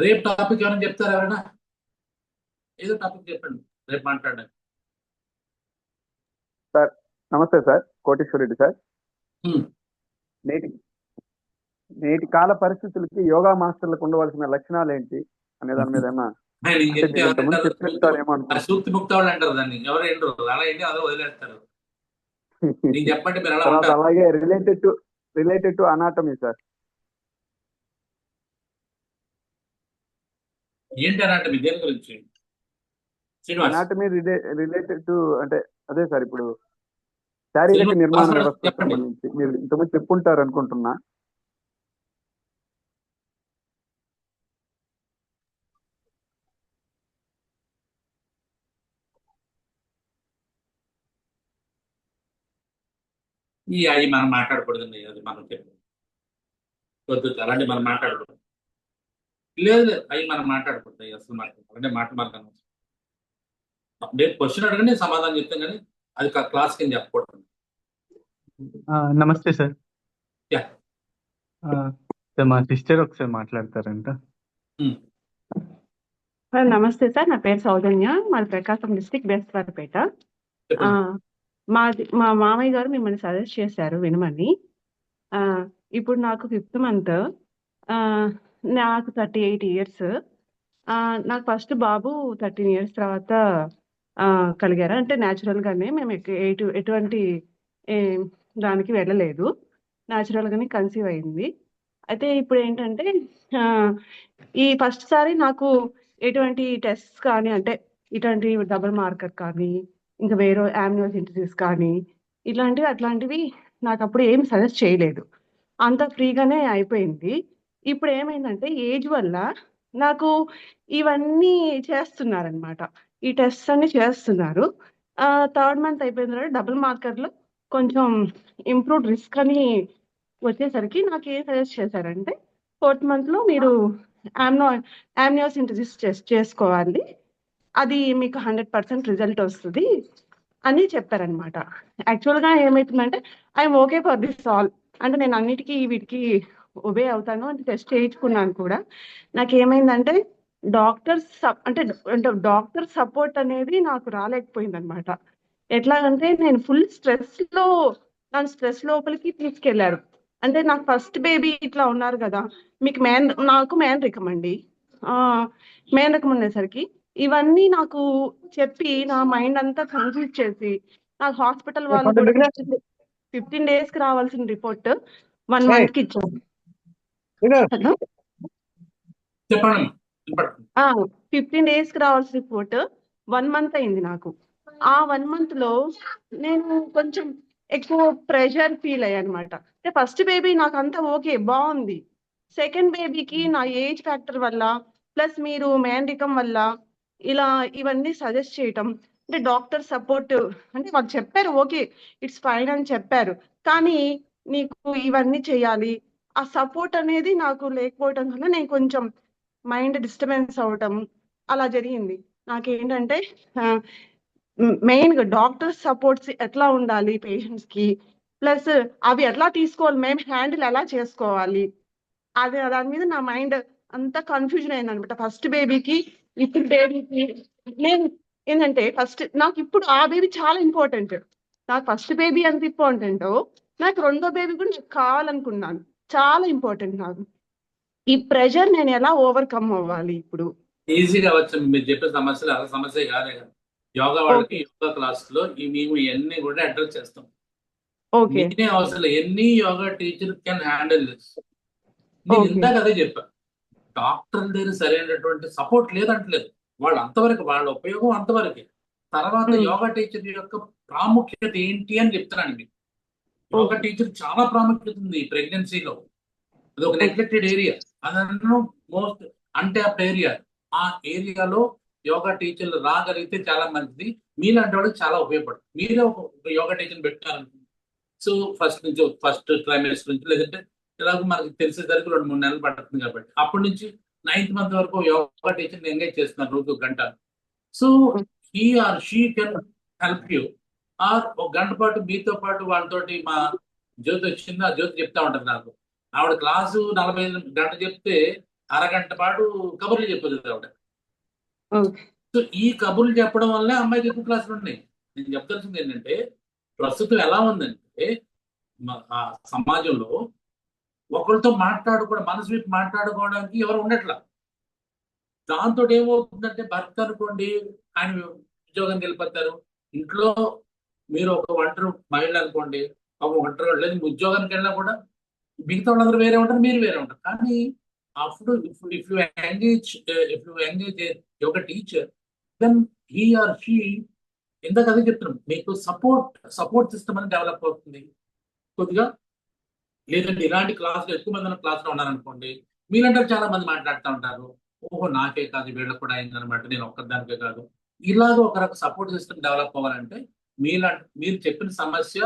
రేపు టాపిక్ ఏమైనా చెప్తారా ఎవరైనా? ఏదో టాపిక్ చెప్పండి రేపు మాట్లాడండి. సార్ నమస్తే సార్, కోటేశ్వర రెడ్డి సార్. నేటి కాల పరిస్థితులకి యోగా మాస్టర్లకు ఉండవలసిన లక్షణాలు ఏంటి అనే దాని మీద ఏమన్నా సూక్తి ముక్త వాళ్ళు అంటారు దాన్ని, ఎవరు ఏంటో అలా ఏంటి అదో వదిలేస్తారు. చెప్పండి మీరు అలా. అలాగే రిలేటెడ్ టు అనాటమీ సార్. ఏంటి అనాటమీ, దేని గురించి? అనాటమీ రిలేటెడ్ టు అంటే అదే సార్, ఇప్పుడు శారీరక నిర్మాణ వ్యవస్థ సంబంధించి మీరు ఇంతకుముందు చెప్పుంటారు అనుకుంటున్నా. అవి మనం మాట్లాడకూడదండి, అది మనం వద్దు, అలాంటి మనం మాట్లాడకూడదు. లేదు అవి మనం మాట్లాడకూడదు, అవి అసలు మాట్లాడకూడదు. అంటే మాట్లాడతాను నేను క్వశ్చన్ అడగండి, నేను సమాధానం చెప్తాను, కానీ అది క్లాస్ కింద చెప్పకూడదు. నమస్తే సార్. యా సార్ మా సిస్టర్ ఒకసారి మాట్లాడతారంట. నమస్తే సార్, నా పేరు సౌజన్య, మాది ప్రకాశం డిస్ట్రిక్ట్ బేస్తవారిపేట. మా మామయ్య గారు మిమ్మల్ని సజెస్ట్ చేశారు వినమని. ఇప్పుడు నాకు 5th month, నాకు 38 years. నాకు ఫస్ట్ బాబు 13 years తర్వాత కలిగారు. అంటే న్యాచురల్ గానే, మేము ఎటువంటి దానికి వెళ్ళలేదు, న్యాచురల్ గానే కన్సీవ్ అయింది. అయితే ఇప్పుడు ఏంటంటే ఈ ఫస్ట్ సారి నాకు ఎటువంటి టెస్ట్ కానీ, అంటే ఇటువంటి డబుల్ మార్కర్ కానీ, ఇంకా వేరే యామ్నియోసెంటసిస్ కానీ అట్లాంటివి నాకు అప్పుడు ఏమి సజెస్ట్ చేయలేదు, అంత ఫ్రీగానే అయిపోయింది. ఇప్పుడు ఏమైందంటే ఏజ్ వల్ల నాకు ఇవన్నీ చేస్తున్నారనమాట, ఈ టెస్ట్ అన్ని చేస్తున్నారు. 3rd month అయిపోయిన తర్వాత డబుల్ మార్కర్లో కొంచెం ఇంప్రూవ్డ్ రిస్క్ అని వచ్చేసరికి నాకు ఏం సజెస్ట్ చేశారంటే 4th month లో మీరు యామ్నియోసెంటసిస్ టెస్ట్ చేసుకోవాలి, అది మీకు 100% రిజల్ట్ వస్తుంది అని చెప్పారనమాట. యాక్చువల్గా ఏమవుతుందంటే I'm okay for this all, అంటే నేను అన్నిటికీ వీటికి ఒబే అవుతాను అంటే టెస్ట్ చేయించుకున్నాను కూడా. నాకేమైందంటే డాక్టర్ సపోర్ట్ అనేది నాకు రాలేకపోయింది అనమాట. ఎట్లాగంటే నేను ఫుల్ నన్ను స్ట్రెస్ లోపలికి తీసుకెళ్లారు. అంటే నాకు ఫస్ట్ బేబీ ఇట్లా ఉన్నారు కదా, మీకు నాకు మ్యాన్ రికమండి, మ్యాన్ రికమ్ ఉండేసరికి ఇవన్నీ నాకు చెప్పి నా మైండ్ అంతా కన్ఫ్యూజ్ చేసి, నాకు హాస్పిటల్ వాళ్ళు కూడా 15 days కి రావాల్సిన రిపోర్ట్ 1 month కి ఇచ్చారు. 15 days కి రావాల్సిన రిపోర్ట్ 1 month అయింది నాకు. ఆ 1 month లో నేను కొంచెం ఎక్కువ ప్రెషర్ ఫీల్ అయ్యా అనమాట. అంటే ఫస్ట్ బేబీ నాకు అంతా ఓకే బాగుంది, సెకండ్ బేబీకి నా ఏజ్ ఫ్యాక్టర్ వల్ల ప్లస్ మీరు మ్యాన్రికం వల్ల ఇవన్నీ సజెస్ట్ చేయటం, అంటే డాక్టర్ సపోర్ట్ అంటే వాళ్ళు చెప్పారు ఓకే ఇట్స్ ఫైన్ అని చెప్పారు, కానీ నీకు ఇవన్నీ చేయాలి, ఆ సపోర్ట్ అనేది నాకు లేకపోవటం వల్ల నేను కొంచెం మైండ్ డిస్టర్బెన్స్ అవటం అలా జరిగింది. నాకేంటంటే మెయిన్గా డాక్టర్ సపోర్ట్స్ ఎట్లా ఉండాలి పేషెంట్స్ కి, ప్లస్ అవి ఎట్లా తీసుకోవాలి, మేము హ్యాండిల్ ఎలా చేసుకోవాలి, దాని మీద నా మైండ్ అంతా కన్ఫ్యూజన్ అయింది అనమాట. ఫస్ట్ బేబీకి ఇప్పుడు బేబీకి నేను ఏంటంటే నాకు ఇప్పుడు ఆ బేబీ చాలా ఇంపార్టెంట్, నాకు ఫస్ట్ బేబీ ఎంత ఇంపార్టెంటో నాకు 2వ బేబీ కూడా నాకు కావాలనుకున్నాను, చాలా ఇంపార్టెంట్ నాకు. ఈ ప్రెషర్ నేను ఎలా ఓవర్కమ్ అవ్వాలి ఇప్పుడు? ఈజీగా వచ్చు, మీరు చెప్పే సమస్యలు అలా సమస్య కాదే కదా. యోగా వాళ్ళకి యోగా క్లాసులో మేము ఇవన్నీ కూడా అడ్రస్ చేస్తాం. మీనే అవసరం, ఎన్ని yoga teacher can handle this. నేను ఇందాక అదే చెప్పా, డాక్టర్ దగ్గర సరైనటువంటి సపోర్ట్ లేదంటలేదు, వాళ్ళు అంతవరకు వాళ్ళ ఉపయోగం అంతవరకే. తర్వాత యోగా టీచర్ యొక్క ప్రాముఖ్యత ఏంటి అని చెప్తున్నాను మీకు. యోగా టీచర్ చాలా ప్రాముఖ్యత ఉంది ప్రెగ్నెన్సీలో, అది ఒక నెగ్లెక్టెడ్ ఏరియా, అదన్ను మోస్ట్ అన్ట్యాప్డ్ ఏరియా. ఆ ఏరియాలో యోగా టీచర్లు రాగలిగితే చాలా మంచిది, మీలాంటి వాళ్ళకి చాలా ఉపయోగపడుతుంది. మీరే ఒక యోగా టీచర్ పెట్టారనుకుంటుంది, సో ఫస్ట్ ట్రైమిస్టర్ నుంచి, లేదంటే ఇలాగ మనకి తెలిసేసరికి 2-3 నెలలు పడుతుంది కాబట్టి అప్పటి నుంచి 9th month వరకు యోగా టీచర్ని ఎంగేజ్ చేస్తున్నారు రోజు 1 గంట. So he or she can help you. Or 1 గంట పాటు మీతో పాటు వాళ్ళతోటి, మా జ్యోతి వచ్చింది, ఆ జ్యోతి చెప్తా ఉంటుంది నాకు, ఆవిడ క్లాసు 45 గంటలు చెప్తే అరగంట పాటు కబుర్లు చెప్పదు ఆవిడ. సో ఈ కబుర్లు చెప్పడం వల్లే అమ్మాయికి ఎక్కువ క్లాసులు ఉన్నాయి. నేను చెప్పాల్సింది ఏంటంటే ప్రస్తుతం ఎలా ఉందంటే ఆ సమాజంలో ఒకరితో మనసు విప్పి మాట్లాడుకోవడానికి ఎవరు ఉండట్లా. దాంతో ఏమవుతుందంటే భర్త అనుకోండి, ఆయన ఉద్యోగం వెళ్ళిపోతారు, ఇంట్లో మీరు ఒక ఒంటరి మహిళ అనుకోండి, ఒక ఒంటరి లేదు, ఉద్యోగానికి వెళ్ళినా కూడా మిగతా వాళ్ళందరూ వేరే ఉంటారు, మీరు వేరే ఉంటారు. కానీ అప్పుడు if you engage yoga teacher, then he or she, ఇందాక అదే చెప్తున్నాం, మీకు సపోర్ట్ సిస్టమ్ అని డెవలప్ అవుతుంది కొద్దిగా. లేదంటే ఇలాంటి క్లాసులు ఎక్కువ మంది ఉన్న క్లాసులో ఉన్నారనుకోండి, మీరంటే చాలా మంది మాట్లాడుతూ ఉంటారు, ఓహో నాకే కాదు వీళ్ళకి కూడా అయిందనమాట, నేను ఒక్కదానికే కాదు. ఇలాగ ఒక రకం సపోర్ట్ సిస్టమ్ డెవలప్ అవ్వాలంటే మీరు చెప్పిన సమస్య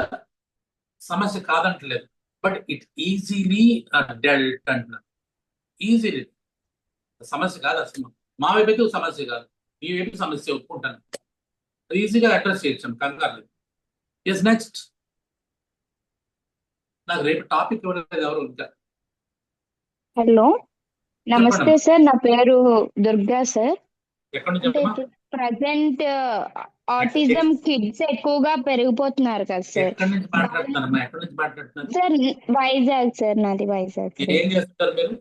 సమస్య కాదంటలేదు, బట్ ఇట్ ఈజీలీ డెల్ట్ అంటున్నారు. ఈజీలీ సమస్య కాదు అసలు. మా వైపు అయితే సమస్య కాదు, మీ వైపు సమస్య ఒప్పుకుంటాను. ఈజీగా అడ్రస్ చేయొచ్చాం, కంగారు లేదు. Yes, next. నాకు రేపు టాపిక్ ఇవ్వలేదు ఎవరు ఇంకా. హలో, నమస్తే చెప్పండి. సార్. నా పేరు దుర్గా సార్. ఎక్కడి నుంచి అంటే చెప్పమ్మా? ఇప్పుడు ప్రజెంట్ ఆటిజం కిడ్స్ ఎక్కువగా పెరిగిపోతున్నారు కదా సార్. ఎక్కడి నుంచి మాట్లాడుతున్నారమ్మా? ఎక్కడి నుంచి మాట్లాడుతున్నారు? సార్ వైజాగ్ సార్, నాది వైజాగ్ సార్. ఏం చేస్తున్నారు మీరు?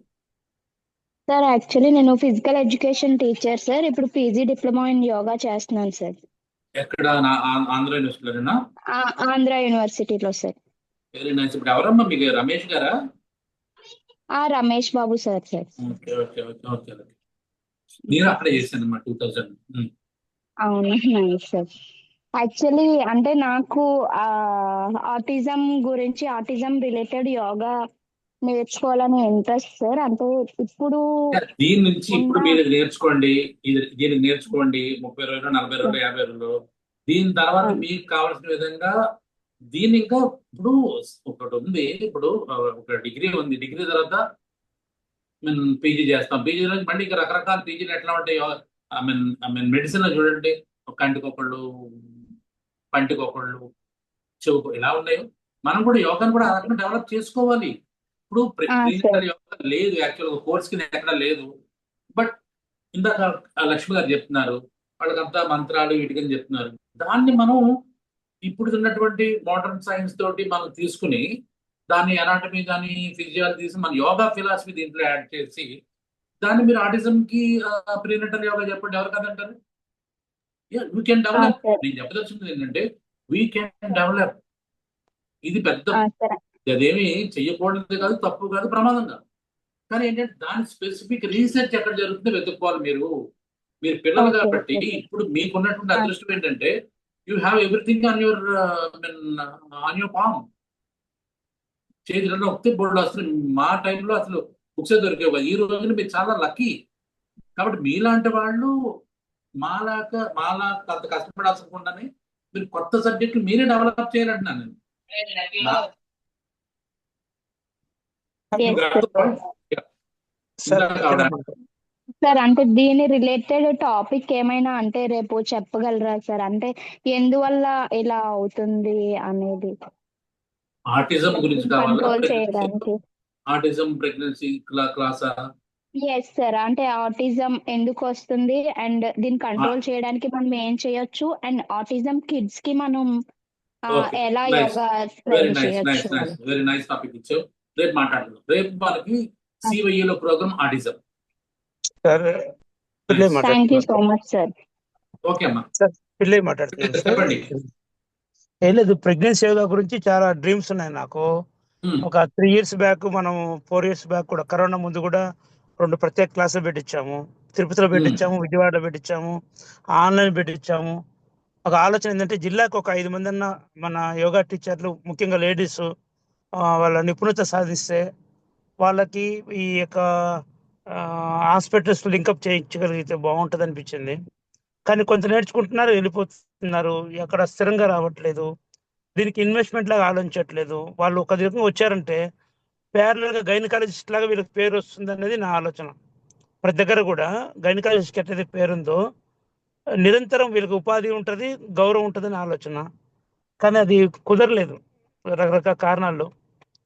సార్ యాక్చువల్లీ నేను ఫిజికల్ ఎడ్యుకేషన్ టీచర్ సార్. ఇప్పుడు పీజీ డిప్లొమా ఇన్ యోగా చేస్తున్నాను సార్. ఎక్కడ? ఆంధ్ర యూనివర్సిటీలోనేనా? ఆంధ్ర యూనివర్సిటీలో సార్. Very nice. ఇప్పుడు ఎవరమ్మా మీకు? రమేష్ గారా? Ramesh Babu sir. Okay okay okay okay okay. నేను అక్కడే చేశాను అమ్మా 2000. అవును, నైస్ సార్. యాక్చువల్లీ అంటే నాకు ఆటిజం గురించి, ఆటిజం రిలేటెడ్ యోగా నేర్చుకోవాలని ఇంట్రెస్ట్ సార్. అంటే ఇప్పుడు దీని నుంచి ఇప్పుడు మీరు ఇది నేర్చుకోండి, దీన్ని నేర్చుకోండి 30 రోజులు, 40 రోజులు, 50 రోజులు. దీని తర్వాత మీకు కావాల్సిన విధంగా దీన్ని ఇంకా ఇప్పుడు ఒకటి ఉంది. ఇప్పుడు ఒక డిగ్రీ ఉంది, డిగ్రీ తర్వాత మేము పీజీ చేస్తాం. పీజీ నుంచి మళ్ళీ ఇంకా రకరకాల పీజీలు ఎట్లా ఉంటాయి. మెడిసిన్ లో చూడండి, కంటికొకళ్ళు, పంటికొకళ్ళు, చెవుకు ఇలా ఉన్నాయో, మనం కూడా యోగాను కూడా ఆ రకంగా డెవలప్ చేసుకోవాలి. ఇప్పుడు క్లినికల్ యోగా లేదు, యాక్చువల్గా కోర్స్ కింద ఎక్కడ లేదు. బట్ ఇందాక లక్ష్మి గారు చెప్తున్నారు, వాళ్ళకంతా మంత్రాలు వీటికని చెప్తున్నారు. దాన్ని మనం ఇప్పుడు ఉన్నటువంటి మోడర్న్ సైన్స్ తోటి మనం తీసుకుని దాన్ని ఎనాటమీ కానీ ఫిజియాలజీ తీసి మన యోగా ఫిలాసఫీ దీంట్లో యాడ్ చేసి దాన్ని మీరు ఆటిజంకి ప్రీనటల్ యోగా చెప్పండి, ఎవరు కదంటారు? We can develop. నేను చెప్పదలుచుకుంది ఏంటంటే వీ కెన్ డెవలప్. ఇది పెద్ద, అదేమి చెయ్యకూడదు కాదు, తప్పు కాదు, ప్రమాదం కాదు. కానీ ఏంటంటే దాని స్పెసిఫిక్ రీసెర్చ్ ఎక్కడ జరుగుతుందో వెతుక్కోవాలి. మీరు పిల్లలు కాబట్టి ఇప్పుడు మీకున్నటువంటి అదృష్టం ఏంటంటే you have everything on your palm. చేతిలో ఒకటి బోర్డు వస్తుంది. మా టైంలో అసలు బుక్సే దొరికేవి కాదు. ఈ రోజున మీరు చాలా లక్కీ. కాబట్టి మీలాంటి వాళ్ళు మాలాగా అంత కష్టపడాల్సకుండానే మీరు కొత్త సబ్జెక్టులు మీరే డెవలప్ చేయాలంటున్నాను నేను. సార్ అంటే దీని రిలేటెడ్ టాపిక్ ఏమైనా అంటే రేపు చెప్పగలరా సార్? అంటే ఎందువల్ల ఇలా అవుతుంది అనేది. ఆటిజం గురించి కంట్రోల్ చేయడానికి. ఆటిజం ప్రెగ్నెన్సీ క్లాసా? Yes sir. అంటే ఆటిజం ఎందుకు వస్తుంది అండ్ దీన్ని కంట్రోల్ చేయడానికి మనం ఏం చేయొచ్చు, అండ్ ఆటిజం కిడ్స్ కి మనం ఎలా యోగా చేయొచ్చు. వెరీ నైస్ టాపిక్ ఇచ్చావు. రేపు మాట్లాడుతున్నాం. రేపు మనకి సివైఏలో program autism. Thank you so much sir. Okay అమ్మా. పిల్లలు మాట్లాడుతున్నాను. చెప్పండి. ఏం లేదు, ప్రెగ్నెన్సీ యోగా గురించి చాలా డ్రీమ్స్ ఉన్నాయి నాకు. ఒక 3 years బ్యాక్, మనం 4 years బ్యాక్ కూడా కరోనా ముందు కూడా 2 ప్రత్యేక క్లాసులు పెట్టించాము. తిరుపతిలో పెట్టించాము, విజయవాడలో పెట్టించాము, ఆన్లైన్ పెట్టించాము. ఒక ఆలోచన ఏంటంటే జిల్లాకు ఒక 5 మంది అన్న మన యోగా టీచర్లు, ముఖ్యంగా లేడీస్, వాళ్ళ నిపుణత సాధిస్తే వాళ్ళకి ఈ యొక్క హాస్పిటల్స్ లింకప్ చేయించగలిగితే బాగుంటుంది అనిపించింది. కానీ కొంత నేర్చుకుంటున్నారు, వెళ్ళిపోతున్నారు, ఎక్కడ స్థిరంగా రావట్లేదు. దీనికి ఇన్వెస్ట్మెంట్ లాగా ఆలోచించట్లేదు. వాళ్ళు ఒక రకంగా వచ్చారంటే ప్యారలల్ గా గైనకాలజిస్ట్ లాగా వీళ్ళకి పేరు వస్తుంది అనేది నా ఆలోచన. ప్రతి దగ్గర కూడా గైనకాలజిస్ట్ ఎట్లయితే పేరుందో నిరంతరం వీళ్ళకి ఉపాధి ఉంటుంది, గౌరవం ఉంటుంది అని ఆలోచన. కానీ అది కుదరలేదు రకరకాల కారణాలు.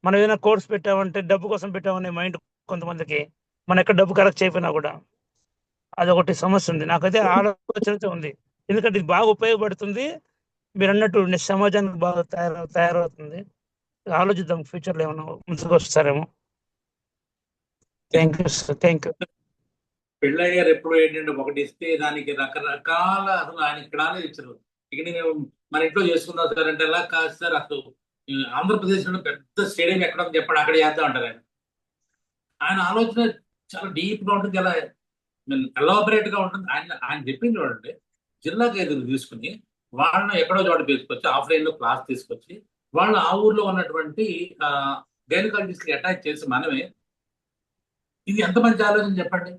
మనం ఏదైనా కోర్స్ పెట్టామంటే డబ్బు కోసం పెట్టామనే మైండ్ కొంతమందికి, మన ఎక్కడ డబ్బు కరెక్ట్ చేయకపోయినా కూడా అదొకటి సమస్య ఉంది. నాకైతే ఆలోచనతో ఉంది, ఎందుకంటే ఇది బాగా ఉపయోగపడుతుంది. మీరు అన్నట్టు సమాజానికి బాగా తయారవుతుంది. ఆలోచిద్దాం, ఫ్యూచర్లో ఏమన్నా ముందుకు వస్తారేమో. Thank you sir. Thank you. పెళ్ళయ్యారు ఎప్పుడు ఏంటంటే ఒకటి ఇస్తే దానికి రకరకాల అసలు ఆయన ఇక్కడ ఇచ్చారు. ఇక నేను మన ఇంట్లో చేసుకుందాం సార్ అంటే ఎలా కాదు సార్. అసలు ఆంధ్రప్రదేశ్లో పెద్ద స్టేడియం ఎక్కడ చెప్పండి, అక్కడ చేద్దాం అంటారు. ఆయన ఆలోచన చాలా డీప్ గా ఉంటుంది, చాలా ఎలాబరేట్ గా ఉంటుంది. ఆయన చెప్పింది చూడండి, జిల్లాకు ఎదురు తీసుకుని వాళ్ళని ఎక్కడో చోట తీసుకొచ్చి ఆఫ్లైన్ లో క్లాస్ తీసుకొచ్చి వాళ్ళు ఆ ఊర్లో ఉన్నటువంటి గైనకాలజిస్ట్ అటాచ్ చేసి మనమే. ఇది ఎంత మంచి ఆలోచన చెప్పండి,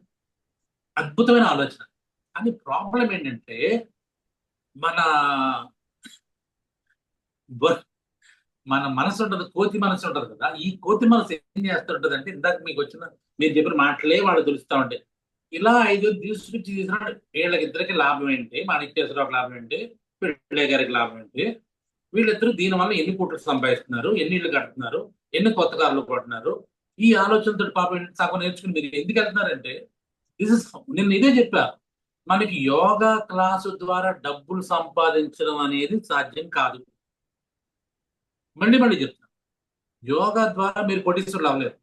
అద్భుతమైన ఆలోచన. కానీ ప్రాబ్లం ఏంటంటే మన మన మనసు ఉంటుంది, కోతి మనసు ఉంటుంది కదా, ఈ కోతి మనసు ఏం చేస్తుంటది అంటే ఇందాక మీకు వచ్చిన మీరు చెప్పిన మాటలే వాళ్ళు తెలుస్తా ఉంటాయి. ఇలా 5 తీసుకొచ్చి తీసుకున్నాడు, వీళ్ళకి ఇద్దరికి లాభం ఏంటి, మాణిక్యేశ్వరరావుకి లాభం ఏంటి, పిళ్ళయ్య గారికి లాభం ఏంటి, వీళ్ళిద్దరూ దీనివల్ల ఎన్ని కోట్లు సంపాదిస్తున్నారు, ఎన్ని ఇళ్ళు కడుతున్నారు, ఎన్ని కొత్త కార్లు కొడుతున్నారు, ఈ ఆలోచనతో పాపం సగం నేర్చుకుని మీరు ఎందుకు వెళ్తున్నారంటే నేను ఇదే చెప్పా, మనకి యోగా క్లాసు ద్వారా డబ్బులు సంపాదించడం అనేది సాధ్యం కాదు. మళ్ళీ చెప్తాను, యోగా ద్వారా మీరు కోటీశ్వరులు అవ్వలేరు.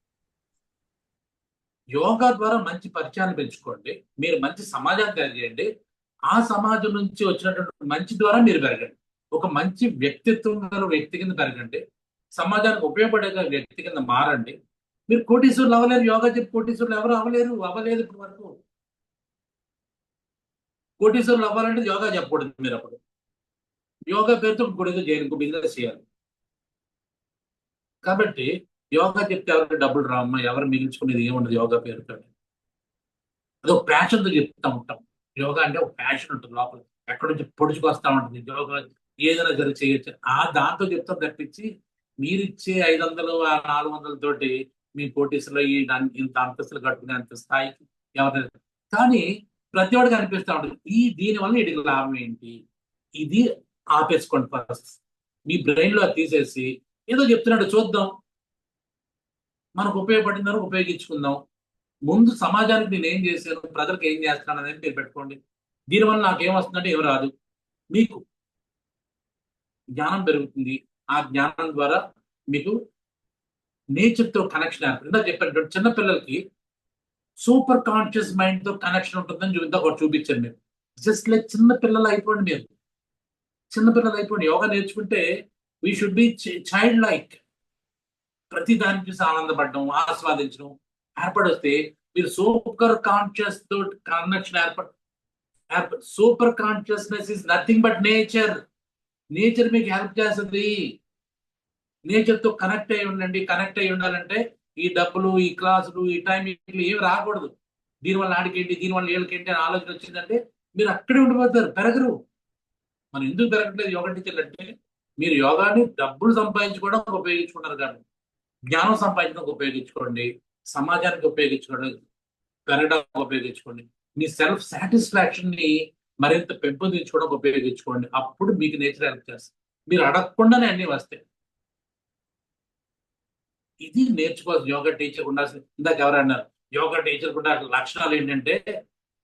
యోగా ద్వారా మంచి పరిచయాన్ని పెంచుకోండి, మీరు మంచి సమాజాన్ని తయారు చేయండి, ఆ సమాజం నుంచి వచ్చినటువంటి మంచి ద్వారా మీరు పెరగండి, ఒక మంచి వ్యక్తిత్వం గల వ్యక్తి కింద పెరగండి, సమాజానికి ఉపయోగపడే వ్యక్తి కింద మారండి. మీరు కోటీశ్వరులు అవ్వలేరు, యోగా చెప్పి కోటీశ్వరులు ఎవరు అవ్వలేదు ఇప్పటి వరకు. కోటీశ్వరులు అవ్వాలంటే యోగా చెప్పకూడదు, మీరు అప్పుడు యోగా పేరుతో ఇంకోటి చేయాలి, ఇంకో బిజినెస్ చేయాలి. కాబట్టి యోగా చెప్తే ఎవరికి డబ్బులు రామ్మా, ఎవరు మిగిల్చుకునేది ఏముండదు యోగా పేరుతో. అదో ప్యాషన్తో చెప్తా ఉంటాం. యోగా అంటే ఒక ప్యాషన్ ఉంటుంది లోపల, ఎక్కడి నుంచి పొడుచుకొస్తా ఉంటుంది. యోగా ఏదైనా జరిగి చేయొచ్చు, దాంతో చెప్తాం తప్పించి మీరిచ్చే 500 400 తోటి మీ కోటీసులో ఇంత అంతస్తులు కట్టుకునే అంత స్థాయికి ఎవరైనా. కానీ ప్రతి వాడికి అనిపిస్తూ ఉంటుంది దీనివల్ల వీడికి లాభం ఏంటి, ఇది ఆపేసుకోండి ఫస్ట్. మీ బ్రెయిన్లో తీసేసి ఏదో చెప్తున్నాడు చూద్దాం, మనకు ఉపయోగపడిందని ఉపయోగించుకుందాం. ముందు సమాజానికి నేను ఏం చేశాను, ప్రజలకు ఏం చేస్తాను అనేది మీరు పెట్టుకోండి. దీనివల్ల నాకేం వస్తుందంటే ఏం రాదు, మీకు జ్ఞానం పెరుగుతుంది. ఆ జ్ఞానం ద్వారా మీకు నేచర్తో కనెక్షన్ ఏర్పడింది. చెప్పాను చిన్నపిల్లలకి సూపర్ కాన్షియస్ మైండ్తో కనెక్షన్ ఉంటుందని చూపించాను. మీరు జస్ట్ లైక్ చిన్నపిల్లలు అయిపోండి, మీరు చిన్నపిల్లలు అయిపోండి. యోగా నేర్చుకుంటే we should be child like. ప్రతి దాన్ని చూసి ఆనందపడడం, ఆస్వాదించడం ఏర్పడొస్తే మీరు సూపర్ కాన్షియస్ తోటి connection super consciousness is nothing but nature. Nature మీకు హెల్ప్ చేస్తుంది. నేచర్తో కనెక్ట్ అయి ఉండండి. కనెక్ట్ అయి ఉండాలంటే ఈ డబ్బులు, ఈ క్లాసులు, ఈ టైం ఏమి రాకూడదు. దీనివల్ల ఆడికేంటి, దీనివల్ల వీళ్ళకేంటి అని ఆలోచన వచ్చిందంటే మీరు అక్కడే ఉండిపోతారు, పెరగరు. మనం ఎందుకు పెరగట్లేదు యోగా టీచర్లు అంటే, మీరు యోగాని డబ్బులు సంపాదించుకోవడానికి ఉపయోగించుకున్నారు కానీ జ్ఞానం సంపాదించడానికి ఉపయోగించుకోండి, సమాజానికి ఉపయోగించుకోండి, పెరగడానికి ఉపయోగించుకోండి, మీ సెల్ఫ్ సాటిస్ఫాక్షన్ ని మరింత పెంపొందించుకోవడానికి ఉపయోగించుకోండి. అప్పుడు మీకు నేచర్ హెల్ప్ చేస్తుంది. మీరు అడగకుండానే అన్ని వస్తాయి. ఇది నేర్చుకోవాలి యోగా టీచర్ ఉండాల్సిన. ఇందాక ఎవరన్నారు యోగా టీచర్ కూడా లక్షణాలు ఏంటంటే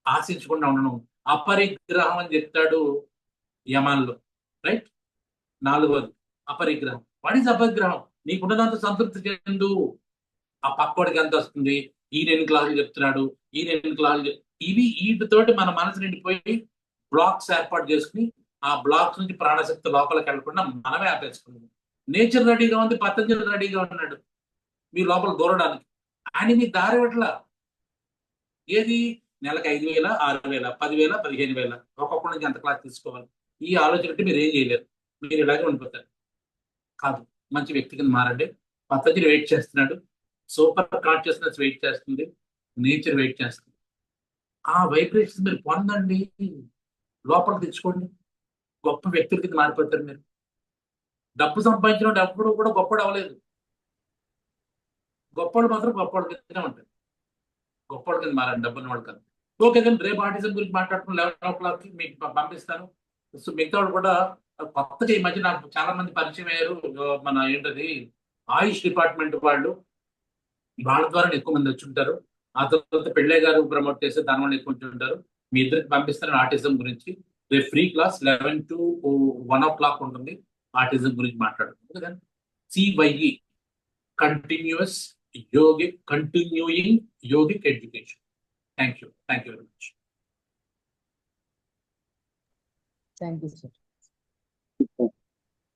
ఆశించకుండా ఉండడం, అపరిగ్రహం అని చెప్తాడు యమాన్లో, రైట్? 4వది అపరిగ్రహం. వాట్ ఈజ్ అపరిగ్రహం? నీకున్నదంతా సంతృప్తి చెందు. ఆ పక్కోడికి ఎంత వస్తుంది, ఈయన ఎన్ని క్లాసులు చెప్తున్నాడు, ఈయన ఎన్ని క్లాసులు, వీటితోటి మన మనసు నిండిపోయి బ్లాక్స్ ఏర్పాటు చేసుకుని ఆ బ్లాక్స్ నుంచి ప్రాణశక్తి లోపలికి వెళ్ళకుండా మనమే ఆపేసుకున్నాం. నేచర్ రెడీగా ఉంది, పతంజలి రెడీగా ఉన్నాడు మీ లోపల దూరడానికి. ఆయన మీ దారి పట్ల ఏది నెలకు 5,000, 6,000, 10,000, 15,000 ఒక్కొక్కడి నుంచి ఎంత క్లాస్ తీసుకోవాలి, ఈ ఆలోచన అంటే మీరు ఏం చేయలేరు. మీరు ఇలాగే ఉండిపోతారు. కాదు, మంచి వ్యక్తి కింద మారండి. పతంజలి వెయిట్ చేస్తున్నాడు, సూపర్ కాన్షియస్నెస్ వెయిట్ చేస్తుంది, నేచర్ వెయిట్ చేస్తుంది. ఆ వైబ్రేషన్స్ మీరు పొందండి, లోపల తెచ్చుకోండి. గొప్ప వ్యక్తుల కింద మారిపోతారు మీరు. డబ్బు సంపాదించిన ఎప్పుడు కూడా గొప్పడు అవ్వలేదు. గొప్పవాళ్ళు మాత్రం గొప్పవాళ్ళ కింద ఉంటారు. గొప్పవాళ్ళ కింద మారండి, డబ్బున్న వాళ్ళ కింద. ఓకే, కానీ రేపు ఆర్టిజం గురించి మాట్లాడుకుని 11 o'clock మీకు పంపిస్తాను. సో మిగతా వాళ్ళు కూడా కొత్తగా ఈ మధ్య నాకు చాలా మంది పరిచయం అయ్యారు. మన ఏంటది ఆయుష్ డిపార్ట్మెంట్ వాళ్ళు, వాళ్ళ ద్వారా ఎక్కువ మంది వచ్చి ఉంటారు. ఆ తర్వాత పెళ్ళయ్య గారు ప్రమోట్ చేస్తే దాని వల్ల ఎక్కువ వచ్చి ఉంటారు. మీ ఇద్దరికి పంపిస్తాను ఆర్టిజం గురించి. రేపు ఫ్రీ క్లాస్ 11 to 1 o'clock ఉంటుంది. ఆర్టిజం గురించి మాట్లాడుతుంది. CYE continuing yogic education. Thank you very much. Thank you sir.